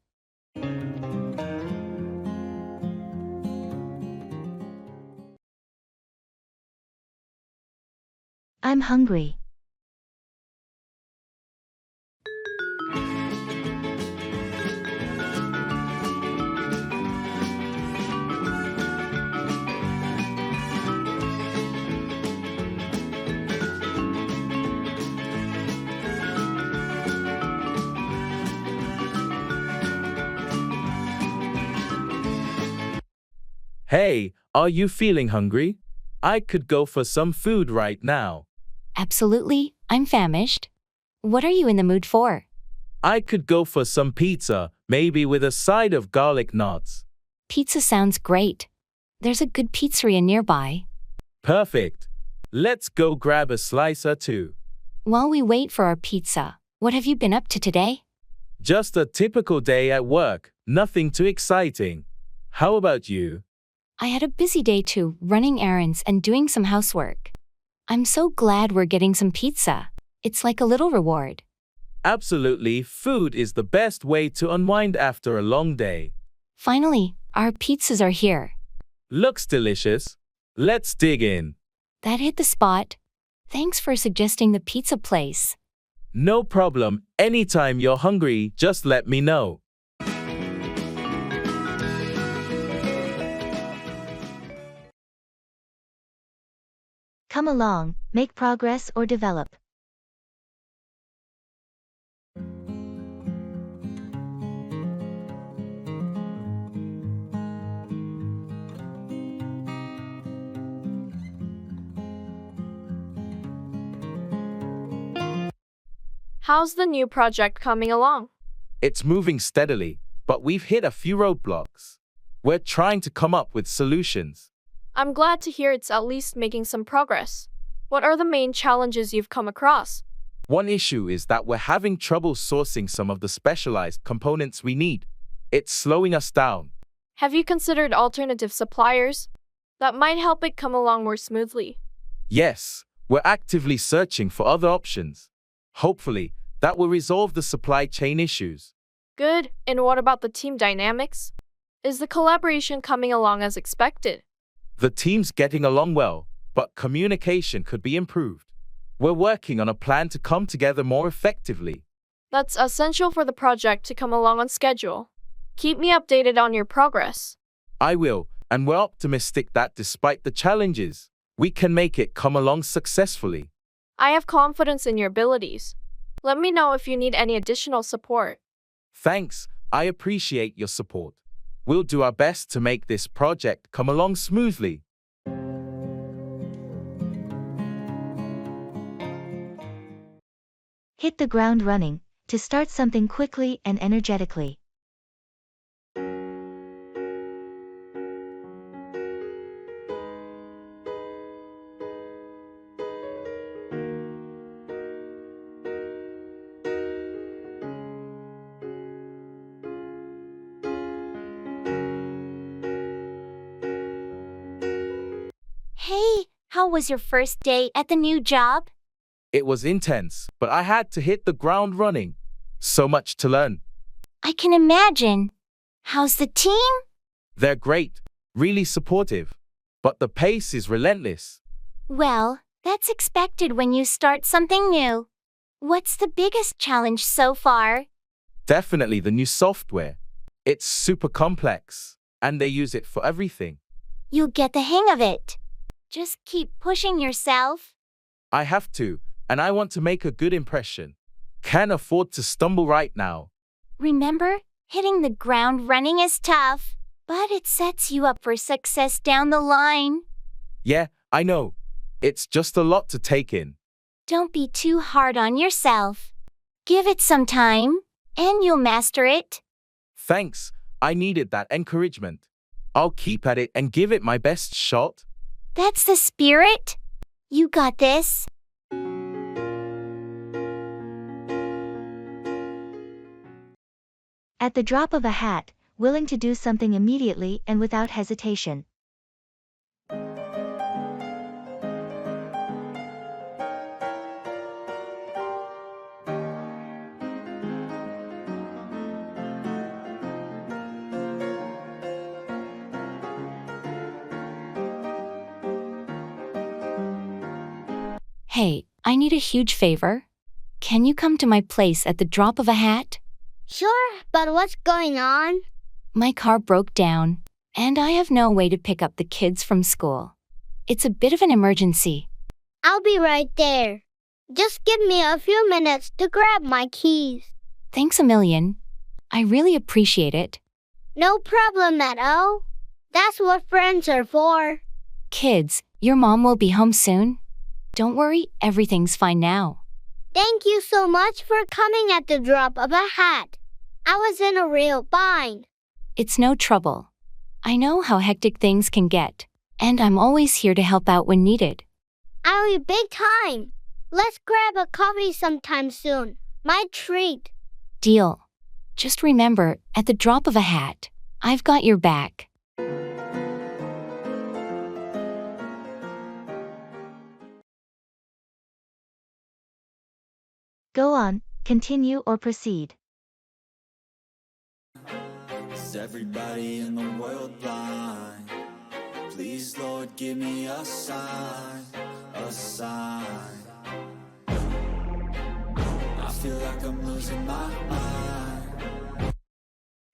[SPEAKER 1] I'm hungry.
[SPEAKER 4] Hey, are you feeling hungry? I could go for some food right now.
[SPEAKER 11] Absolutely, I'm famished. What are you in the mood for?
[SPEAKER 4] I could go for some pizza, maybe with a side of garlic knots.
[SPEAKER 11] Pizza sounds great. There's a good pizzeria nearby.
[SPEAKER 4] Perfect. Let's go grab a slice or two.
[SPEAKER 11] While we wait for our pizza, what have you been up to today?
[SPEAKER 4] Just a typical day at work, nothing too exciting. How about you?
[SPEAKER 11] I had a busy day too, running errands and doing some housework. I'm so glad we're getting some pizza. It's like a little reward.
[SPEAKER 4] Absolutely, food is the best way to unwind after a long day.
[SPEAKER 11] Finally, our pizzas are here.
[SPEAKER 4] Looks delicious. Let's dig in.
[SPEAKER 11] That hit the spot. Thanks for suggesting the pizza place.
[SPEAKER 4] No problem. Anytime you're hungry, just let me know.
[SPEAKER 1] Come along, make progress or develop.
[SPEAKER 5] How's the new project coming along?
[SPEAKER 4] It's moving steadily, but we've hit a few roadblocks. We're trying to come up with solutions.
[SPEAKER 5] I'm glad to hear it's at least making some progress. What are the main challenges you've come across?
[SPEAKER 4] One issue is that we're having trouble sourcing some of the specialized components we need. It's slowing us down.
[SPEAKER 5] Have you considered alternative suppliers? That might help it come along more smoothly.
[SPEAKER 4] Yes, we're actively searching for other options. Hopefully, that will resolve the supply chain issues.
[SPEAKER 5] Good, and what about the team dynamics? Is the collaboration coming along as expected?
[SPEAKER 4] The team's getting along well, but communication could be improved. We're working on a plan to come together more effectively.
[SPEAKER 5] That's essential for the project to come along on schedule. Keep me updated on your progress.
[SPEAKER 4] I will, and we're optimistic that despite the challenges, we can make it come along successfully.
[SPEAKER 5] I have confidence in your abilities. Let me know if you need any additional support.
[SPEAKER 4] Thanks, I appreciate your support. We'll do our best to make this project come along smoothly.
[SPEAKER 1] Hit the ground running, to start something quickly and energetically.
[SPEAKER 6] Hey, how was your first day at the new job?
[SPEAKER 4] It was intense, but I had to hit the ground running. So much to learn.
[SPEAKER 6] I can imagine. How's the team?
[SPEAKER 4] They're great, really supportive. But the pace is relentless.
[SPEAKER 6] Well, that's expected when you start something new. What's the biggest challenge so far?
[SPEAKER 4] Definitely the new software. It's super complex, and they use it for everything.
[SPEAKER 6] You'll get the hang of it. Just keep pushing yourself.
[SPEAKER 4] I have to, and I want to make a good impression. Can't afford to stumble right now.
[SPEAKER 6] Remember, hitting the ground running is tough, but it sets you up for success down the line.
[SPEAKER 4] Yeah, I know. It's just a lot to take in.
[SPEAKER 6] Don't be too hard on yourself. Give it some time, and you'll master it.
[SPEAKER 4] Thanks, I needed that encouragement. I'll keep at it and give it my best shot.
[SPEAKER 6] That's the spirit. You got this.
[SPEAKER 1] At the drop of a hat, willing to do something immediately and without hesitation.
[SPEAKER 11] Hey, I need a huge favor. Can you come to my place at the drop of a hat?
[SPEAKER 13] Sure, but what's going on?
[SPEAKER 11] My car broke down, and I have no way to pick up the kids from school. It's a bit of an emergency.
[SPEAKER 13] I'll be right there. Just give me a few minutes to grab my keys.
[SPEAKER 11] Thanks a million. I really appreciate it.
[SPEAKER 13] No problem at all. That's what friends are for.
[SPEAKER 11] Kids, your mom will be home soon. Don't worry, everything's fine now.
[SPEAKER 13] Thank you so much for coming at the drop of a hat. I was in a real bind.
[SPEAKER 11] It's no trouble. I know how hectic things can get, and I'm always here to help out when needed.
[SPEAKER 13] I'll be big time. Let's grab a coffee sometime soon. My treat.
[SPEAKER 11] Deal. Just remember, at the drop of a hat, I've got your back.
[SPEAKER 1] Go on, continue or proceed.
[SPEAKER 7] Is everybody in the world blind? Please, Lord, give me a sign, a sign. feel like I'm losing my mind.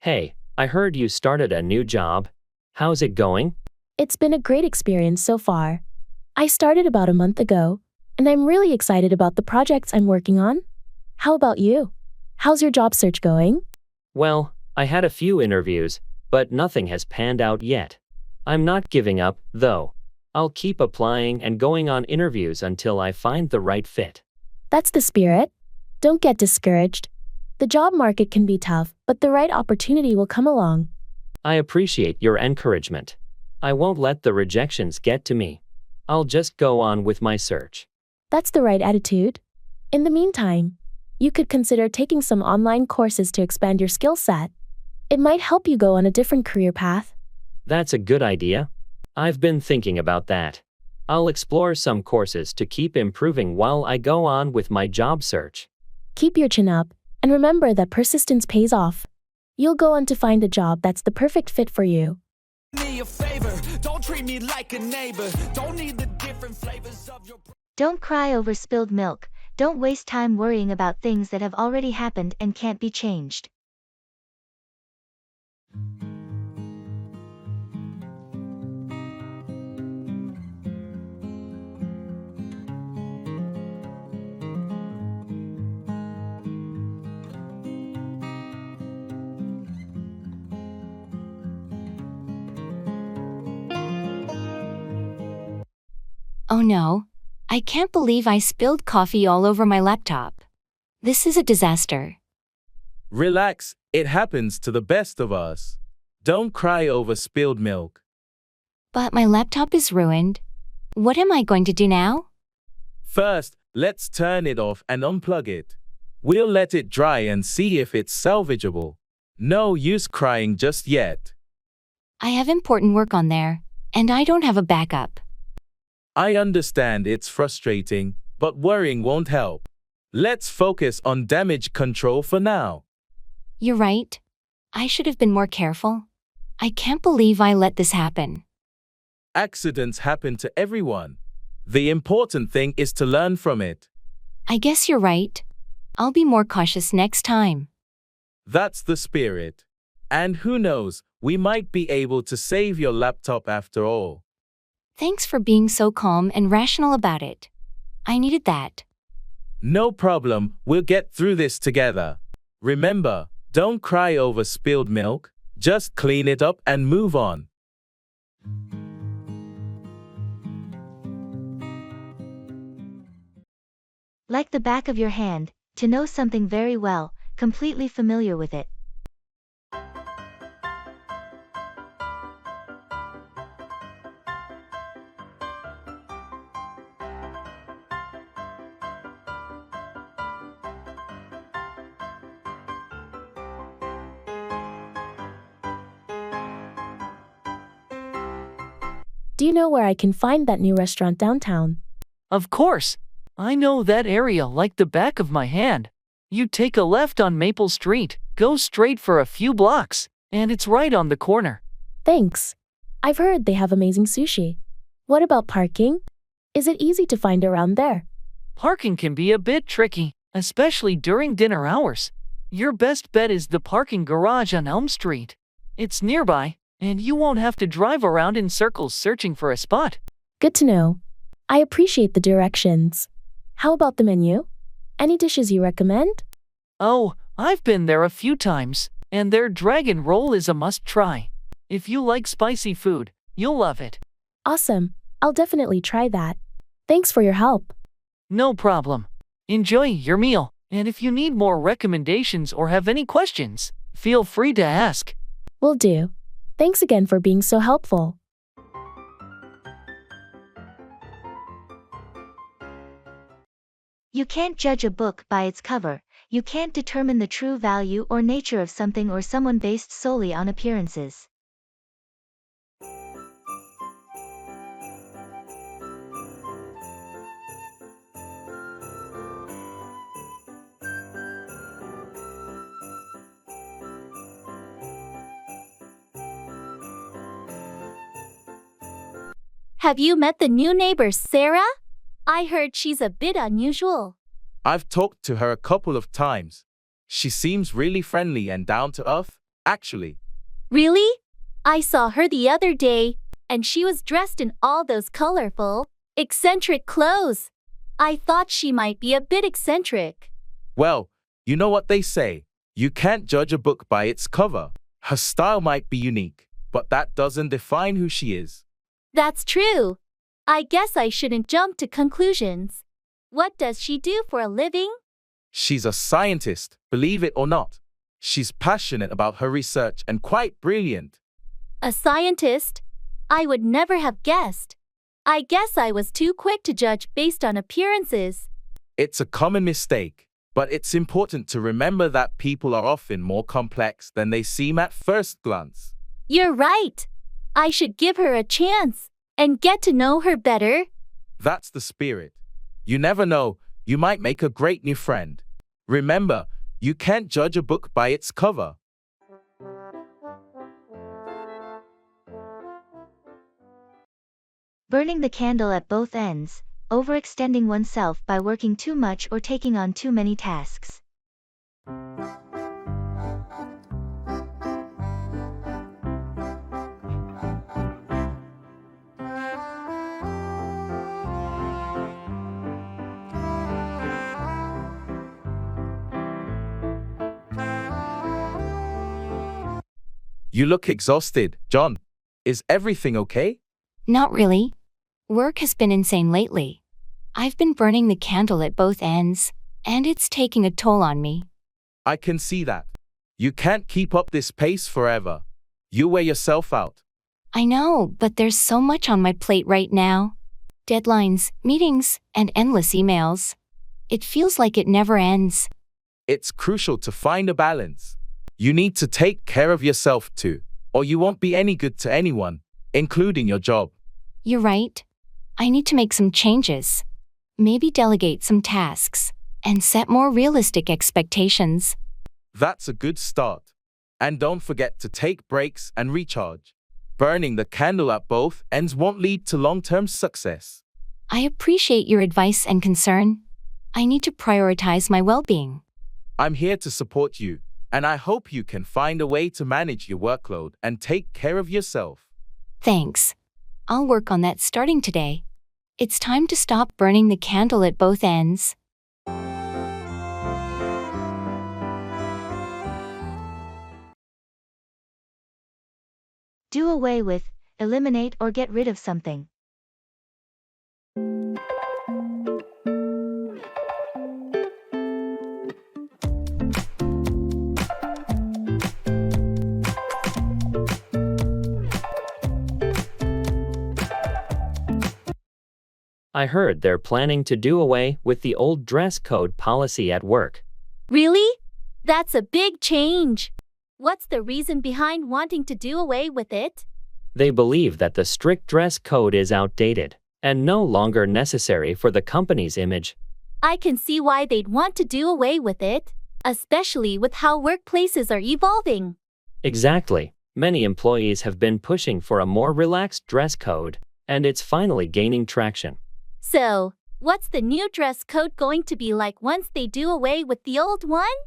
[SPEAKER 2] Hey, I heard you started a new job. How's it going?
[SPEAKER 9] It's been a great experience so far. I started about a month ago, and I'm really excited about the projects I'm working on. How about you? How's your job search going?
[SPEAKER 2] Well, I had a few interviews, but nothing has panned out yet. I'm not giving up, though. I'll keep applying and going on interviews until I find the right fit.
[SPEAKER 9] That's the spirit. Don't get discouraged. The job market can be tough, but the right opportunity will come along.
[SPEAKER 2] I appreciate your encouragement. I won't let the rejections get to me. I'll just go on with my search.
[SPEAKER 9] That's the right attitude. In the meantime, you could consider taking some online courses to expand your skill set. It might help you go on a different career path.
[SPEAKER 2] That's a good idea. I've been thinking about that. I'll explore some courses to keep improving while I go on with my job search.
[SPEAKER 9] Keep your chin up, and remember that persistence pays off. You'll go on to find a job that's the perfect fit for you.
[SPEAKER 7] Me a favor, don't treat me like a neighbor. Don't need the different flavors of your.
[SPEAKER 1] Don't cry over spilled milk. Don't waste time worrying about things that have already happened and can't be changed.
[SPEAKER 11] Oh no, I can't believe I spilled coffee all over my laptop. This is a disaster.
[SPEAKER 4] Relax, it happens to the best of us. Don't cry over spilled milk.
[SPEAKER 11] But my laptop is ruined. What am I going to do now?
[SPEAKER 4] First, let's turn it off and unplug it. We'll let it dry and see if it's salvageable. No use crying just yet.
[SPEAKER 11] I have important work on there, and I don't have a backup.
[SPEAKER 4] I understand it's frustrating, but worrying won't help. Let's focus on damage control for now.
[SPEAKER 11] You're right. I should have been more careful. I can't believe I let this happen.
[SPEAKER 4] Accidents happen to everyone. The important thing is to learn from it.
[SPEAKER 11] I guess you're right. I'll be more cautious next time.
[SPEAKER 4] That's the spirit. And who knows, we might be able to save your laptop after all.
[SPEAKER 11] Thanks for being so calm and rational about it. I needed that.
[SPEAKER 4] No problem, we'll get through this together. Remember, don't cry over spilled milk, just clean it up and move on.
[SPEAKER 1] Like the back of your hand, to know something very well, completely familiar with it.
[SPEAKER 9] Do you know where I can find that new restaurant downtown?
[SPEAKER 8] Of course. I know that area like the back of my hand. You take a left on Maple Street, go straight for a few blocks, and it's right on the corner.
[SPEAKER 9] Thanks. I've heard they have amazing sushi. What about parking? Is it easy to find around there?
[SPEAKER 8] Parking can be a bit tricky, especially during dinner hours. Your best bet is the parking garage on Elm Street. It's nearby, and you won't have to drive around in circles searching for a spot.
[SPEAKER 9] Good to know. I appreciate the directions. How about the menu? Any dishes you recommend?
[SPEAKER 8] Oh, I've been there a few times, and their dragon roll is a must-try. If you like spicy food, you'll love it.
[SPEAKER 9] Awesome. I'll definitely try that. Thanks for your help.
[SPEAKER 8] No problem. Enjoy your meal, and if you need more recommendations or have any questions, feel free to ask.
[SPEAKER 9] Will do. Thanks again for being so helpful.
[SPEAKER 1] You can't judge a book by its cover. You can't determine the true value or nature of something or someone based solely on appearances.
[SPEAKER 3] Have you met the new neighbor, Sarah? I heard she's a bit unusual.
[SPEAKER 4] I've talked to her a couple of times. She seems really friendly and down to earth, actually.
[SPEAKER 3] Really? I saw her the other day, and she was dressed in all those colorful, eccentric clothes. I thought she might be a bit eccentric.
[SPEAKER 4] Well, you know what they say. You can't judge a book by its cover. Her style might be unique, but that doesn't define who she is.
[SPEAKER 3] That's true. I guess I shouldn't jump to conclusions. What does she do for a living?
[SPEAKER 4] She's a scientist, believe it or not. She's passionate about her research and quite brilliant.
[SPEAKER 3] A scientist? I would never have guessed. I guess I was too quick to judge based on appearances.
[SPEAKER 4] It's a common mistake, but it's important to remember that people are often more complex than they seem at first glance.
[SPEAKER 3] You're right. I should give her a chance and get to know her better.
[SPEAKER 4] That's the spirit. You never know, you might make a great new friend. Remember, you can't judge a book by its cover.
[SPEAKER 1] Burning the candle at both ends, overextending oneself by working too much or taking on too many tasks.
[SPEAKER 4] You look exhausted, John. Is everything okay?
[SPEAKER 11] Not really. Work has been insane lately. I've been burning the candle at both ends, and it's taking a toll on me.
[SPEAKER 4] I can see that. You can't keep up this pace forever. You wear yourself out.
[SPEAKER 11] I know, but there's so much on my plate right now. Deadlines, meetings, and endless emails. It feels like it never ends.
[SPEAKER 4] It's crucial to find a balance. You need to take care of yourself too, or you won't be any good to anyone, including your job.
[SPEAKER 11] You're right. I need to make some changes. Maybe delegate some tasks, and set more realistic expectations.
[SPEAKER 4] That's a good start. And don't forget to take breaks and recharge. Burning the candle at both ends won't lead to long-term success.
[SPEAKER 11] I appreciate your advice and concern. I need to prioritize my well-being.
[SPEAKER 4] I'm here to support you, and I hope you can find a way to manage your workload and take care of yourself.
[SPEAKER 11] Thanks. I'll work on that starting today. It's time to stop burning the candle at both ends.
[SPEAKER 1] Do away with, eliminate or get rid of something.
[SPEAKER 2] I heard they're planning to do away with the old dress code policy at work.
[SPEAKER 3] Really? That's a big change. What's the reason behind wanting to do away with it?
[SPEAKER 2] They believe that the strict dress code is outdated and no longer necessary for the company's image.
[SPEAKER 3] I can see why they'd want to do away with it, especially with how workplaces are evolving.
[SPEAKER 2] Exactly. Many employees have been pushing for a more relaxed dress code, and it's finally gaining traction.
[SPEAKER 3] So, what's the new dress code going to be like once they do away with the old one?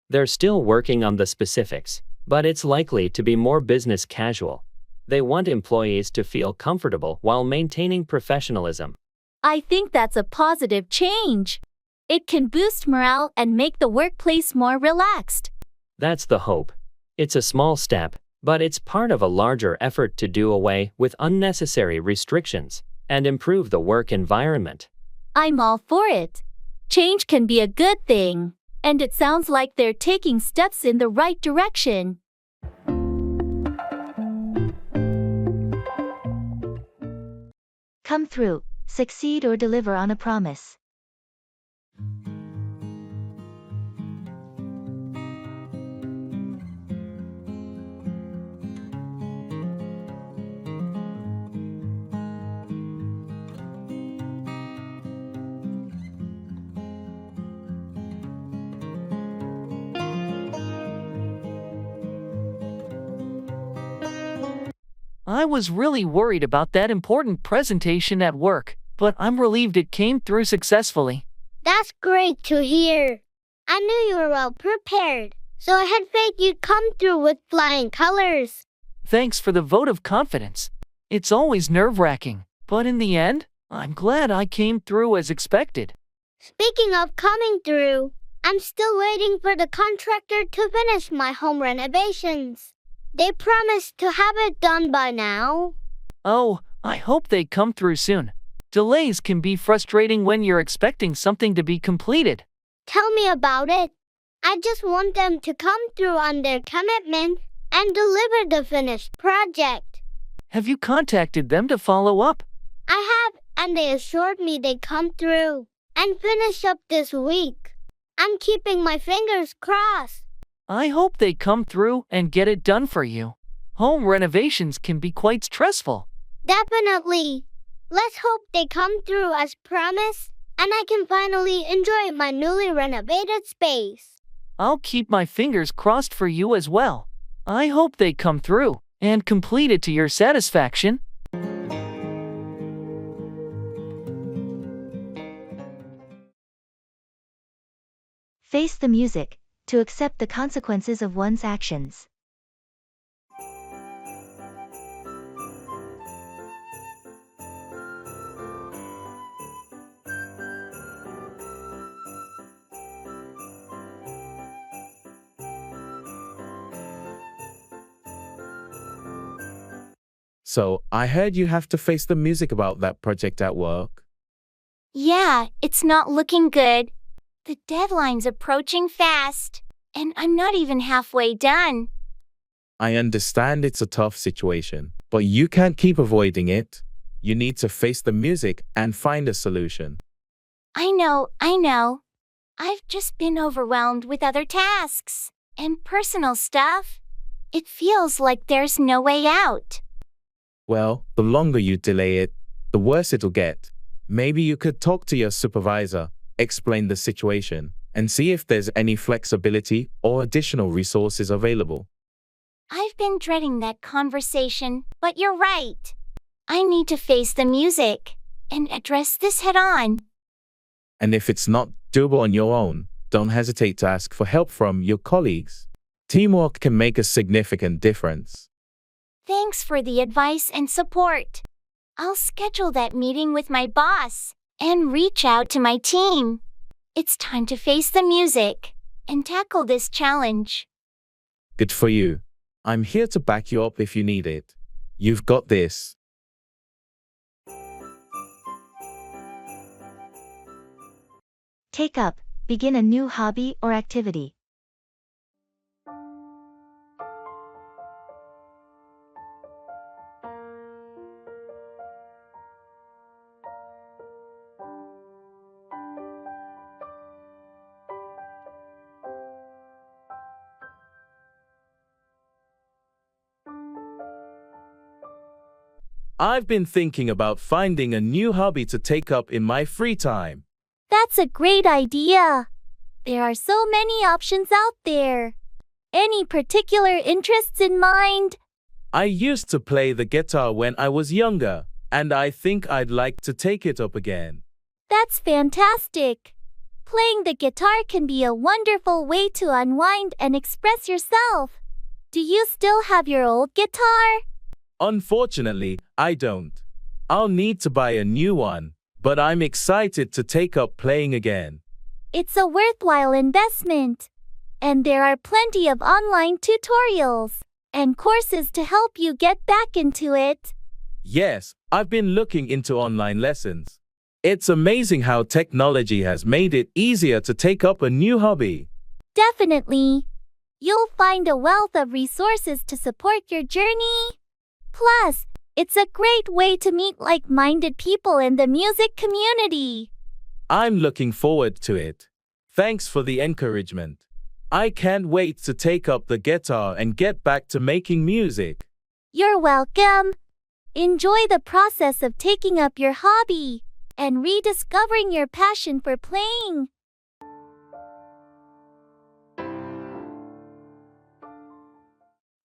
[SPEAKER 2] They're still working on the specifics, but it's likely to be more business casual. They want employees to feel comfortable while maintaining professionalism.
[SPEAKER 3] I think that's a positive change. It can boost morale and make the workplace more relaxed.
[SPEAKER 2] That's the hope. It's a small step, but it's part of a larger effort to do away with unnecessary restrictions and improve the work environment.
[SPEAKER 3] I'm all for it. Change can be a good thing, and it sounds like they're taking steps in the right direction.
[SPEAKER 1] Come through, succeed or deliver on a promise.
[SPEAKER 8] I was really worried about that important presentation at work, but I'm relieved it came through successfully.
[SPEAKER 13] That's great to hear. I knew you were well prepared, so I had faith you'd come through with flying colors.
[SPEAKER 8] Thanks for the vote of confidence. It's always nerve-wracking, but in the end, I'm glad I came through as expected.
[SPEAKER 13] Speaking of coming through, I'm still waiting for the contractor to finish my home renovations. They promised to have it done by now.
[SPEAKER 8] Oh, I hope they come through soon. Delays can be frustrating when you're expecting something to be completed.
[SPEAKER 13] Tell me about it. I just want them to come through on their commitment and deliver the finished project.
[SPEAKER 8] Have you contacted them to follow up?
[SPEAKER 13] I have, and they assured me they'd come through and finish up this week. I'm keeping my fingers crossed.
[SPEAKER 8] I hope they come through and get it done for you. Home renovations can be quite stressful.
[SPEAKER 13] Definitely. Let's hope they come through as promised, and I can finally enjoy my newly renovated space.
[SPEAKER 8] I'll keep my fingers crossed for you as well. I hope they come through and complete it to your satisfaction.
[SPEAKER 1] Face the music, to accept the consequences of one's actions.
[SPEAKER 4] So, I heard you have to face the music about that project at work.
[SPEAKER 6] Yeah, it's not looking good. The deadline's approaching fast, and I'm not even halfway done.
[SPEAKER 4] I understand it's a tough situation, but you can't keep avoiding it. You need to face the music and find a solution.
[SPEAKER 6] I know. I've just been overwhelmed with other tasks and personal stuff. It feels like there's no way out.
[SPEAKER 4] Well, the longer you delay it, the worse it'll get. Maybe you could talk to your supervisor, explain the situation, and see if there's any flexibility or additional resources available.
[SPEAKER 6] I've been dreading that conversation, but you're right. I need to face the music and address this head on.
[SPEAKER 4] And if it's not doable on your own, don't hesitate to ask for help from your colleagues. Teamwork can make a significant difference.
[SPEAKER 6] Thanks for the advice and support. I'll schedule that meeting with my boss and reach out to my team. It's time to face the music and tackle this challenge.
[SPEAKER 4] Good for you. I'm here to back you up if you need it. You've got this.
[SPEAKER 1] Take up, begin a new hobby or activity.
[SPEAKER 4] I've been thinking about finding a new hobby to take up in my free time.
[SPEAKER 3] That's a great idea. There are so many options out there. Any particular interests in mind?
[SPEAKER 4] I used to play the guitar when I was younger, and I think I'd like to take it up again.
[SPEAKER 3] That's fantastic. Playing the guitar can be a wonderful way to unwind and express yourself. Do you still have your old guitar?
[SPEAKER 4] Unfortunately, I don't. I'll need to buy a new one, but I'm excited to take up playing again.
[SPEAKER 3] It's a worthwhile investment. And there are plenty of online tutorials and courses to help you get back into it.
[SPEAKER 4] Yes, I've been looking into online lessons. It's amazing how technology has made it easier to take up a new hobby.
[SPEAKER 3] Definitely. You'll find a wealth of resources to support your journey. Plus, it's a great way to meet like-minded people in the music community.
[SPEAKER 4] I'm looking forward to it. Thanks for the encouragement. I can't wait to take up the guitar and get back to making music.
[SPEAKER 3] You're welcome. Enjoy the process of taking up your hobby and rediscovering your passion for playing.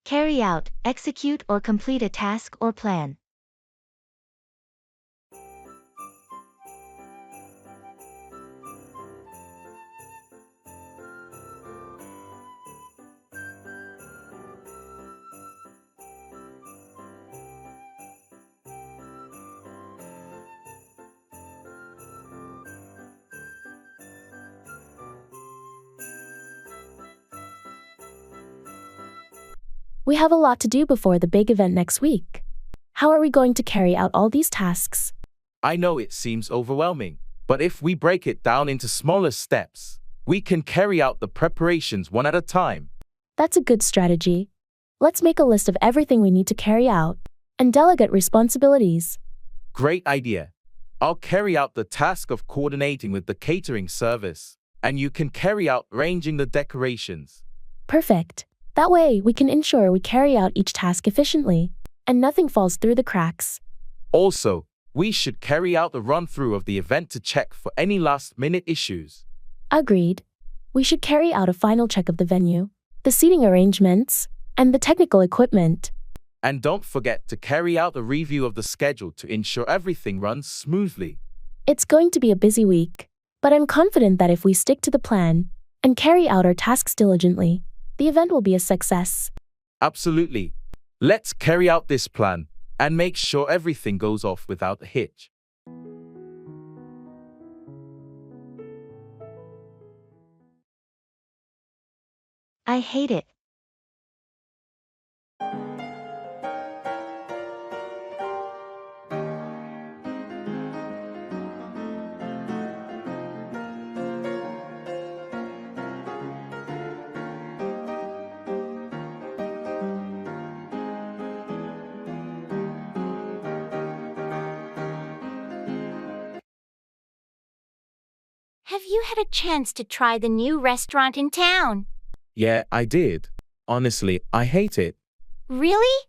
[SPEAKER 1] Carry out, execute or complete a task or plan.
[SPEAKER 9] We have a lot to do before the big event next week. How are we going to carry out all these tasks?
[SPEAKER 4] I know it seems overwhelming, but if we break it down into smaller steps, we can carry out the preparations one at a time.
[SPEAKER 9] That's a good strategy. Let's make a list of everything we need to carry out and delegate responsibilities.
[SPEAKER 4] Great idea. I'll carry out the task of coordinating with the catering service, and you can carry out arranging the decorations.
[SPEAKER 9] Perfect. That way, we can ensure we carry out each task efficiently and nothing falls through the cracks.
[SPEAKER 4] Also, we should carry out the run-through of the event to check for any last-minute issues.
[SPEAKER 9] Agreed. We should carry out a final check of the venue, the seating arrangements, and the technical equipment.
[SPEAKER 4] And don't forget to carry out a review of the schedule to ensure everything runs smoothly.
[SPEAKER 9] It's going to be a busy week, but I'm confident that if we stick to the plan and carry out our tasks diligently, the event will be a success.
[SPEAKER 4] Absolutely. Let's carry out this plan and make sure everything goes off without a hitch.
[SPEAKER 1] I hate it.
[SPEAKER 6] Have you had a chance to try the new restaurant in town?
[SPEAKER 4] Yeah, I did. Honestly, I hate it.
[SPEAKER 6] Really?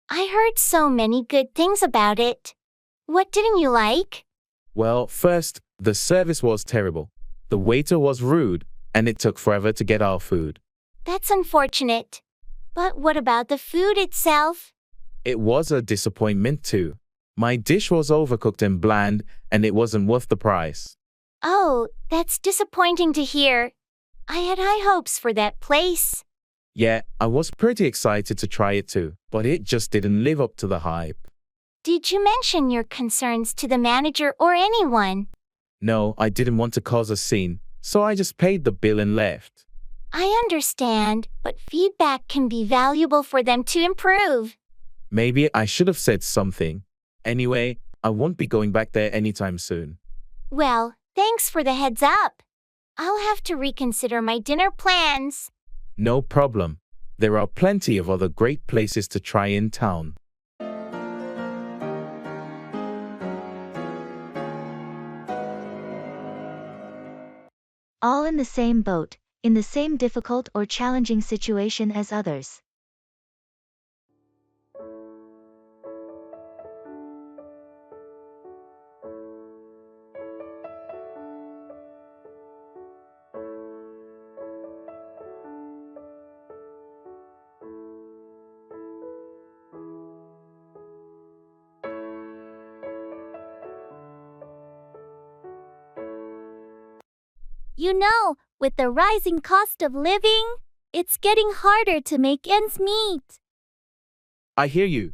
[SPEAKER 6] I heard so many good things about it. What didn't you like?
[SPEAKER 4] Well, first, the service was terrible. The waiter was rude, and it took forever to get our food.
[SPEAKER 6] That's unfortunate. But what about the food itself?
[SPEAKER 4] It was a disappointment too. My dish was overcooked and bland, and it wasn't worth the price.
[SPEAKER 6] Oh, that's disappointing to hear. I had high hopes for that place.
[SPEAKER 4] Yeah, I was pretty excited to try it too, but it just didn't live up to the hype.
[SPEAKER 6] Did you mention your concerns to the manager or anyone?
[SPEAKER 4] No, I didn't want to cause a scene, so I just paid the bill and left.
[SPEAKER 6] I understand, but feedback can be valuable for them to improve.
[SPEAKER 4] Maybe I should have said something. Anyway, I won't be going back there anytime soon.
[SPEAKER 6] Well, thanks for the heads up. I'll have to reconsider my dinner plans.
[SPEAKER 4] No problem. There are plenty of other great places to try in town.
[SPEAKER 1] All in the same boat, in the same difficult or challenging situation as others.
[SPEAKER 3] You know, with the rising cost of living, it's getting harder to make ends meet.
[SPEAKER 4] I hear you.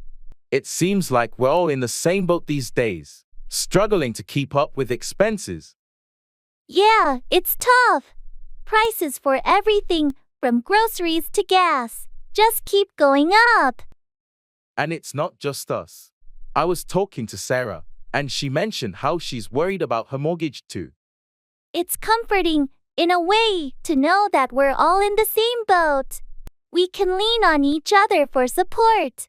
[SPEAKER 4] It seems like we're all in the same boat these days, struggling to keep up with expenses.
[SPEAKER 3] Yeah, it's tough. Prices for everything, from groceries to gas, just keep going up.
[SPEAKER 4] And it's not just us. I was talking to Sarah, and she mentioned how she's worried about her mortgage too.
[SPEAKER 3] It's comforting, in a way, to know that we're all in the same boat. We can lean on each other for support.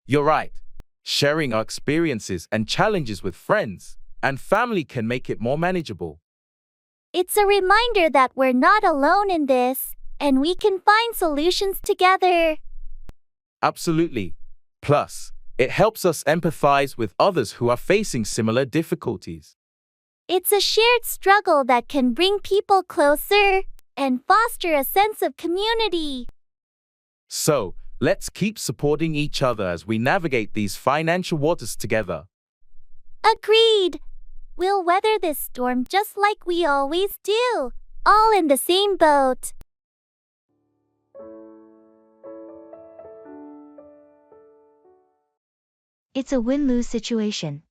[SPEAKER 4] You're right. Sharing our experiences and challenges with friends and family can make it more manageable.
[SPEAKER 3] It's a reminder that we're not alone in this, and we can find solutions together.
[SPEAKER 4] Absolutely. Plus, it helps us empathize with others who are facing similar difficulties.
[SPEAKER 3] It's a shared struggle that can bring people closer and foster a sense of community.
[SPEAKER 4] So, let's keep supporting each other as we navigate these financial waters together.
[SPEAKER 3] Agreed. We'll weather this storm just like we always do, all in the same boat.
[SPEAKER 1] It's a win-lose situation.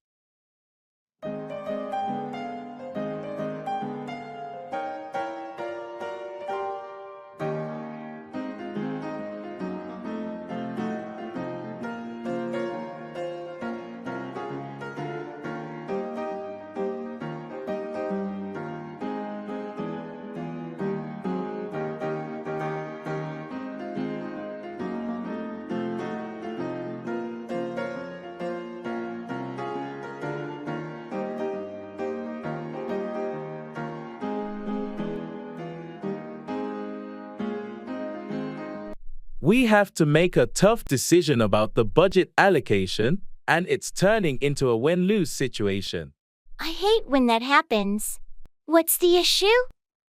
[SPEAKER 4] We have to make a tough decision about the budget allocation, and it's turning into a win-lose situation.
[SPEAKER 6] I hate when that happens. What's the issue?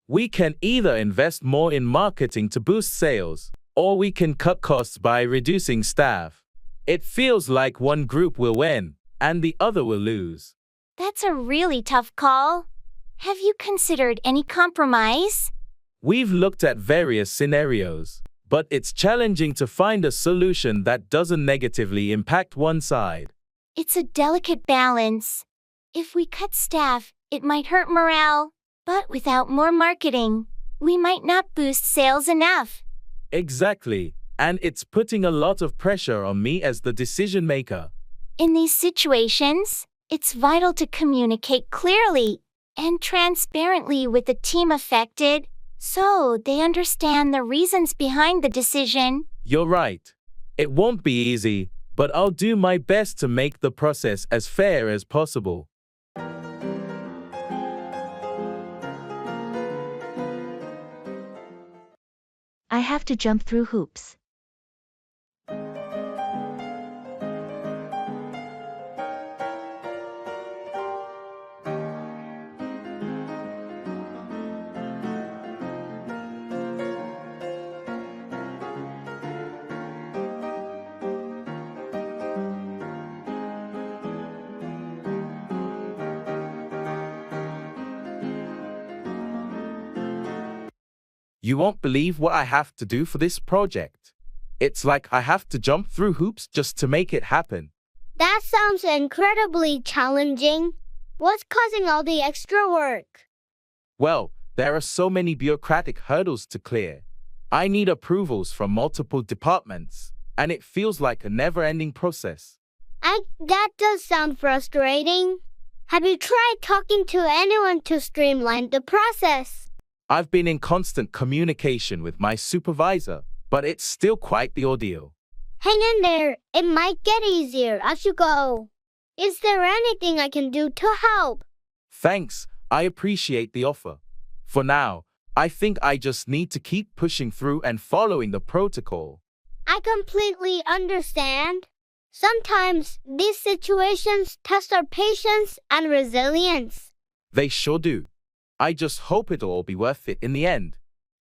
[SPEAKER 4] We can either invest more in marketing to boost sales, or we can cut costs by reducing staff. It feels like one group will win, and the other will lose.
[SPEAKER 6] That's a really tough call. Have you considered any compromise?
[SPEAKER 4] We've looked at various scenarios, but it's challenging to find a solution that doesn't negatively impact one side.
[SPEAKER 6] It's a delicate balance. If we cut staff, it might hurt morale, but without more marketing, we might not boost sales enough.
[SPEAKER 4] Exactly, and it's putting a lot of pressure on me as the decision maker.
[SPEAKER 6] In these situations, it's vital to communicate clearly and transparently with the team affected, so they understand the reasons behind the decision.
[SPEAKER 4] You're right. It won't be easy, but I'll do my best to make the process as fair as possible.
[SPEAKER 1] I have to jump through hoops.
[SPEAKER 4] You won't believe what I have to do for this project. It's like I have to jump through hoops just to make it happen.
[SPEAKER 13] That sounds incredibly challenging. What's causing all the extra work?
[SPEAKER 4] Well, there are so many bureaucratic hurdles to clear. I need approvals from multiple departments, and it feels like a never-ending process.
[SPEAKER 13] That does sound frustrating. Have you tried talking to anyone to streamline the process?
[SPEAKER 4] I've been in constant communication with my supervisor, but it's still quite the ordeal.
[SPEAKER 13] Hang in there. It might get easier as you go. Is there anything I can do to help?
[SPEAKER 4] Thanks, I appreciate the offer. For now, I think I just need to keep pushing through and following the protocol.
[SPEAKER 13] I completely understand. Sometimes these situations test our patience and resilience.
[SPEAKER 4] They sure do. I just hope it'll all be worth it in the end.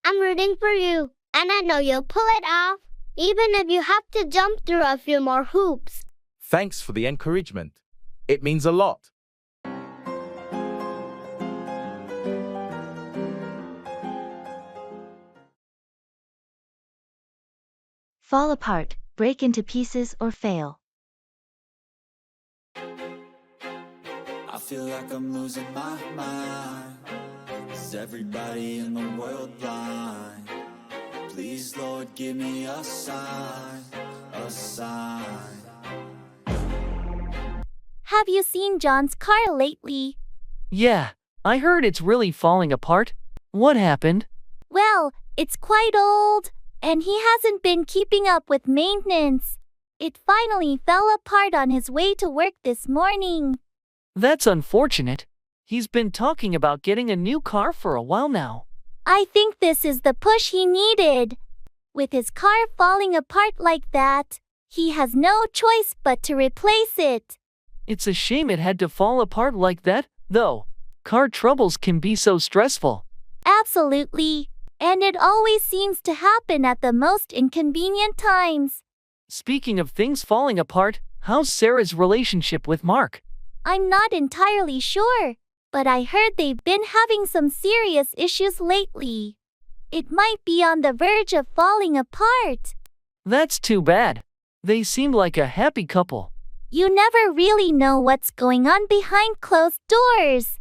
[SPEAKER 13] I'm rooting for you, and I know you'll pull it off, even if you have to jump through a few more hoops.
[SPEAKER 4] Thanks for the encouragement. It means a lot.
[SPEAKER 1] Fall apart, break into pieces, or fail.
[SPEAKER 7] I feel like I'm losing my mind. Is everybody in the world blind? Please, Lord, give me a sign, a sign.
[SPEAKER 3] Have you seen John's car lately?
[SPEAKER 8] Yeah, I heard it's really falling apart. What happened?
[SPEAKER 3] Well, it's quite old, and he hasn't been keeping up with maintenance. It finally fell apart on his way to work this morning.
[SPEAKER 8] That's unfortunate. He's been talking about getting a new car for a while now.
[SPEAKER 3] I think this is the push he needed. With his car falling apart like that, he has no choice but to replace it.
[SPEAKER 8] It's a shame it had to fall apart like that, though. Car troubles can be so stressful.
[SPEAKER 3] Absolutely. And it always seems to happen at the most inconvenient times.
[SPEAKER 8] Speaking of things falling apart, how's Sarah's relationship with Mark?
[SPEAKER 3] I'm not entirely sure, but I heard they've been having some serious issues lately. It might be on the verge of falling apart.
[SPEAKER 8] That's too bad. They seem like a happy couple.
[SPEAKER 3] You never really know what's going on behind closed doors.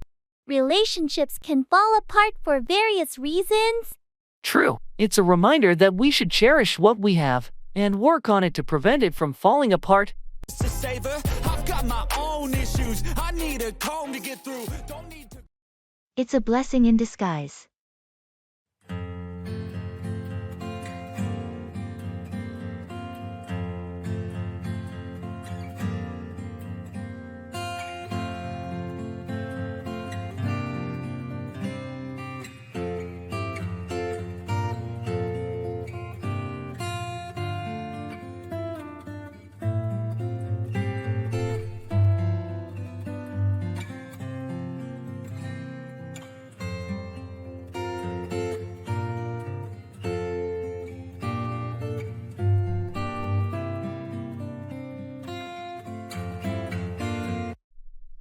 [SPEAKER 3] Relationships can fall apart for various reasons.
[SPEAKER 8] True. It's a reminder that we should cherish what we have and work on it to prevent it from falling apart.
[SPEAKER 7] I've got my own issues. I need a comb to get through. Don't need to...
[SPEAKER 1] It's a blessing in disguise.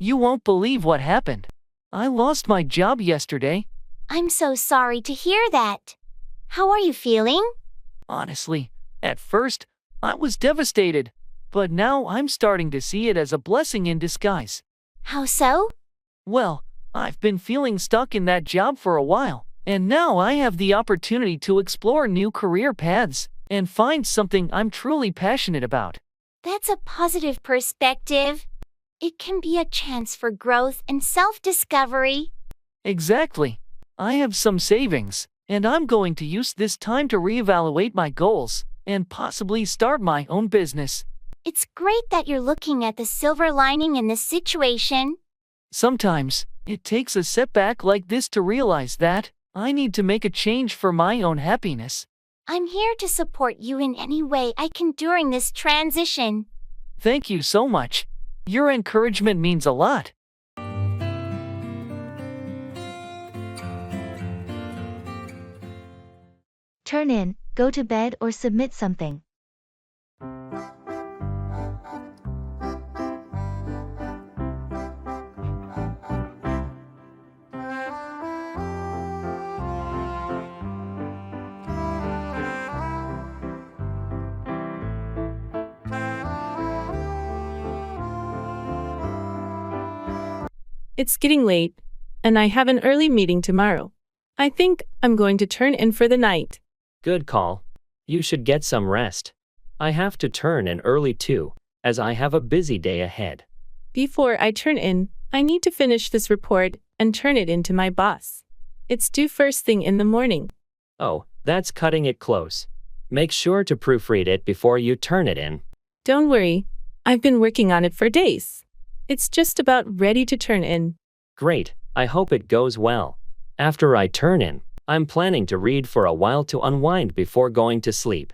[SPEAKER 8] You won't believe what happened. I lost my job yesterday.
[SPEAKER 6] I'm so sorry to hear that. How are you feeling?
[SPEAKER 8] Honestly, at first, I was devastated. But now I'm starting to see it as a blessing in disguise.
[SPEAKER 6] How so?
[SPEAKER 8] Well, I've been feeling stuck in that job for a while, and now I have the opportunity to explore new career paths and find something I'm truly passionate about.
[SPEAKER 6] That's a positive perspective. It can be a chance for growth and self-discovery.
[SPEAKER 8] Exactly. I have some savings, and I'm going to use this time to reevaluate my goals and possibly start my own business.
[SPEAKER 6] It's great that you're looking at the silver lining in this situation.
[SPEAKER 8] Sometimes, it takes a setback like this to realize that I need to make a change for my own happiness.
[SPEAKER 6] I'm here to support you in any way I can during this transition.
[SPEAKER 8] Thank you so much. Your encouragement means a lot.
[SPEAKER 1] Turn in, go to bed or submit something.
[SPEAKER 10] It's getting late, and I have an early meeting tomorrow. I think I'm going to turn in for the night.
[SPEAKER 2] Good call. You should get some rest. I have to turn in early too, as I have a busy day ahead.
[SPEAKER 10] Before I turn in, I need to finish this report and turn it in to my boss. It's due first thing in the morning.
[SPEAKER 2] Oh, that's cutting it close. Make sure to proofread it before you turn it in.
[SPEAKER 10] Don't worry, I've been working on it for days. It's just about ready to turn in.
[SPEAKER 2] Great, I hope it goes well. After I turn in, I'm planning to read for a while to unwind before going to sleep.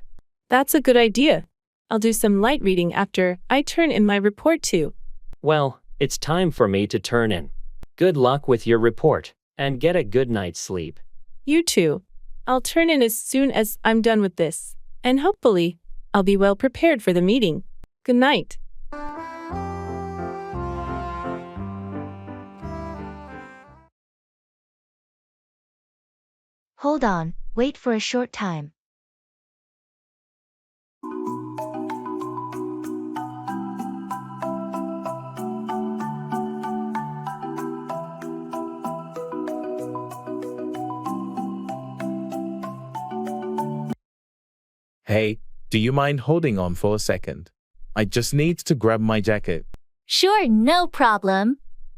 [SPEAKER 10] That's a good idea. I'll do some light reading after I turn in my report too.
[SPEAKER 2] Well, it's time for me to turn in. Good luck with your report, and get a good night's sleep.
[SPEAKER 10] You too. I'll turn in as soon as I'm done with this, and hopefully, I'll be well prepared for the meeting. Good night.
[SPEAKER 1] Hold on, wait for a short time.
[SPEAKER 4] Hey, do you mind holding on for a second? I just need to grab my jacket.
[SPEAKER 3] Sure, no problem.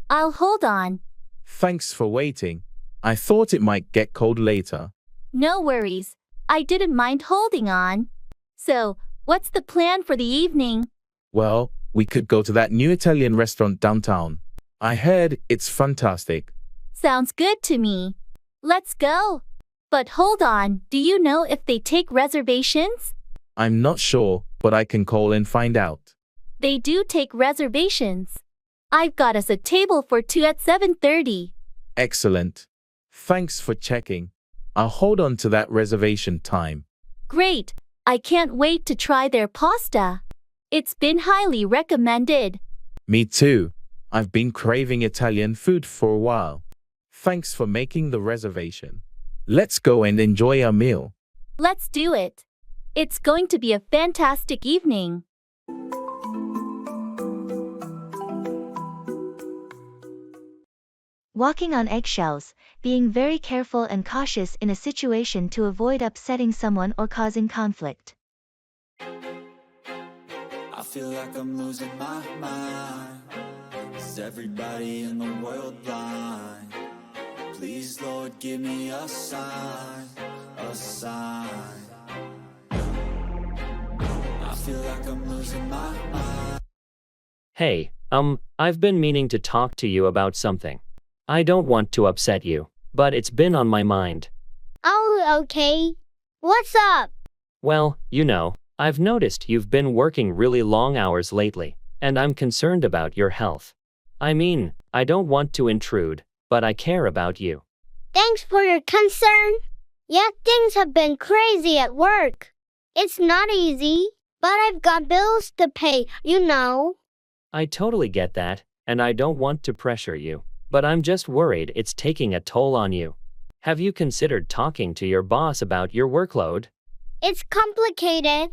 [SPEAKER 3] I'll hold on.
[SPEAKER 4] Thanks for waiting. I thought it might get cold later.
[SPEAKER 3] No worries. I didn't mind holding on. So, what's the plan for the evening?
[SPEAKER 4] Well, we could go to that new Italian restaurant downtown. I heard it's fantastic.
[SPEAKER 3] Sounds good to me. Let's go. But hold on, do you know if they take reservations?
[SPEAKER 4] I'm not sure, but I can call and find out.
[SPEAKER 3] They do take reservations. I've got us a table for 2 at 7:30.
[SPEAKER 4] Excellent. Thanks for checking. I'll hold on to that reservation time.
[SPEAKER 3] Great. I can't wait to try their pasta. It's been highly recommended.
[SPEAKER 4] Me too. I've been craving Italian food for a while. Thanks for making the reservation. Let's go and enjoy our meal.
[SPEAKER 3] Let's do it. It's going to be a fantastic evening.
[SPEAKER 1] Walking on eggshells, being very careful and cautious in a situation to avoid upsetting someone or causing conflict.
[SPEAKER 7] I feel like I'm losing my mind. Is everybody in the world blind? Please, Lord, give me a sign, a sign. I feel like I'm losing my mind.
[SPEAKER 2] Hey, I've been meaning to talk to you about something. I don't want to upset you, but it's been on my mind.
[SPEAKER 13] Oh, okay. What's up?
[SPEAKER 2] Well, I've noticed you've been working really long hours lately, and I'm concerned about your health. I mean, I don't want to intrude, but I care about you.
[SPEAKER 13] Thanks for your concern. Yeah, things have been crazy at work. It's not easy, but I've got bills to pay, you know.
[SPEAKER 2] I totally get that, and I don't want to pressure you, but I'm just worried it's taking a toll on you. Have you considered talking to your boss about your workload?
[SPEAKER 13] It's complicated.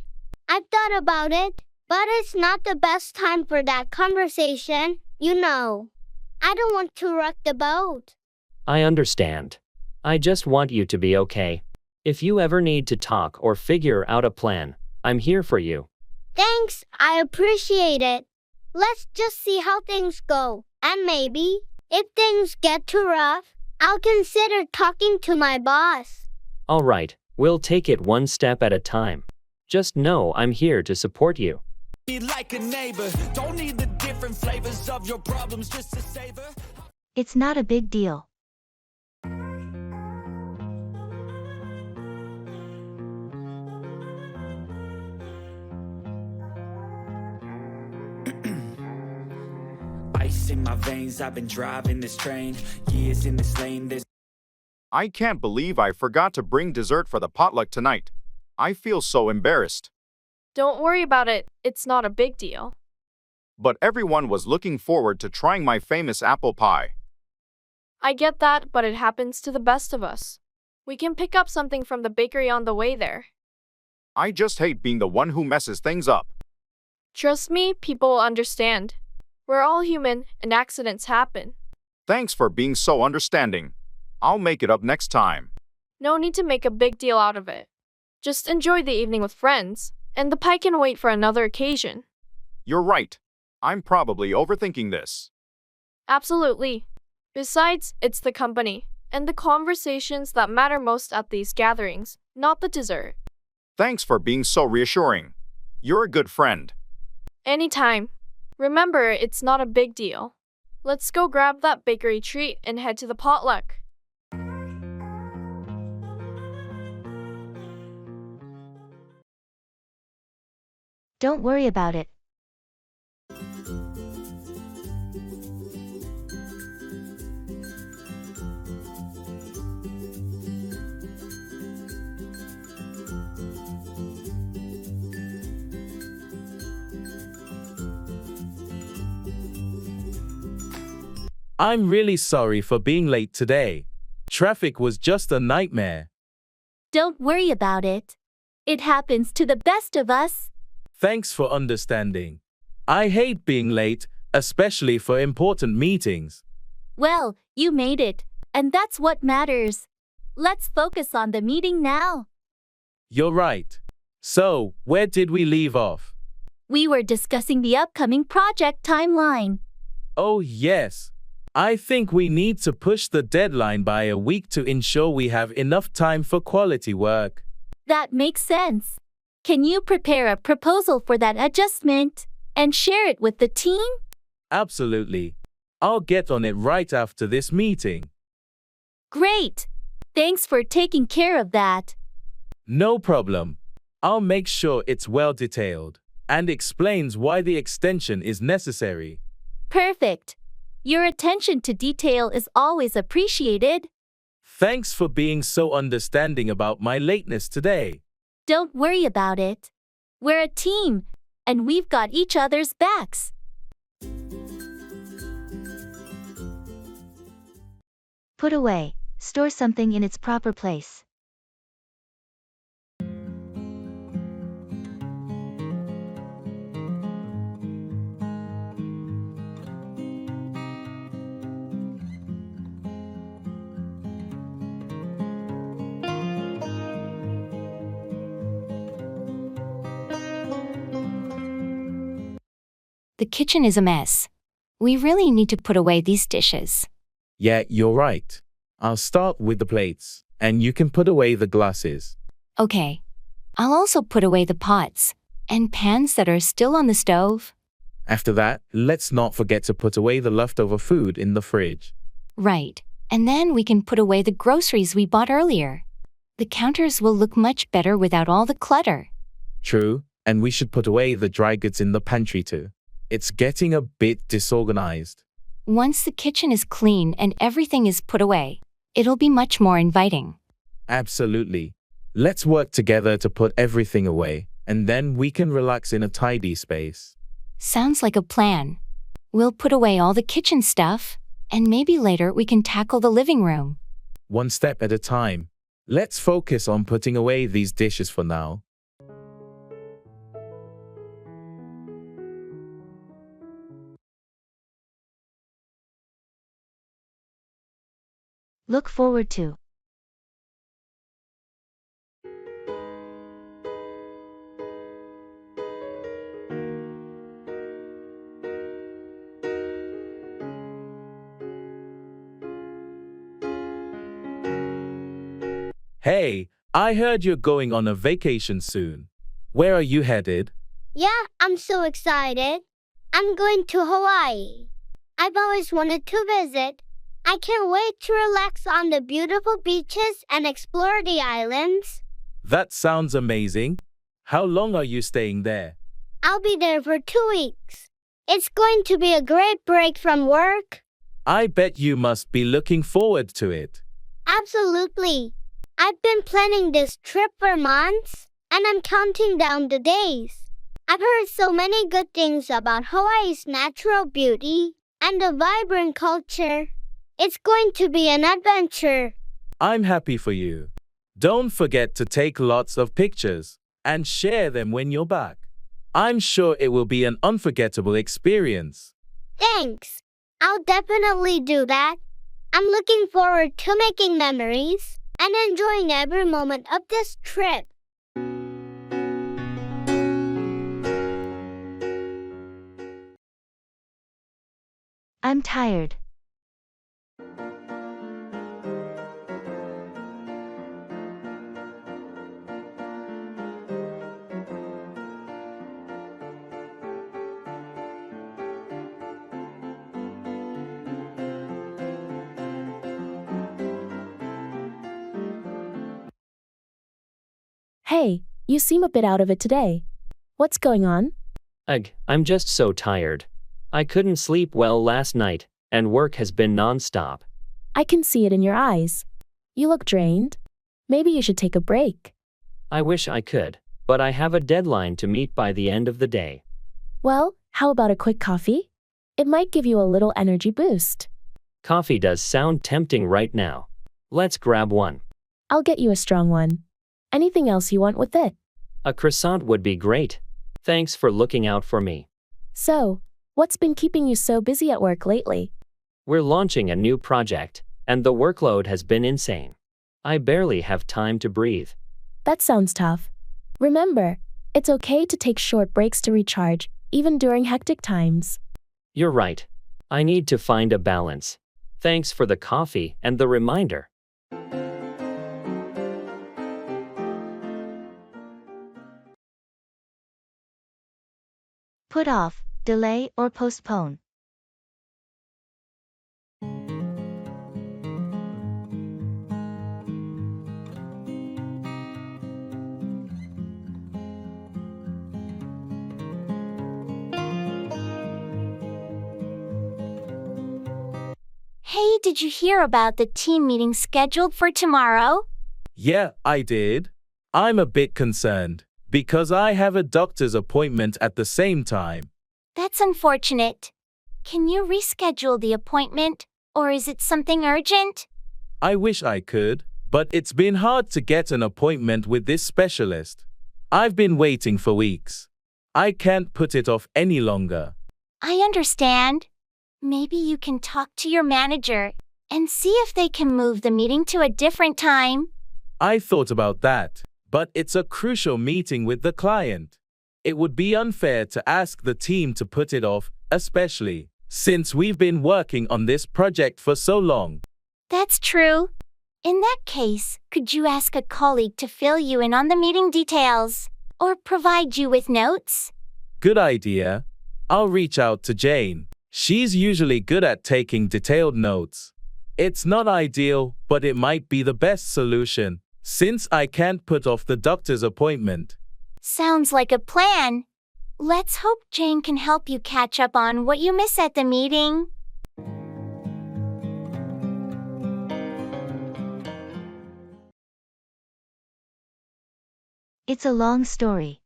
[SPEAKER 13] I've thought about it, but it's not the best time for that conversation, you know. I don't want to rock the boat.
[SPEAKER 2] I understand. I just want you to be okay. If you ever need to talk or figure out a plan, I'm here for you.
[SPEAKER 13] Thanks, I appreciate it. Let's just see how things go. And maybe, if things get too rough, I'll consider talking to my boss.
[SPEAKER 2] All right, we'll take it one step at a time. Just know I'm here to support you.
[SPEAKER 7] Be like a neighbor. Don't need the different flavors of your problems just to savor.
[SPEAKER 1] It's not a big deal.
[SPEAKER 7] Ice in my veins, I've been driving this train. Years in this lane, there's
[SPEAKER 12] I can't believe I forgot to bring dessert for the potluck tonight. I feel so embarrassed.
[SPEAKER 5] Don't worry about it, it's not a big deal.
[SPEAKER 12] But everyone was looking forward to trying my famous apple pie.
[SPEAKER 5] I get that, but it happens to the best of us. We can pick up something from the bakery on the way there.
[SPEAKER 12] I just hate being the one who messes things up.
[SPEAKER 5] Trust me, people will understand. We're all human, and accidents happen.
[SPEAKER 12] Thanks for being so understanding. I'll make it up next time.
[SPEAKER 5] No need to make a big deal out of it. Just enjoy the evening with friends, and the pie can wait for another occasion.
[SPEAKER 12] You're right. I'm probably overthinking this.
[SPEAKER 5] Absolutely. Besides, it's the company and the conversations that matter most at these gatherings, not the dessert.
[SPEAKER 12] Thanks for being so reassuring. You're a good friend.
[SPEAKER 5] Anytime. Remember, it's not a big deal. Let's go grab that bakery treat and head to the potluck.
[SPEAKER 1] Don't worry about it.
[SPEAKER 4] I'm really sorry for being late today. Traffic was just a nightmare.
[SPEAKER 3] Don't worry about it. It happens to the best of us.
[SPEAKER 4] Thanks for understanding. I hate being late, especially for important meetings.
[SPEAKER 3] Well, you made it, and that's what matters. Let's focus on the meeting now.
[SPEAKER 4] You're right. So, where did we leave off?
[SPEAKER 3] We were discussing the upcoming project timeline.
[SPEAKER 4] Oh, yes. I think we need to push the deadline by a week to ensure we have enough time for quality work.
[SPEAKER 3] That makes sense. Can you prepare a proposal for that adjustment and share it with the team?
[SPEAKER 4] Absolutely. I'll get on it right after this meeting.
[SPEAKER 3] Great. Thanks for taking care of that.
[SPEAKER 4] No problem. I'll make sure it's well detailed and explains why the extension is necessary.
[SPEAKER 3] Perfect. Your attention to detail is always appreciated.
[SPEAKER 4] Thanks for being so understanding about my lateness today.
[SPEAKER 3] Don't worry about it. We're a team, and we've got each other's backs.
[SPEAKER 1] Put away. Store something in its proper place.
[SPEAKER 11] The kitchen is a mess. We really need to put away these dishes.
[SPEAKER 4] Yeah, you're right. I'll start with the plates, and you can put away the glasses.
[SPEAKER 11] Okay. I'll also put away the pots and pans that are still on the stove.
[SPEAKER 4] After that, let's not forget to put away the leftover food in the fridge.
[SPEAKER 11] Right. And then we can put away the groceries we bought earlier. The counters will look much better without all the clutter.
[SPEAKER 4] True, and we should put away the dry goods in the pantry too. It's getting a bit disorganized.
[SPEAKER 11] Once the kitchen is clean and everything is put away, it'll be much more inviting.
[SPEAKER 4] Absolutely. Let's work together to put everything away, and then we can relax in a tidy space.
[SPEAKER 11] Sounds like a plan. We'll put away all the kitchen stuff, and maybe later we can tackle the living room.
[SPEAKER 4] One step at a time. Let's focus on putting away these dishes for now.
[SPEAKER 1] Look forward to.
[SPEAKER 4] Hey, I heard you're going on a vacation soon. Where are you headed?
[SPEAKER 13] Yeah, I'm so excited. I'm going to Hawaii. I've always wanted to visit. I can't wait to relax on the beautiful beaches and explore the islands.
[SPEAKER 4] That sounds amazing. How long are you staying there?
[SPEAKER 13] I'll be there for 2 weeks. It's going to be a great break from work.
[SPEAKER 4] I bet you must be looking forward to it.
[SPEAKER 13] Absolutely. I've been planning this trip for months, and I'm counting down the days. I've heard so many good things about Hawaii's natural beauty and the vibrant culture. It's going to be an adventure.
[SPEAKER 4] I'm happy for you. Don't forget to take lots of pictures and share them when you're back. I'm sure it will be an unforgettable experience.
[SPEAKER 13] Thanks. I'll definitely do that. I'm looking forward to making memories and enjoying every moment of this trip.
[SPEAKER 1] I'm tired.
[SPEAKER 9] Hey, you seem a bit out of it today. What's going on?
[SPEAKER 2] Ugh, I'm just so tired. I couldn't sleep well last night, and work has been non-stop.
[SPEAKER 9] I can see it in your eyes. You look drained. Maybe you should take a break.
[SPEAKER 2] I wish I could, but I have a deadline to meet by the end of the day.
[SPEAKER 9] Well, how about a quick coffee? It might give you a little energy boost.
[SPEAKER 2] Coffee does sound tempting right now. Let's grab one.
[SPEAKER 9] I'll get you a strong one. Anything else you want with it?
[SPEAKER 2] A croissant would be great. Thanks for looking out for me.
[SPEAKER 9] So, what's been keeping you so busy at work lately?
[SPEAKER 2] We're launching a new project, and the workload has been insane. I barely have time to breathe.
[SPEAKER 9] That sounds tough. Remember, it's okay to take short breaks to recharge, even during hectic times.
[SPEAKER 2] You're right. I need to find a balance. Thanks for the coffee and the reminder.
[SPEAKER 1] Put off, delay, or postpone.
[SPEAKER 6] Hey, did you hear about the team meeting scheduled for tomorrow?
[SPEAKER 4] Yeah, I did. I'm a bit concerned because I have a doctor's appointment at the same time.
[SPEAKER 6] That's unfortunate. Can you reschedule the appointment, or is it something urgent?
[SPEAKER 4] I wish I could, but it's been hard to get an appointment with this specialist. I've been waiting for weeks. I can't put it off any longer.
[SPEAKER 6] I understand. Maybe you can talk to your manager and see if they can move the meeting to a different time.
[SPEAKER 4] I thought about that, but it's a crucial meeting with the client. It would be unfair to ask the team to put it off, especially since we've been working on this project for so long.
[SPEAKER 6] That's true. In that case, could you ask a colleague to fill you in on the meeting details or provide you with notes?
[SPEAKER 4] Good idea. I'll reach out to Jane. She's usually good at taking detailed notes. It's not ideal, but it might be the best solution, since I can't put off the doctor's appointment.
[SPEAKER 6] Sounds like a plan. Let's hope Jane can help you catch up on what you miss at the meeting.
[SPEAKER 1] It's a long story.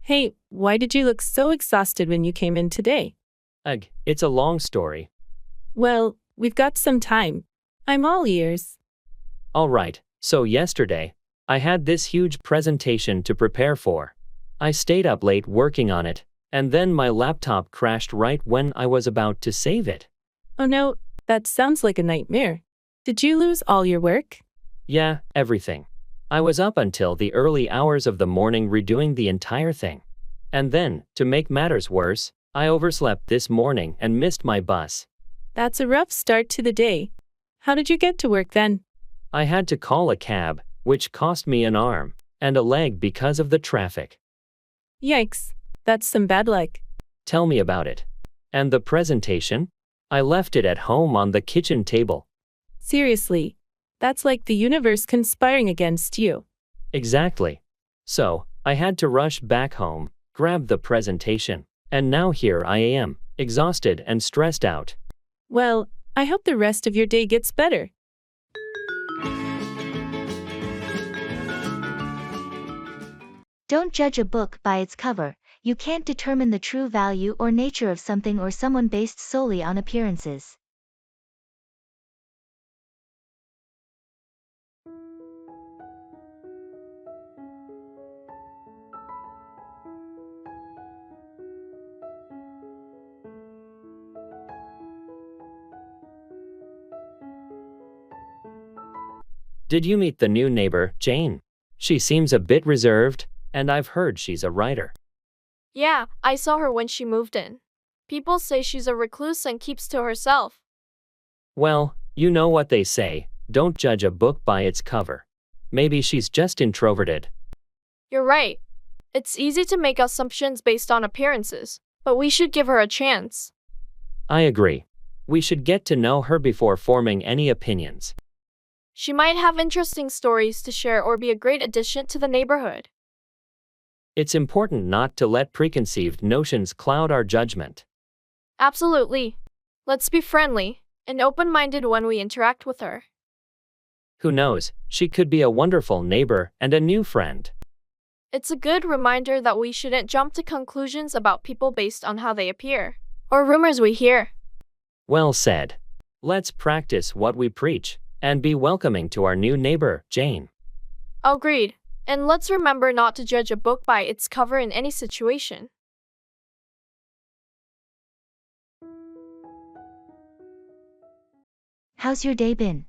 [SPEAKER 10] Hey, why did you look so exhausted when you came in today?
[SPEAKER 2] Ugh, it's a long story.
[SPEAKER 10] Well, we've got some time. I'm all ears.
[SPEAKER 2] Alright, so yesterday, I had this huge presentation to prepare for. I stayed up late working on it, and then my laptop crashed right when I was about to save it.
[SPEAKER 10] Oh no, that sounds like a nightmare. Did you lose all your work?
[SPEAKER 2] Yeah, everything. I was up until the early hours of the morning redoing the entire thing. And then, to make matters worse, I overslept this morning and missed my bus.
[SPEAKER 10] That's a rough start to the day. How did you get to work then?
[SPEAKER 2] I had to call a cab, which cost me an arm and a leg because of the traffic.
[SPEAKER 10] Yikes, that's some bad luck.
[SPEAKER 2] Tell me about it. And the presentation? I left it at home on the kitchen table.
[SPEAKER 10] Seriously, that's like the universe conspiring against you.
[SPEAKER 2] Exactly. So, I had to rush back home, grab the presentation, and now here I am, exhausted and stressed out.
[SPEAKER 10] Well, I hope the rest of your day gets better.
[SPEAKER 1] Don't judge a book by its cover. You can't determine the true value or nature of something or someone based solely on appearances.
[SPEAKER 2] Did you meet the new neighbor, Jane? She seems a bit reserved, and I've heard she's a writer.
[SPEAKER 5] Yeah, I saw her when she moved in. People say she's a recluse and keeps to herself.
[SPEAKER 2] Well, you know what they say, don't judge a book by its cover. Maybe she's just introverted.
[SPEAKER 5] You're right. It's easy to make assumptions based on appearances, but we should give her a chance.
[SPEAKER 2] I agree. We should get to know her before forming any opinions.
[SPEAKER 5] She might have interesting stories to share or be a great addition to the neighborhood.
[SPEAKER 2] It's important not to let preconceived notions cloud our judgment.
[SPEAKER 5] Absolutely. Let's be friendly and open-minded when we interact with her.
[SPEAKER 2] Who knows, she could be a wonderful neighbor and a new friend.
[SPEAKER 5] It's a good reminder that we shouldn't jump to conclusions about people based on how they appear, or rumors we hear.
[SPEAKER 2] Well said. Let's practice what we preach, and be welcoming to our new neighbor, Jane.
[SPEAKER 5] Agreed. And let's remember not to judge a book by its cover in any situation.
[SPEAKER 1] How's your day been?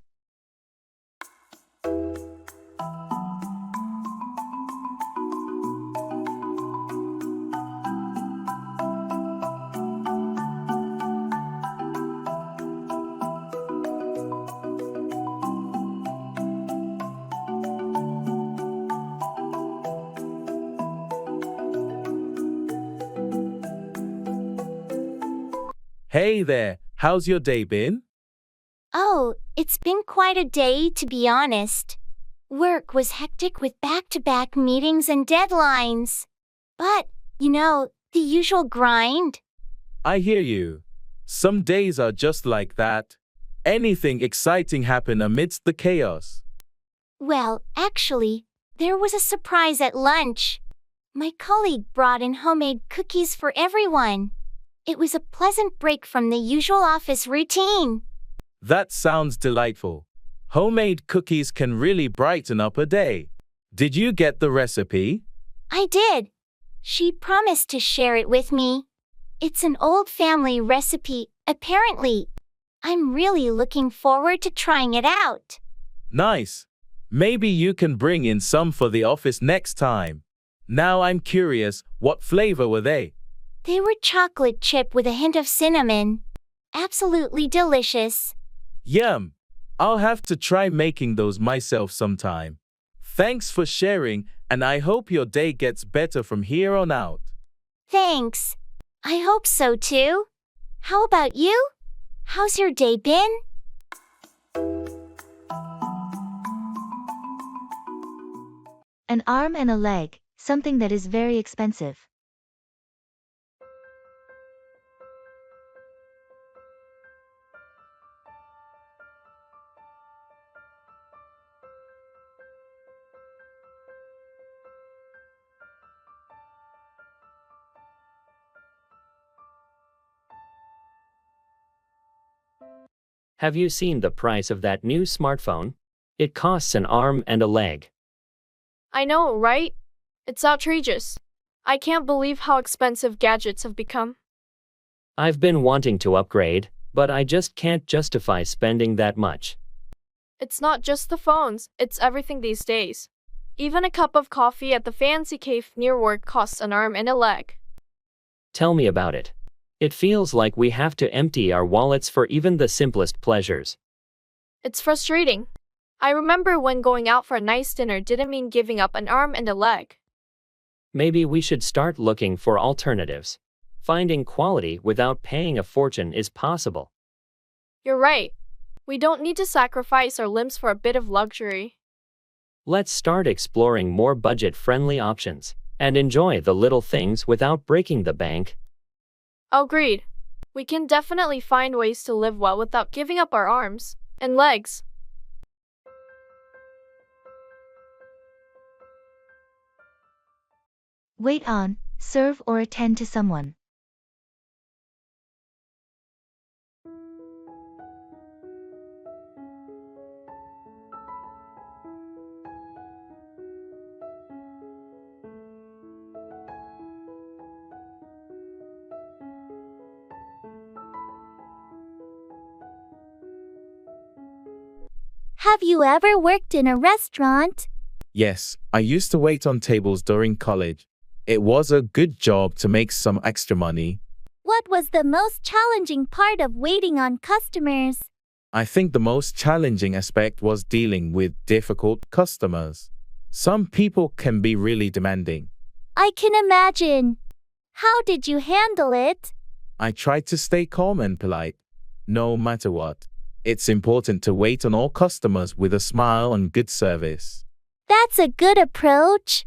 [SPEAKER 4] Hey there, how's your day been?
[SPEAKER 6] Oh, it's been quite a day, to be honest. Work was hectic with back-to-back meetings and deadlines. But, the usual grind.
[SPEAKER 4] I hear you. Some days are just like that. Anything exciting happen amidst the chaos?
[SPEAKER 6] Well, actually, there was a surprise at lunch. My colleague brought in homemade cookies for everyone. It was a pleasant break from the usual office routine.
[SPEAKER 4] That sounds delightful. Homemade cookies can really brighten up a day. Did you get the recipe?
[SPEAKER 6] I did. She promised to share it with me. It's an old family recipe, apparently. I'm really looking forward to trying it out.
[SPEAKER 4] Nice. Maybe you can bring in some for the office next time. Now I'm curious, what flavor were they?
[SPEAKER 6] They were chocolate chip with a hint of cinnamon. Absolutely delicious.
[SPEAKER 4] Yum! I'll have to try making those myself sometime. Thanks for sharing, and I hope your day gets better from here on out.
[SPEAKER 6] Thanks. I hope so too. How about you? How's your day been?
[SPEAKER 1] An arm and a leg, something that is very expensive.
[SPEAKER 2] Have you seen the price of that new smartphone? It costs an arm and a leg.
[SPEAKER 5] I know, right? It's outrageous. I can't believe how expensive gadgets have become.
[SPEAKER 2] I've been wanting to upgrade, but I just can't justify spending that much.
[SPEAKER 5] It's not just the phones, it's everything these days. Even a cup of coffee at the fancy cafe near work costs an arm and a leg.
[SPEAKER 2] Tell me about it. It feels like we have to empty our wallets for even the simplest pleasures.
[SPEAKER 5] It's frustrating. I remember when going out for a nice dinner didn't mean giving up an arm and a leg.
[SPEAKER 2] Maybe we should start looking for alternatives. Finding quality without paying a fortune is possible.
[SPEAKER 5] You're right. We don't need to sacrifice our limbs for a bit of luxury.
[SPEAKER 2] Let's start exploring more budget-friendly options and enjoy the little things without breaking the bank.
[SPEAKER 5] Agreed. We can definitely find ways to live well without giving up our arms and legs.
[SPEAKER 1] Wait on, serve or attend to someone.
[SPEAKER 3] Have you ever worked in a restaurant?
[SPEAKER 4] Yes, I used to wait on tables during college. It was a good job to make some extra money.
[SPEAKER 3] What was the most challenging part of waiting on customers?
[SPEAKER 4] I think the most challenging aspect was dealing with difficult customers. Some people can be really demanding.
[SPEAKER 3] I can imagine. How did you handle it?
[SPEAKER 4] I tried to stay calm and polite, no matter what. It's important to wait on all customers with a smile and good service.
[SPEAKER 3] That's a good approach.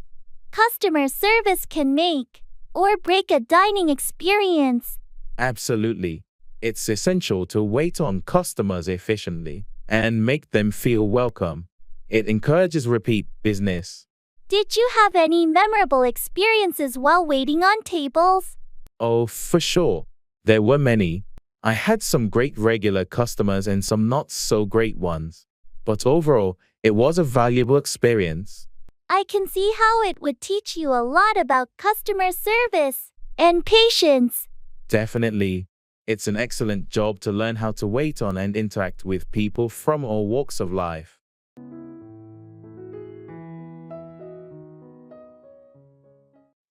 [SPEAKER 3] Customer service can make or break a dining experience.
[SPEAKER 4] Absolutely. It's essential to wait on customers efficiently and make them feel welcome. It encourages repeat business.
[SPEAKER 3] Did you have any memorable experiences while waiting on tables?
[SPEAKER 4] Oh, for sure. There were many. I had some great regular customers and some not so great ones. But overall, it was a valuable experience.
[SPEAKER 3] I can see how it would teach you a lot about customer service and patience.
[SPEAKER 4] Definitely. It's an excellent job to learn how to wait on and interact with people from all walks of life.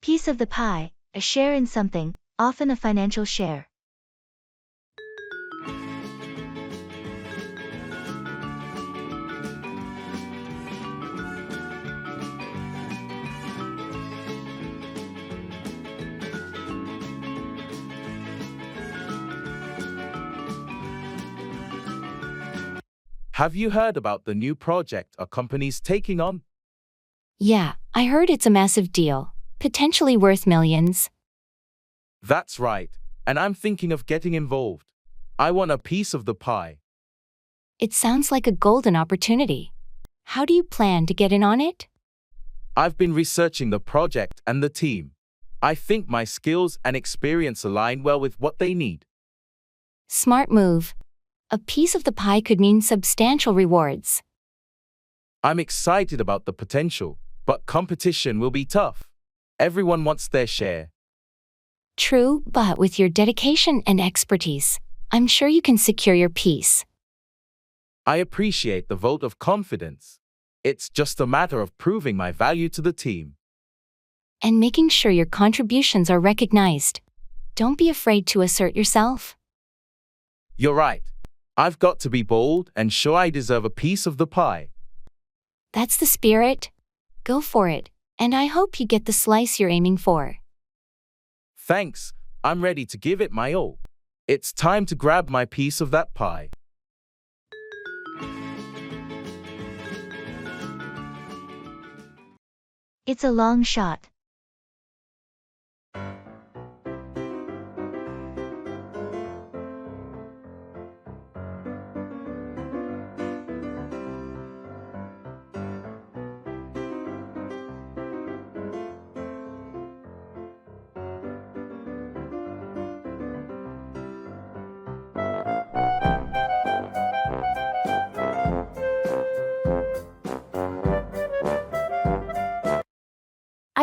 [SPEAKER 1] Piece of the pie, a share in something, often a financial share.
[SPEAKER 4] Have you heard about the new project a company's taking on?
[SPEAKER 11] Yeah, I heard it's a massive deal, potentially worth millions.
[SPEAKER 4] That's right, and I'm thinking of getting involved. I want a piece of the pie.
[SPEAKER 11] It sounds like a golden opportunity. How do you plan to get in on it?
[SPEAKER 4] I've been researching the project and the team. I think my skills and experience align well with what they need.
[SPEAKER 11] Smart move. A piece of the pie could mean substantial rewards.
[SPEAKER 4] I'm excited about the potential, but competition will be tough. Everyone wants their share.
[SPEAKER 11] True, but with your dedication and expertise, I'm sure you can secure your piece.
[SPEAKER 4] I appreciate the vote of confidence. It's just a matter of proving my value to the team.
[SPEAKER 11] And making sure your contributions are recognized. Don't be afraid to assert yourself.
[SPEAKER 4] You're right. I've got to be bold and show I deserve a piece of the pie.
[SPEAKER 11] That's the spirit. Go for it, and I hope you get the slice you're aiming for.
[SPEAKER 4] Thanks. I'm ready to give it my all. It's time to grab my piece of that pie.
[SPEAKER 1] It's a long shot.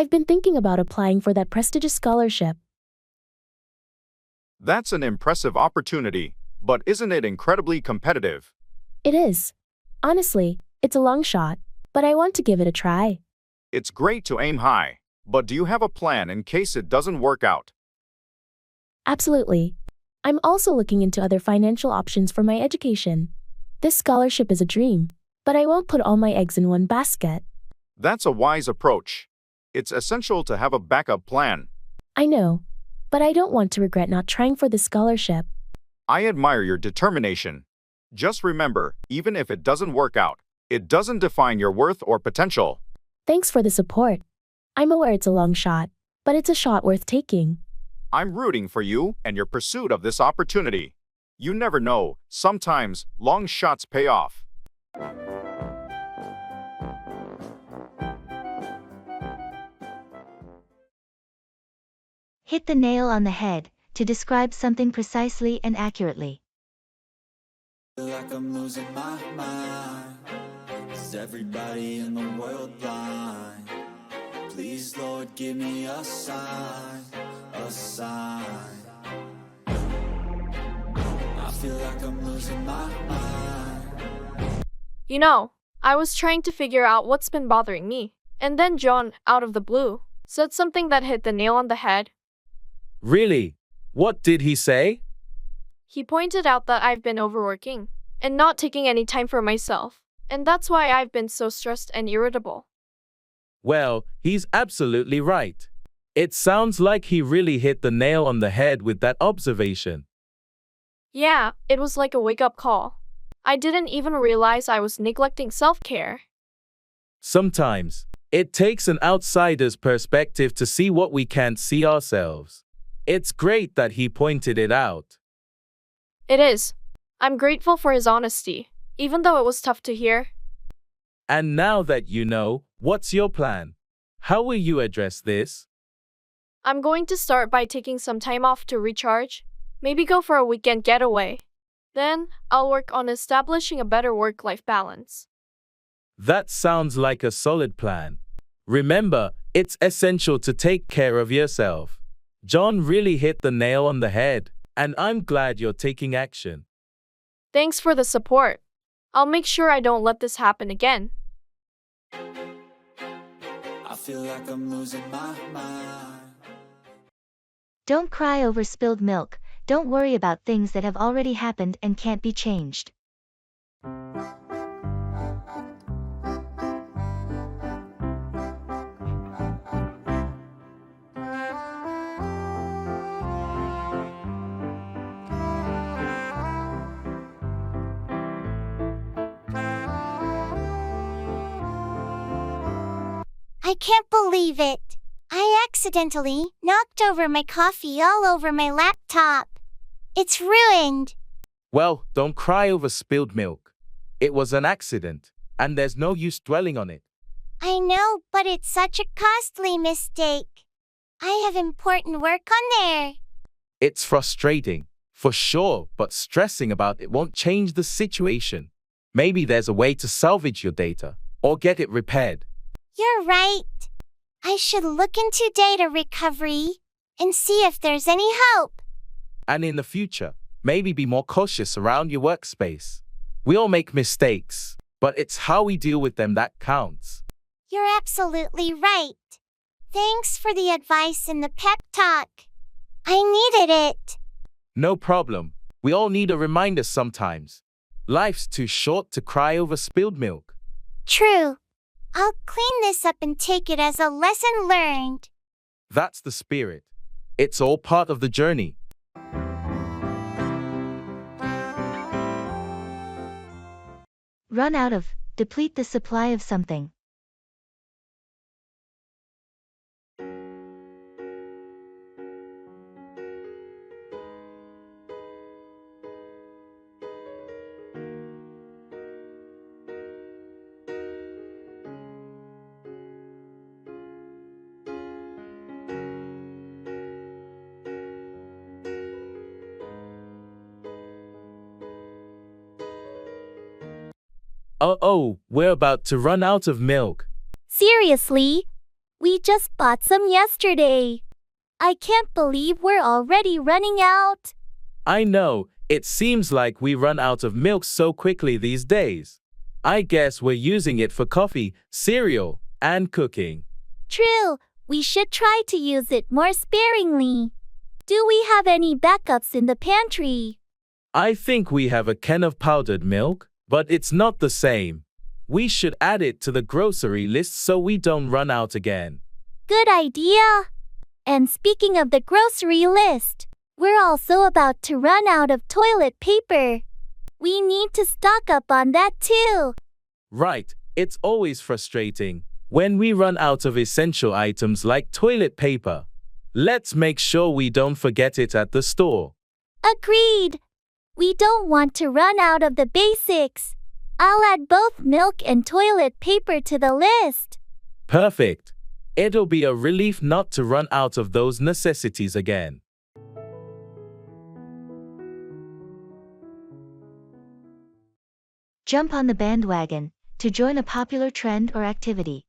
[SPEAKER 9] I've been thinking about applying for that prestigious scholarship.
[SPEAKER 12] That's an impressive opportunity, but isn't it incredibly competitive?
[SPEAKER 9] It is. Honestly, it's a long shot, but I want to give it a try.
[SPEAKER 12] It's great to aim high, but do you have a plan in case it doesn't work out?
[SPEAKER 9] Absolutely. I'm also looking into other financial options for my education. This scholarship is a dream, but I won't put all my eggs in one basket.
[SPEAKER 12] That's a wise approach. It's essential to have a backup plan.
[SPEAKER 9] I know, but I don't want to regret not trying for this scholarship.
[SPEAKER 12] I admire your determination. Just remember, even if it doesn't work out, it doesn't define your worth or potential.
[SPEAKER 9] Thanks for the support. I'm aware it's a long shot, but it's a shot worth taking.
[SPEAKER 12] I'm rooting for you and your pursuit of this opportunity. You never know, sometimes long shots pay off.
[SPEAKER 1] Hit the nail on the head, to describe something precisely and accurately.
[SPEAKER 7] Like I'm losing my mind. Is everybody in the world blind? Please, Lord, give me a sign, a sign. I feel like I'm losing my mind.
[SPEAKER 5] You know, I was trying to figure out what's been bothering me, and then John, out of the blue, said something that hit the nail on the head.
[SPEAKER 4] Really? What did he say?
[SPEAKER 5] He pointed out that I've been overworking and not taking any time for myself, and that's why I've been so stressed and irritable.
[SPEAKER 4] Well, he's absolutely right. It sounds like he really hit the nail on the head with that observation.
[SPEAKER 5] Yeah, it was like a wake-up call. I didn't even realize I was neglecting self-care.
[SPEAKER 4] Sometimes, it takes an outsider's perspective to see what we can't see ourselves. It's great that he pointed it out.
[SPEAKER 5] It is. I'm grateful for his honesty, even though it was tough to hear.
[SPEAKER 4] And now that you know, what's your plan? How will you address this?
[SPEAKER 5] I'm going to start by taking some time off to recharge, maybe go for a weekend getaway. Then, I'll work on establishing a better work-life balance.
[SPEAKER 4] That sounds like a solid plan. Remember, it's essential to take care of yourself. John really hit the nail on the head, and I'm glad you're taking action.
[SPEAKER 5] Thanks for the support. I'll make sure I don't let this happen again.
[SPEAKER 7] I feel like I'm losing my mind.
[SPEAKER 1] Don't cry over spilled milk. Don't worry about things that have already happened and can't be changed.
[SPEAKER 6] I can't believe it. I accidentally knocked over my coffee all over my laptop. It's ruined.
[SPEAKER 4] Well, don't cry over spilled milk. It was an accident, and there's no use dwelling on it.
[SPEAKER 6] I know, but it's such a costly mistake. I have important work on there.
[SPEAKER 4] It's frustrating, for sure, but stressing about it won't change the situation. Maybe there's a way to salvage your data, or get it repaired.
[SPEAKER 6] You're right. I should look into data recovery and see if there's any hope.
[SPEAKER 4] And in the future, maybe be more cautious around your workspace. We all make mistakes, but it's how we deal with them that counts.
[SPEAKER 6] You're absolutely right. Thanks for the advice and the pep talk. I needed it.
[SPEAKER 4] No problem. We all need a reminder sometimes. Life's too short to cry over spilled milk.
[SPEAKER 6] True. I'll clean this up and take it as a lesson learned.
[SPEAKER 4] That's the spirit. It's all part of the journey.
[SPEAKER 1] Run out of, deplete the supply of something.
[SPEAKER 4] Oh, we're about to run out of milk.
[SPEAKER 3] Seriously? We just bought some yesterday. I can't believe we're already running out.
[SPEAKER 4] I know, it seems like we run out of milk so quickly these days. I guess we're using it for coffee, cereal, and cooking.
[SPEAKER 3] True, we should try to use it more sparingly. Do we have any backups in the pantry?
[SPEAKER 4] I think we have a can of powdered milk, but it's not the same. We should add it to the grocery list so we don't run out again.
[SPEAKER 3] Good idea. And speaking of the grocery list, we're also about to run out of toilet paper. We need to stock up on that too.
[SPEAKER 4] Right, it's always frustrating when we run out of essential items like toilet paper. Let's make sure we don't forget it at the store.
[SPEAKER 3] Agreed. We don't want to run out of the basics. I'll add both milk and toilet paper to the list.
[SPEAKER 4] Perfect. It'll be a relief not to run out of those necessities again.
[SPEAKER 1] Jump on the bandwagon to join a popular trend or activity.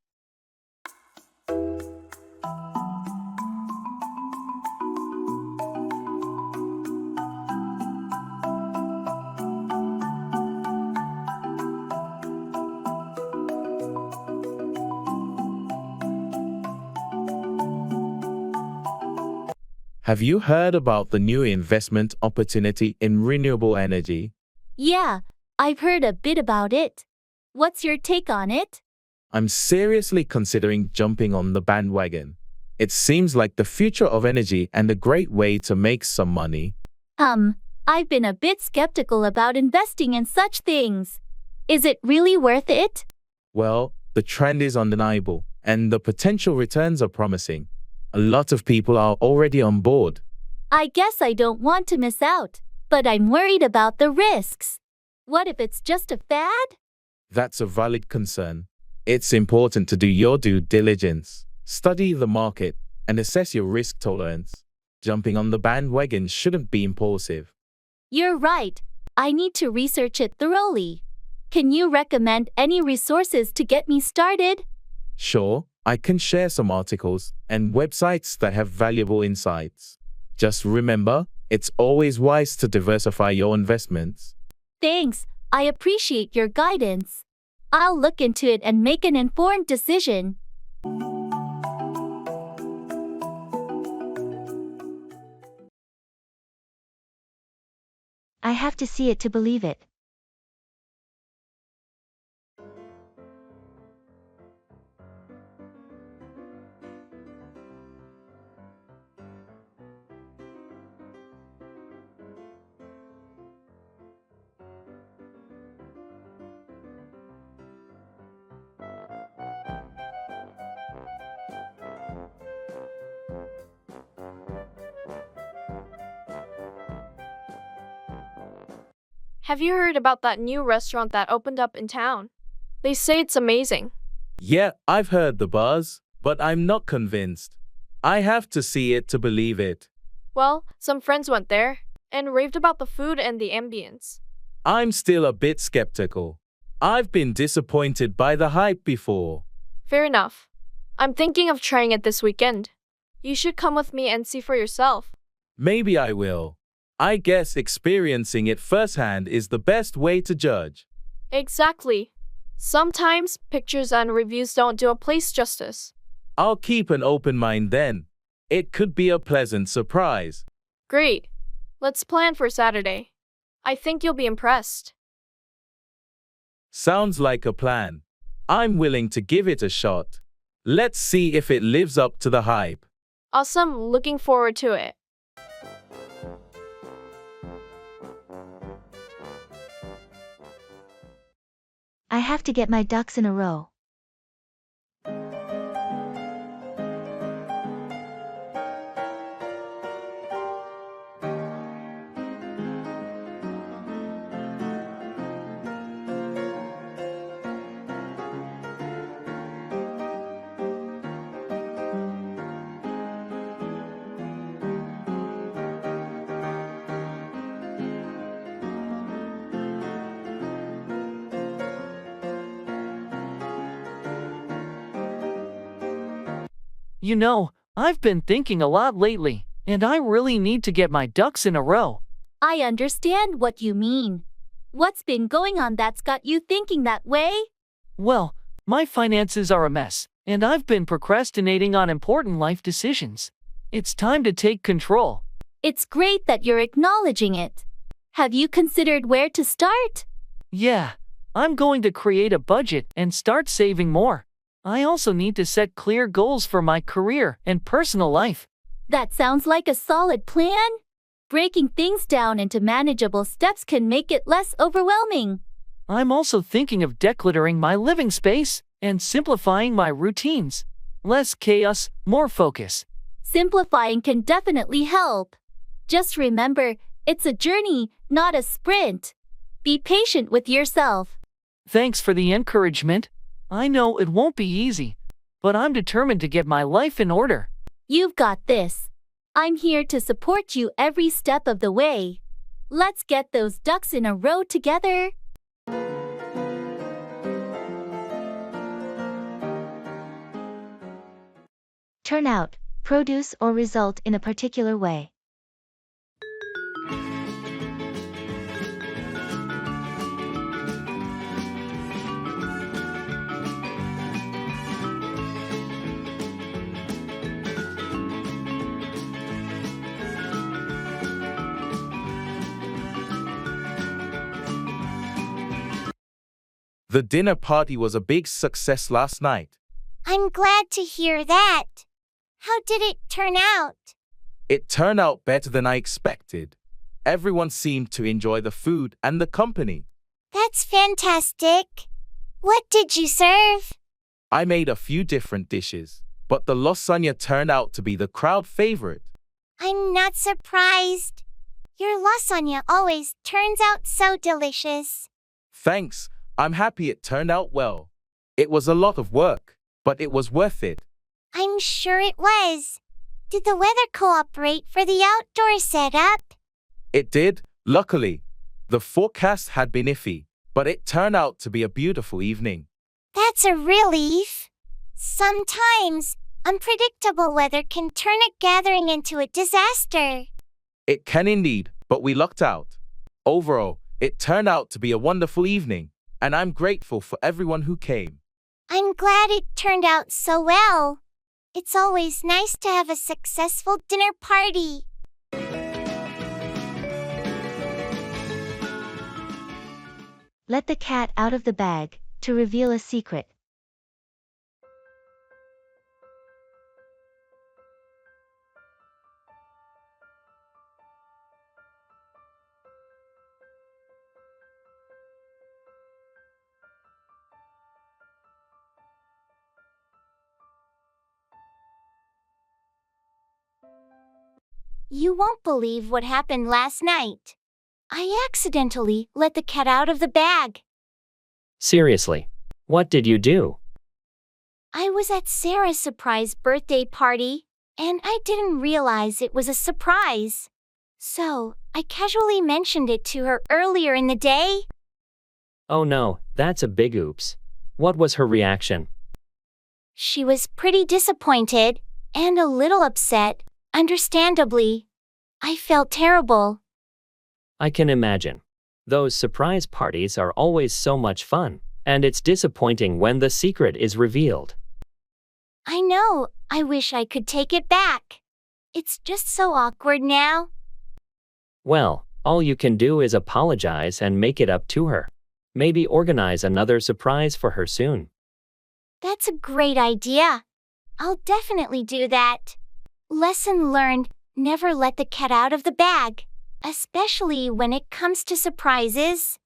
[SPEAKER 4] Have you heard about the new investment opportunity in renewable energy?
[SPEAKER 3] Yeah, I've heard a bit about it. What's your take on it?
[SPEAKER 4] I'm seriously considering jumping on the bandwagon. It seems like the future of energy and a great way to make some money.
[SPEAKER 3] I've been a bit skeptical about investing in such things. Is it really worth it?
[SPEAKER 4] Well, the trend is undeniable, and the potential returns are promising. A lot of people are already on board.
[SPEAKER 3] I guess I don't want to miss out, but I'm worried about the risks. What if it's just a fad?
[SPEAKER 4] That's a valid concern. It's important to do your due diligence, study the market, and assess your risk tolerance. Jumping on the bandwagon shouldn't be impulsive.
[SPEAKER 3] You're right. I need to research it thoroughly. Can you recommend any resources to get me started?
[SPEAKER 4] Sure, I can share some articles and websites that have valuable insights. Just remember, it's always wise to diversify your investments.
[SPEAKER 3] Thanks. I appreciate your guidance. I'll look into it and make an informed decision.
[SPEAKER 1] I have to see it to believe it.
[SPEAKER 5] Have you heard about that new restaurant that opened up in town? They say it's amazing.
[SPEAKER 4] Yeah, I've heard the buzz, but I'm not convinced. I have to see it to believe it.
[SPEAKER 5] Well, some friends went there and raved about the food and the ambience.
[SPEAKER 4] I'm still a bit skeptical. I've been disappointed by the hype before.
[SPEAKER 5] Fair enough. I'm thinking of trying it this weekend. You should come with me and see for yourself.
[SPEAKER 4] Maybe I will. I guess experiencing it firsthand is the best way to judge.
[SPEAKER 5] Exactly. Sometimes pictures and reviews don't do a place justice.
[SPEAKER 4] I'll keep an open mind then. It could be a pleasant surprise.
[SPEAKER 5] Great. Let's plan for Saturday. I think you'll be impressed.
[SPEAKER 4] Sounds like a plan. I'm willing to give it a shot. Let's see if it lives up to the hype.
[SPEAKER 5] Awesome, looking forward to it.
[SPEAKER 1] I have to get my ducks in a row.
[SPEAKER 8] You know, I've been thinking a lot lately, and I really need to get my ducks in a row.
[SPEAKER 3] I understand what you mean. What's been going on that's got you thinking that way?
[SPEAKER 8] Well, my finances are a mess, and I've been procrastinating on important life decisions. It's time to take control.
[SPEAKER 3] It's great that you're acknowledging it. Have you considered where to start?
[SPEAKER 8] Yeah, I'm going to create a budget and start saving more. I also need to set clear goals for my career and personal life.
[SPEAKER 3] That sounds like a solid plan. Breaking things down into manageable steps can make it less overwhelming.
[SPEAKER 8] I'm also thinking of decluttering my living space and simplifying my routines. Less chaos, more focus.
[SPEAKER 3] Simplifying can definitely help. Just remember, it's a journey, not a sprint. Be patient with yourself.
[SPEAKER 8] Thanks for the encouragement. I know it won't be easy, but I'm determined to get my life in order.
[SPEAKER 3] You've got this. I'm here to support you every step of the way. Let's get those ducks in a row together.
[SPEAKER 1] Turn out, produce or result in a particular way.
[SPEAKER 4] The dinner party was a big success last night.
[SPEAKER 6] I'm glad to hear that. How did it turn out?
[SPEAKER 4] It turned out better than I expected. Everyone seemed to enjoy the food and the company.
[SPEAKER 6] That's fantastic. What did you serve?
[SPEAKER 4] I made a few different dishes, but the lasagna turned out to be the crowd favorite.
[SPEAKER 6] I'm not surprised. Your lasagna always turns out so delicious.
[SPEAKER 4] Thanks. I'm happy it turned out well. It was a lot of work, but it was worth it.
[SPEAKER 6] I'm sure it was. Did the weather cooperate for the outdoor setup?
[SPEAKER 4] It did, luckily. The forecast had been iffy, but it turned out to be a beautiful evening.
[SPEAKER 6] That's a relief. Sometimes, unpredictable weather can turn a gathering into a disaster.
[SPEAKER 4] It can indeed, but we lucked out. Overall, it turned out to be a wonderful evening, and I'm grateful for everyone who came.
[SPEAKER 6] I'm glad it turned out so well. It's always nice to have a successful dinner party.
[SPEAKER 1] Let the cat out of the bag, to reveal a secret.
[SPEAKER 6] You won't believe what happened last night. I accidentally let the cat out of the bag.
[SPEAKER 2] Seriously, what did you do?
[SPEAKER 6] I was at Sarah's surprise birthday party, and I didn't realize it was a surprise. So, I casually mentioned it to her earlier in the day.
[SPEAKER 2] Oh no, that's a big oops. What was her reaction?
[SPEAKER 6] She was pretty disappointed, and a little upset, understandably. I felt terrible.
[SPEAKER 2] I can imagine. Those surprise parties are always so much fun, and it's disappointing when the secret is revealed.
[SPEAKER 6] I know, I wish I could take it back. It's just so awkward now.
[SPEAKER 2] Well, all you can do is apologize and make it up to her. Maybe organize another surprise for her soon.
[SPEAKER 6] That's a great idea. I'll definitely do that. Lesson learned, never let the cat out of the bag, especially when it comes to surprises.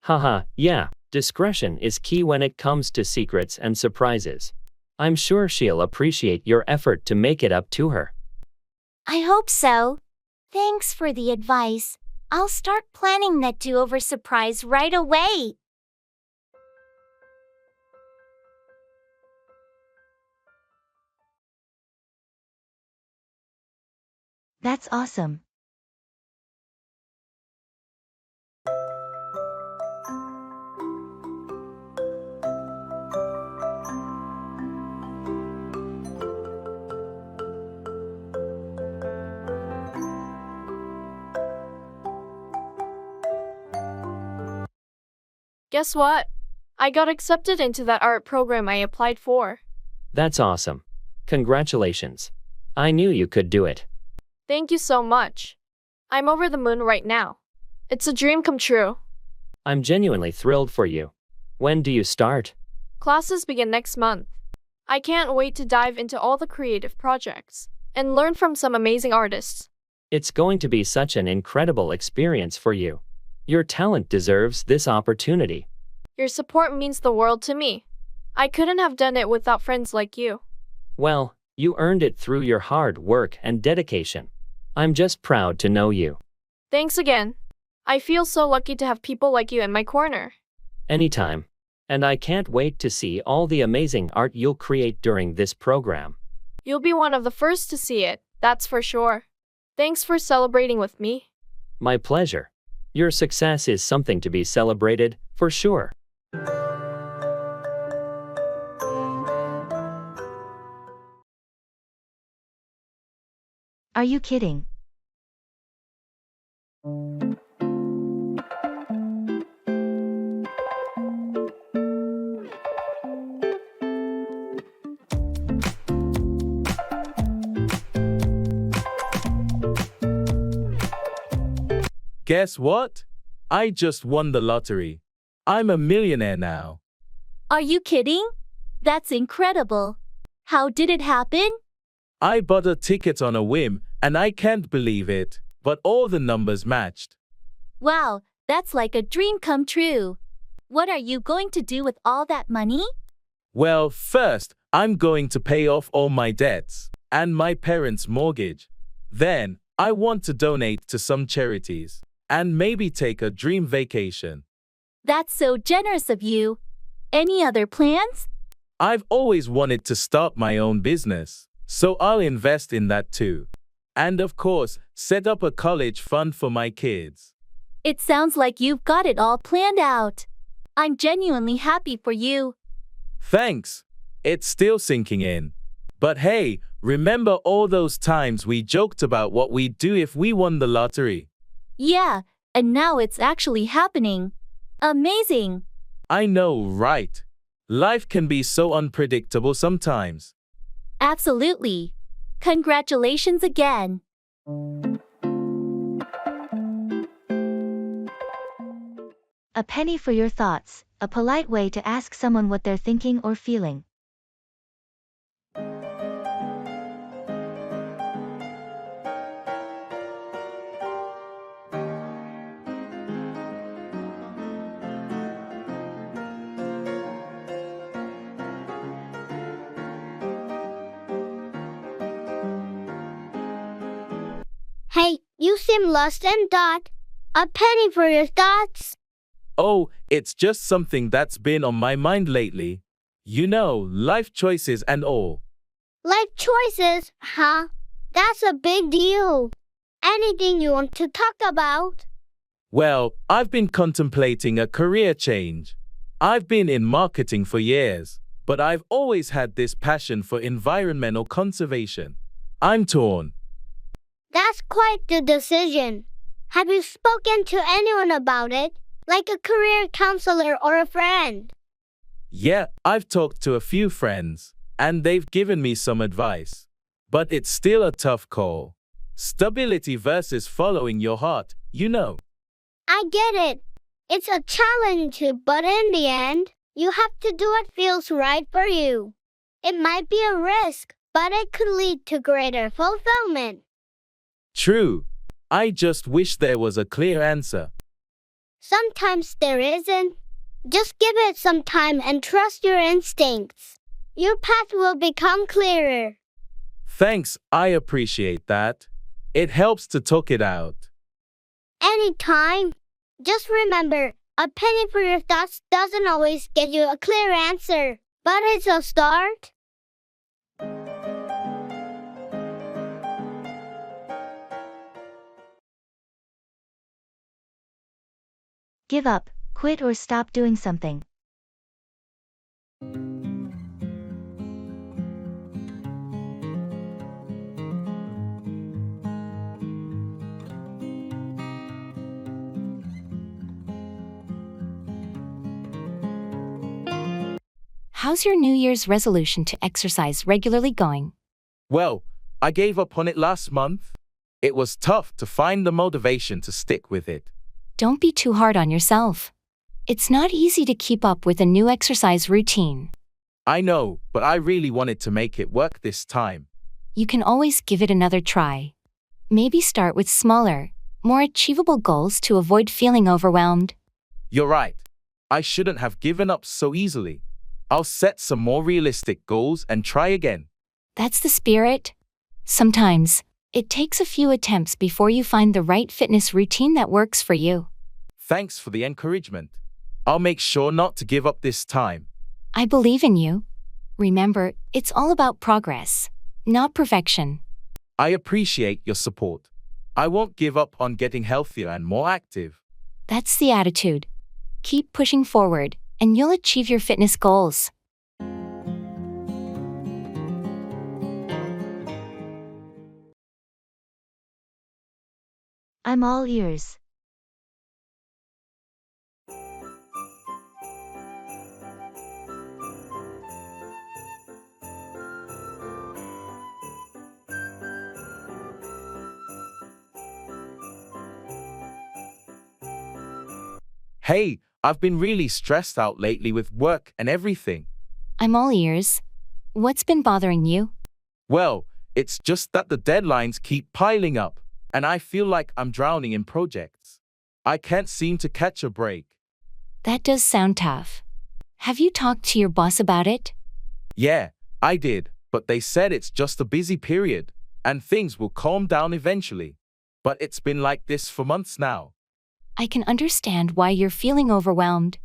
[SPEAKER 2] Haha, yeah, discretion is key when it comes to secrets and surprises. I'm sure she'll appreciate your effort to make it up to her.
[SPEAKER 6] I hope so. Thanks for the advice. I'll start planning that do-over surprise right away.
[SPEAKER 1] That's awesome.
[SPEAKER 5] Guess what? I got accepted into that art program I applied for.
[SPEAKER 2] That's awesome. Congratulations. I knew you could do it.
[SPEAKER 5] Thank you so much. I'm over the moon right now. It's a dream come true.
[SPEAKER 2] I'm genuinely thrilled for you. When do you start?
[SPEAKER 5] Classes begin next month. I can't wait to dive into all the creative projects and learn from some amazing artists.
[SPEAKER 2] It's going to be such an incredible experience for you. Your talent deserves this opportunity.
[SPEAKER 5] Your support means the world to me. I couldn't have done it without friends like you.
[SPEAKER 2] Well, you earned it through your hard work and dedication. I'm just proud to know you.
[SPEAKER 5] Thanks again. I feel so lucky to have people like you in my corner.
[SPEAKER 2] Anytime. And I can't wait to see all the amazing art you'll create during this program.
[SPEAKER 5] You'll be one of the first to see it, that's for sure. Thanks for celebrating with me.
[SPEAKER 2] My pleasure. Your success is something to be celebrated, for sure.
[SPEAKER 1] Are you kidding?
[SPEAKER 4] Guess what? I just won the lottery. I'm a millionaire now.
[SPEAKER 3] Are you kidding? That's incredible. How did it happen?
[SPEAKER 4] I bought a ticket on a whim, and I can't believe it, but all the numbers matched.
[SPEAKER 3] Wow, that's like a dream come true. What are you going to do with all that money?
[SPEAKER 4] Well, first, I'm going to pay off all my debts and my parents' mortgage. Then, I want to donate to some charities and maybe take a dream vacation.
[SPEAKER 3] That's so generous of you. Any other plans?
[SPEAKER 4] I've always wanted to start my own business, so I'll invest in that too. And of course, set up a college fund for my kids.
[SPEAKER 3] It sounds like you've got it all planned out. I'm genuinely happy for you.
[SPEAKER 4] Thanks. It's still sinking in. But hey, remember all those times we joked about what we'd do if we won the lottery?
[SPEAKER 3] Yeah, and now it's actually happening. Amazing.
[SPEAKER 4] I know, right? Life can be so unpredictable sometimes.
[SPEAKER 3] Absolutely. Congratulations again.
[SPEAKER 1] A penny for your thoughts, a polite way to ask someone what they're thinking or feeling.
[SPEAKER 13] Hey, you seem lost and dot. A penny for your thoughts.
[SPEAKER 4] Oh, it's just something that's been on my mind lately. You know, life choices and all.
[SPEAKER 13] Life choices, huh? That's a big deal. Anything you want to talk about?
[SPEAKER 4] Well, I've been contemplating a career change. I've been in marketing for years, but I've always had this passion for environmental conservation. I'm torn.
[SPEAKER 13] That's quite the decision. Have you spoken to anyone about it, like a career counselor or a friend?
[SPEAKER 4] Yeah, I've talked to a few friends, and they've given me some advice. But it's still a tough call. Stability versus following your heart, you know.
[SPEAKER 13] I get it. It's a challenge, but in the end, you have to do what feels right for you. It might be a risk, but it could lead to greater fulfillment.
[SPEAKER 4] True. I just wish there was a clear answer.
[SPEAKER 13] Sometimes there isn't. Just give it some time and trust your instincts. Your path will become clearer.
[SPEAKER 4] Thanks, I appreciate that. It helps to talk it out.
[SPEAKER 13] Anytime. Just remember, a penny for your thoughts doesn't always get you a clear answer, but it's a start.
[SPEAKER 1] Give up, quit or stop doing something.
[SPEAKER 11] How's your New Year's resolution to exercise regularly going?
[SPEAKER 4] Well, I gave up on it last month. It was tough to find the motivation to stick with it.
[SPEAKER 11] Don't be too hard on yourself. It's not easy to keep up with a new exercise routine.
[SPEAKER 4] I know, but I really wanted to make it work this time.
[SPEAKER 11] You can always give it another try. Maybe start with smaller, more achievable goals to avoid feeling overwhelmed.
[SPEAKER 4] You're right. I shouldn't have given up so easily. I'll set some more realistic goals and try again.
[SPEAKER 11] That's the spirit. Sometimes, it takes a few attempts before you find the right fitness routine that works for you.
[SPEAKER 4] Thanks for the encouragement. I'll make sure not to give up this time.
[SPEAKER 11] I believe in you. Remember, it's all about progress, not perfection.
[SPEAKER 4] I appreciate your support. I won't give up on getting healthier and more active.
[SPEAKER 11] That's the attitude. Keep pushing forward, and you'll achieve your fitness goals.
[SPEAKER 1] I'm all ears.
[SPEAKER 4] Hey, I've been really stressed out lately with work and everything.
[SPEAKER 11] I'm all ears. What's been bothering you?
[SPEAKER 4] Well, it's just that the deadlines keep piling up, and I feel like I'm drowning in projects. I can't seem to catch a break.
[SPEAKER 11] That does sound tough. Have you talked to your boss about it?
[SPEAKER 4] Yeah, I did, but they said it's just a busy period, and things will calm down eventually. But it's been like this for months now.
[SPEAKER 11] I can understand why you're feeling overwhelmed.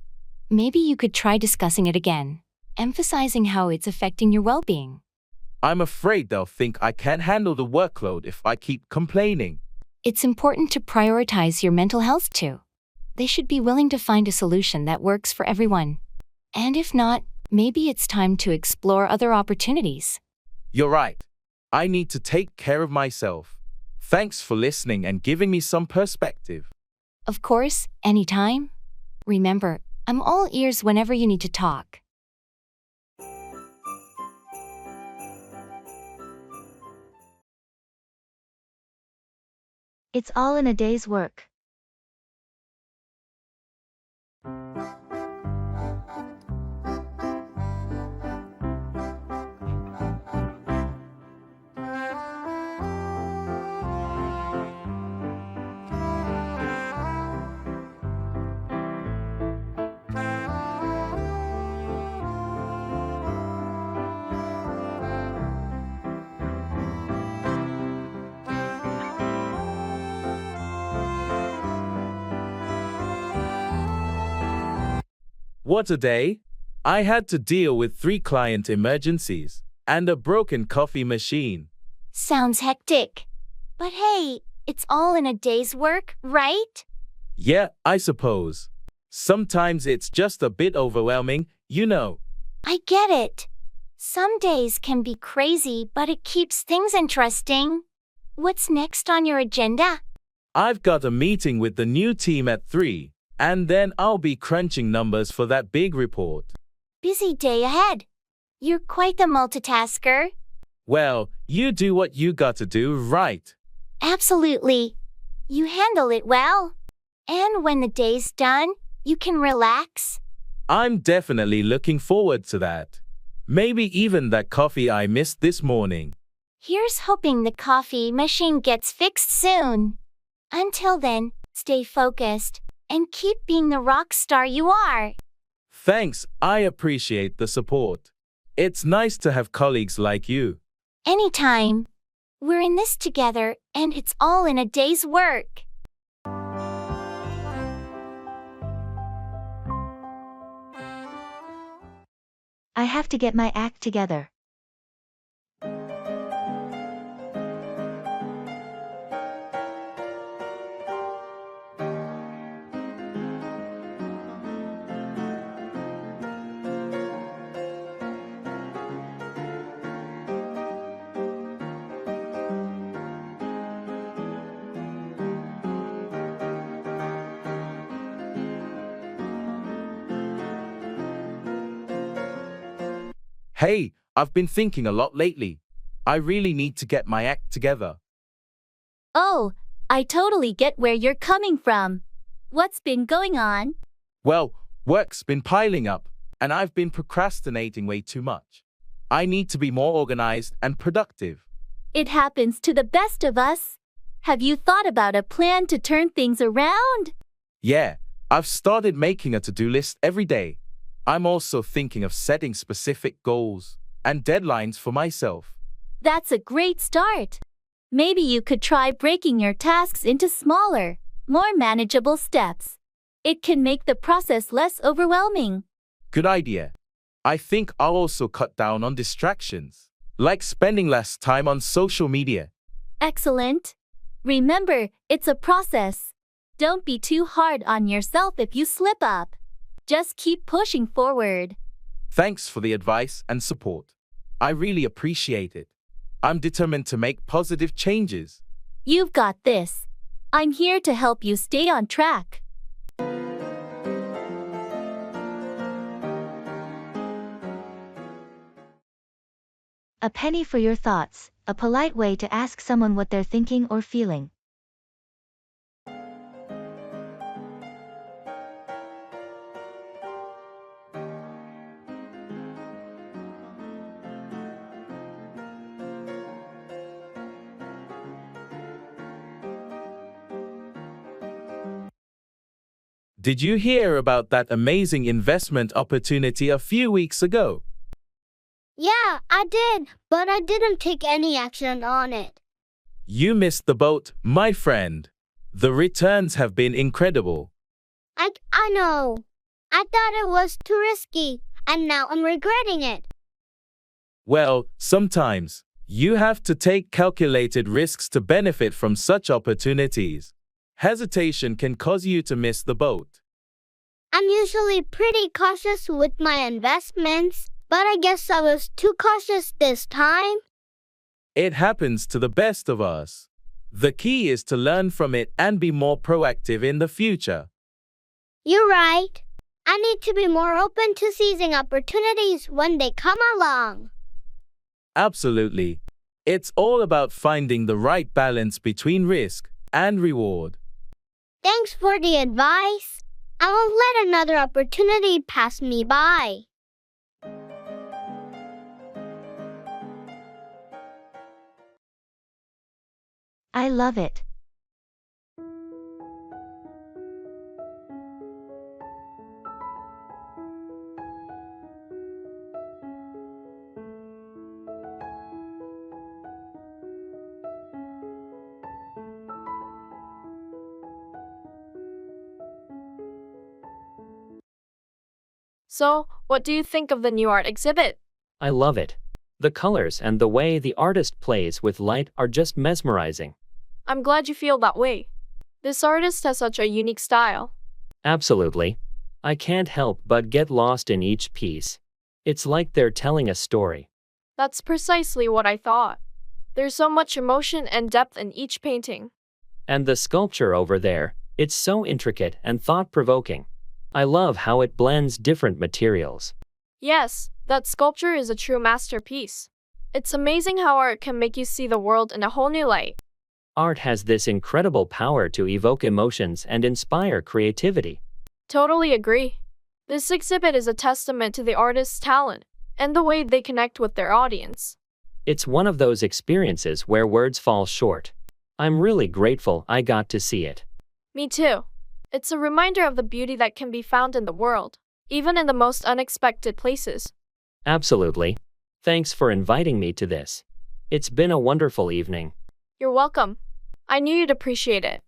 [SPEAKER 11] Maybe you could try discussing it again, emphasizing how it's affecting your well-being.
[SPEAKER 4] I'm afraid they'll think I can't handle the workload if I keep complaining.
[SPEAKER 11] It's important to prioritize your mental health too. They should be willing to find a solution that works for everyone. And if not, maybe it's time to explore other opportunities.
[SPEAKER 4] You're right. I need to take care of myself. Thanks for listening and giving me some perspective.
[SPEAKER 11] Of course, anytime. Remember, I'm all ears whenever you need to talk.
[SPEAKER 1] It's all in a day's work.
[SPEAKER 4] What a day! I had to deal with 3 client emergencies and a broken coffee machine.
[SPEAKER 6] Sounds hectic. But hey, it's all in a day's work, right?
[SPEAKER 4] Yeah, I suppose. Sometimes it's just a bit overwhelming, you know.
[SPEAKER 6] I get it. Some days can be crazy, but it keeps things interesting. What's next on your agenda?
[SPEAKER 4] I've got a meeting with the new team at 3, and then I'll be crunching numbers for that big report.
[SPEAKER 6] Busy day ahead. You're quite the multitasker.
[SPEAKER 4] Well, you do what you gotta do, right?
[SPEAKER 6] Absolutely. You handle it well. And when the day's done, you can relax.
[SPEAKER 4] I'm definitely looking forward to that. Maybe even that coffee I missed this morning.
[SPEAKER 6] Here's hoping the coffee machine gets fixed soon. Until then, stay focused and keep being the rock star you are.
[SPEAKER 4] Thanks, I appreciate the support. It's nice to have colleagues like you.
[SPEAKER 6] Anytime. We're in this together, and it's all in a day's work.
[SPEAKER 1] I have to get my act together.
[SPEAKER 4] Hey, I've been thinking a lot lately. I really need to get my act together.
[SPEAKER 3] Oh, I totally get where you're coming from. What's been going on?
[SPEAKER 4] Well, work's been piling up, and I've been procrastinating way too much. I need to be more organized and productive.
[SPEAKER 3] It happens to the best of us. Have you thought about a plan to turn things around?
[SPEAKER 4] Yeah, I've started making a to-do list every day. I'm also thinking of setting specific goals and deadlines for myself.
[SPEAKER 3] That's a great start. Maybe you could try breaking your tasks into smaller, more manageable steps. It can make the process less overwhelming.
[SPEAKER 4] Good idea. I think I'll also cut down on distractions, like spending less time on social media.
[SPEAKER 3] Excellent. Remember, it's a process. Don't be too hard on yourself if you slip up. Just keep pushing forward.
[SPEAKER 4] Thanks for the advice and support. I really appreciate it. I'm determined to make positive changes.
[SPEAKER 3] You've got this. I'm here to help you stay on track.
[SPEAKER 1] A penny for your thoughts, a polite way to ask someone what they're thinking or feeling.
[SPEAKER 4] Did you hear about that amazing investment opportunity a few weeks ago?
[SPEAKER 13] Yeah, I did, but I didn't take any action on it.
[SPEAKER 4] You missed the boat, my friend. The returns have been incredible.
[SPEAKER 13] I know. I thought it was too risky, and now I'm regretting it.
[SPEAKER 4] Well, sometimes you have to take calculated risks to benefit from such opportunities. Hesitation can cause you to miss the boat.
[SPEAKER 13] I'm usually pretty cautious with my investments, but I guess I was too cautious this time.
[SPEAKER 4] It happens to the best of us. The key is to learn from it and be more proactive in the future.
[SPEAKER 13] You're right. I need to be more open to seizing opportunities when they come along.
[SPEAKER 4] Absolutely. It's all about finding the right balance between risk and reward.
[SPEAKER 13] Thanks for the advice. I won't let another opportunity pass me by.
[SPEAKER 1] I love it.
[SPEAKER 5] So, what do you think of the new art exhibit?
[SPEAKER 2] I love it. The colors and the way the artist plays with light are just mesmerizing.
[SPEAKER 5] I'm glad you feel that way. This artist has such a unique style.
[SPEAKER 2] Absolutely. I can't help but get lost in each piece. It's like they're telling a story.
[SPEAKER 5] That's precisely what I thought. There's so much emotion and depth in each painting.
[SPEAKER 2] And the sculpture over there, it's so intricate and thought-provoking. I love how it blends different materials.
[SPEAKER 5] Yes, that sculpture is a true masterpiece. It's amazing how art can make you see the world in a whole new light.
[SPEAKER 2] Art has this incredible power to evoke emotions and inspire creativity.
[SPEAKER 5] Totally agree. This exhibit is a testament to the artist's talent and the way they connect with their audience.
[SPEAKER 2] It's one of those experiences where words fall short. I'm really grateful I got to see it.
[SPEAKER 5] Me too. It's a reminder of the beauty that can be found in the world, even in the most unexpected places.
[SPEAKER 2] Absolutely. Thanks for inviting me to this. It's been a wonderful evening.
[SPEAKER 5] You're welcome. I knew you'd appreciate it.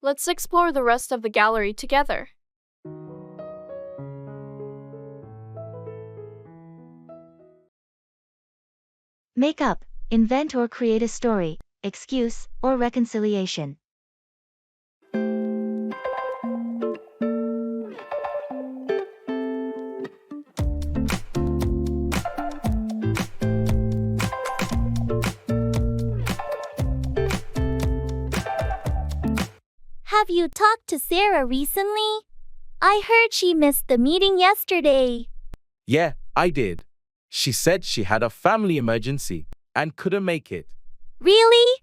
[SPEAKER 5] Let's explore the rest of the gallery together.
[SPEAKER 1] Make up, invent or create a story, excuse, or reconciliation.
[SPEAKER 3] Have you talked to Sarah recently? I heard she missed the meeting yesterday.
[SPEAKER 4] Yeah, I did. She said she had a family emergency and couldn't make it.
[SPEAKER 3] Really?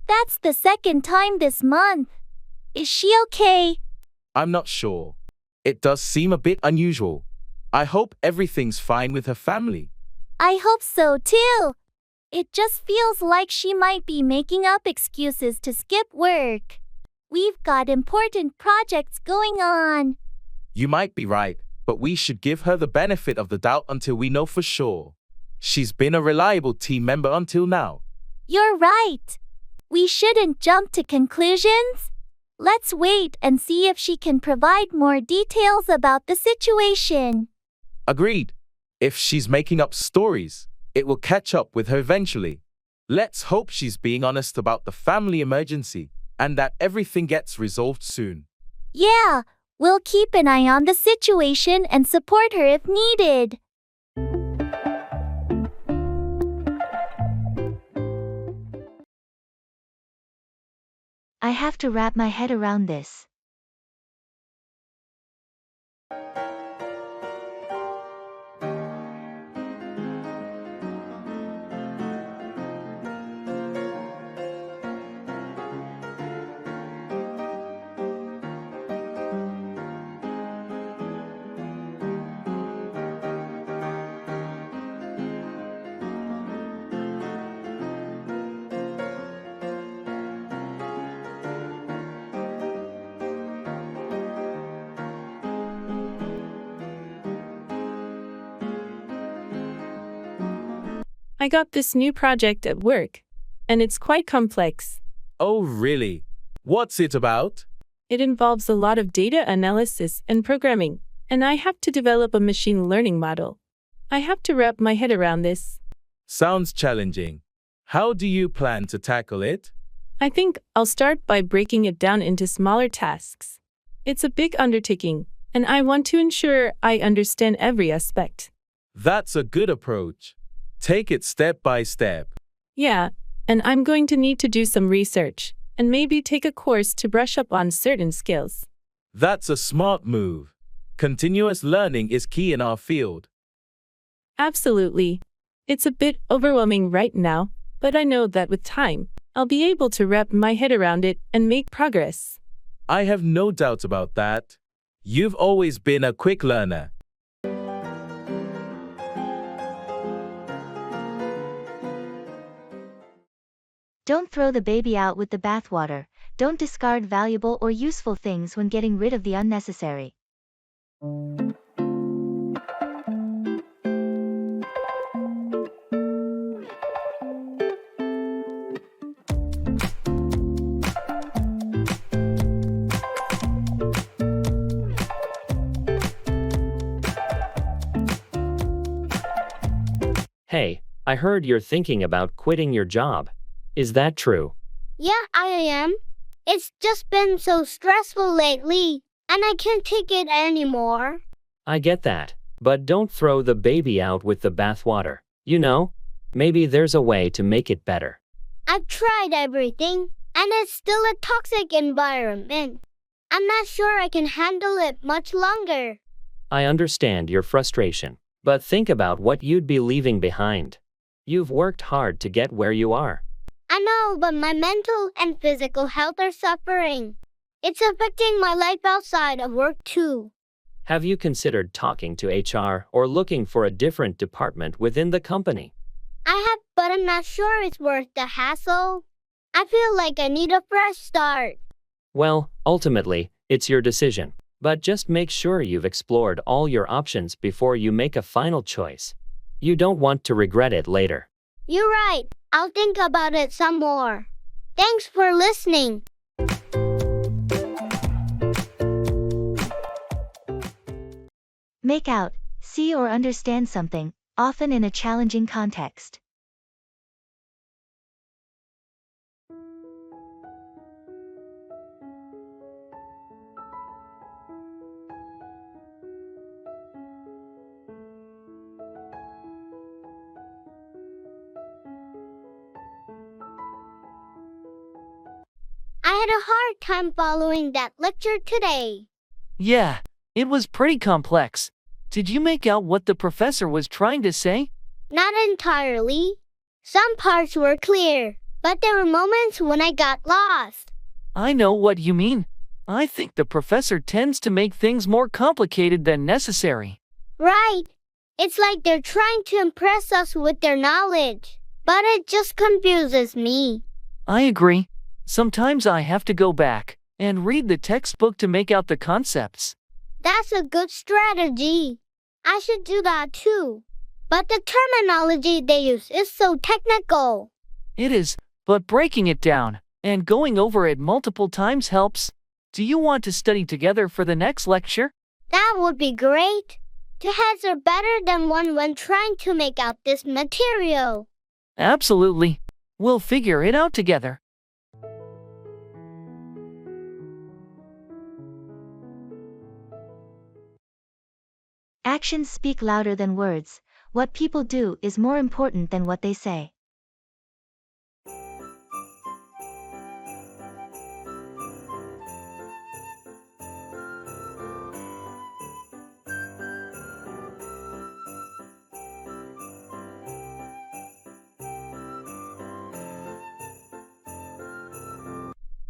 [SPEAKER 3] That's the second time this month. Is she okay?
[SPEAKER 4] I'm not sure. It does seem a bit unusual. I hope everything's fine with her family.
[SPEAKER 3] I hope so too. It just feels like she might be making up excuses to skip work. We've got important projects going on.
[SPEAKER 4] You might be right, but we should give her the benefit of the doubt until we know for sure. She's been a reliable team member until now.
[SPEAKER 3] You're right. We shouldn't jump to conclusions. Let's wait and see if she can provide more details about the situation.
[SPEAKER 4] Agreed. If she's making up stories, it will catch up with her eventually. Let's hope she's being honest about the family emergency and that everything gets resolved soon.
[SPEAKER 3] Yeah, we'll keep an eye on the situation and support her if needed.
[SPEAKER 1] I have to wrap my head around this.
[SPEAKER 10] I got this new project at work, and it's quite complex.
[SPEAKER 4] Oh, really? What's it about?
[SPEAKER 10] It involves a lot of data analysis and programming, and I have to develop a machine learning model. I have to wrap my head around this.
[SPEAKER 4] Sounds challenging. How do you plan to tackle it?
[SPEAKER 10] I think I'll start by breaking it down into smaller tasks. It's a big undertaking, and I want to ensure I understand every aspect.
[SPEAKER 4] That's a good approach. Take it step by step.
[SPEAKER 10] Yeah, and I'm going to need to do some research, and maybe take a course to brush up on certain skills.
[SPEAKER 4] That's a smart move. Continuous learning is key in our field.
[SPEAKER 10] Absolutely. It's a bit overwhelming right now, but I know that with time, I'll be able to wrap my head around it and make progress.
[SPEAKER 4] I have no doubt about that. You've always been a quick learner.
[SPEAKER 1] Don't throw the baby out with the bathwater. Don't discard valuable or useful things when getting rid of the unnecessary.
[SPEAKER 2] Hey, I heard you're thinking about quitting your job. Is that true?
[SPEAKER 13] Yeah, I am. It's just been so stressful lately, and I can't take it anymore.
[SPEAKER 2] I get that, but don't throw the baby out with the bathwater. You know, maybe there's a way to make it better.
[SPEAKER 13] I've tried everything, and it's still a toxic environment. I'm not sure I can handle it much longer.
[SPEAKER 2] I understand your frustration, but think about what you'd be leaving behind. You've worked hard to get where you are.
[SPEAKER 13] I know, but my mental and physical health are suffering. It's affecting my life outside of work too.
[SPEAKER 2] Have you considered talking to HR or looking for a different department within the company?
[SPEAKER 13] I have, but I'm not sure it's worth the hassle. I feel like I need a fresh start.
[SPEAKER 2] Well, ultimately, it's your decision. But just make sure you've explored all your options before you make a final choice. You don't want to regret it later.
[SPEAKER 13] You're right. I'll think about it some more. Thanks for listening.
[SPEAKER 1] Make out, see or understand something, often in a challenging context.
[SPEAKER 13] I had a hard time following that lecture today.
[SPEAKER 8] Yeah, it was pretty complex. Did you make out what the professor was trying to say?
[SPEAKER 13] Not entirely. Some parts were clear, but there were moments when I got lost.
[SPEAKER 8] I know what you mean. I think the professor tends to make things more complicated than necessary.
[SPEAKER 13] Right. It's like they're trying to impress us with their knowledge, but it just confuses me.
[SPEAKER 8] I agree. Sometimes I have to go back and read the textbook to make out the concepts.
[SPEAKER 13] That's a good strategy. I should do that too. But the terminology they use is so technical.
[SPEAKER 8] It is, but breaking it down and going over it multiple times helps. Do you want to study together for the next lecture?
[SPEAKER 13] That would be great. Two heads are better than one when trying to make out this material.
[SPEAKER 8] Absolutely. We'll figure it out together.
[SPEAKER 1] Actions speak louder than words. What people do is more important than what they say.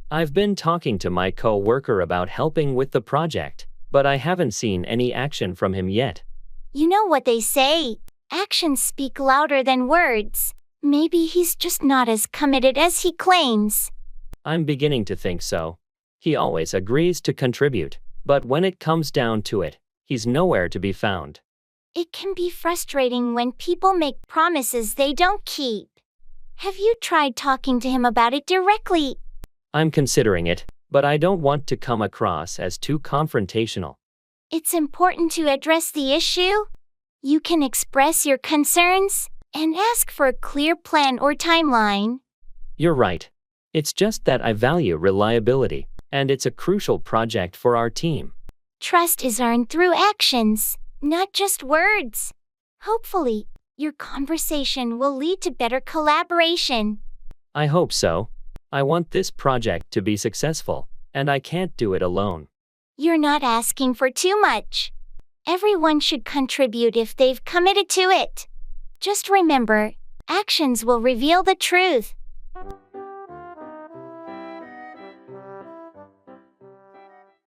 [SPEAKER 2] I've been talking to my co-worker about helping with the project, but I haven't seen any action from him yet.
[SPEAKER 6] You know what they say, actions speak louder than words. Maybe he's just not as committed as he claims.
[SPEAKER 2] I'm beginning to think so. He always agrees to contribute, but when it comes down to it, he's nowhere to be found.
[SPEAKER 6] It can be frustrating when people make promises they don't keep. Have you tried talking to him about it directly?
[SPEAKER 2] I'm considering it, but I don't want to come across as too confrontational.
[SPEAKER 6] It's important to address the issue. You can express your concerns and ask for a clear plan or timeline.
[SPEAKER 2] You're right. It's just that I value reliability, and it's a crucial project for our team.
[SPEAKER 6] Trust is earned through actions, not just words. Hopefully, your conversation will lead to better collaboration.
[SPEAKER 2] I hope so. I want this project to be successful, and I can't do it alone.
[SPEAKER 6] You're not asking for too much. Everyone should contribute if they've committed to it. Just remember, actions will reveal the truth.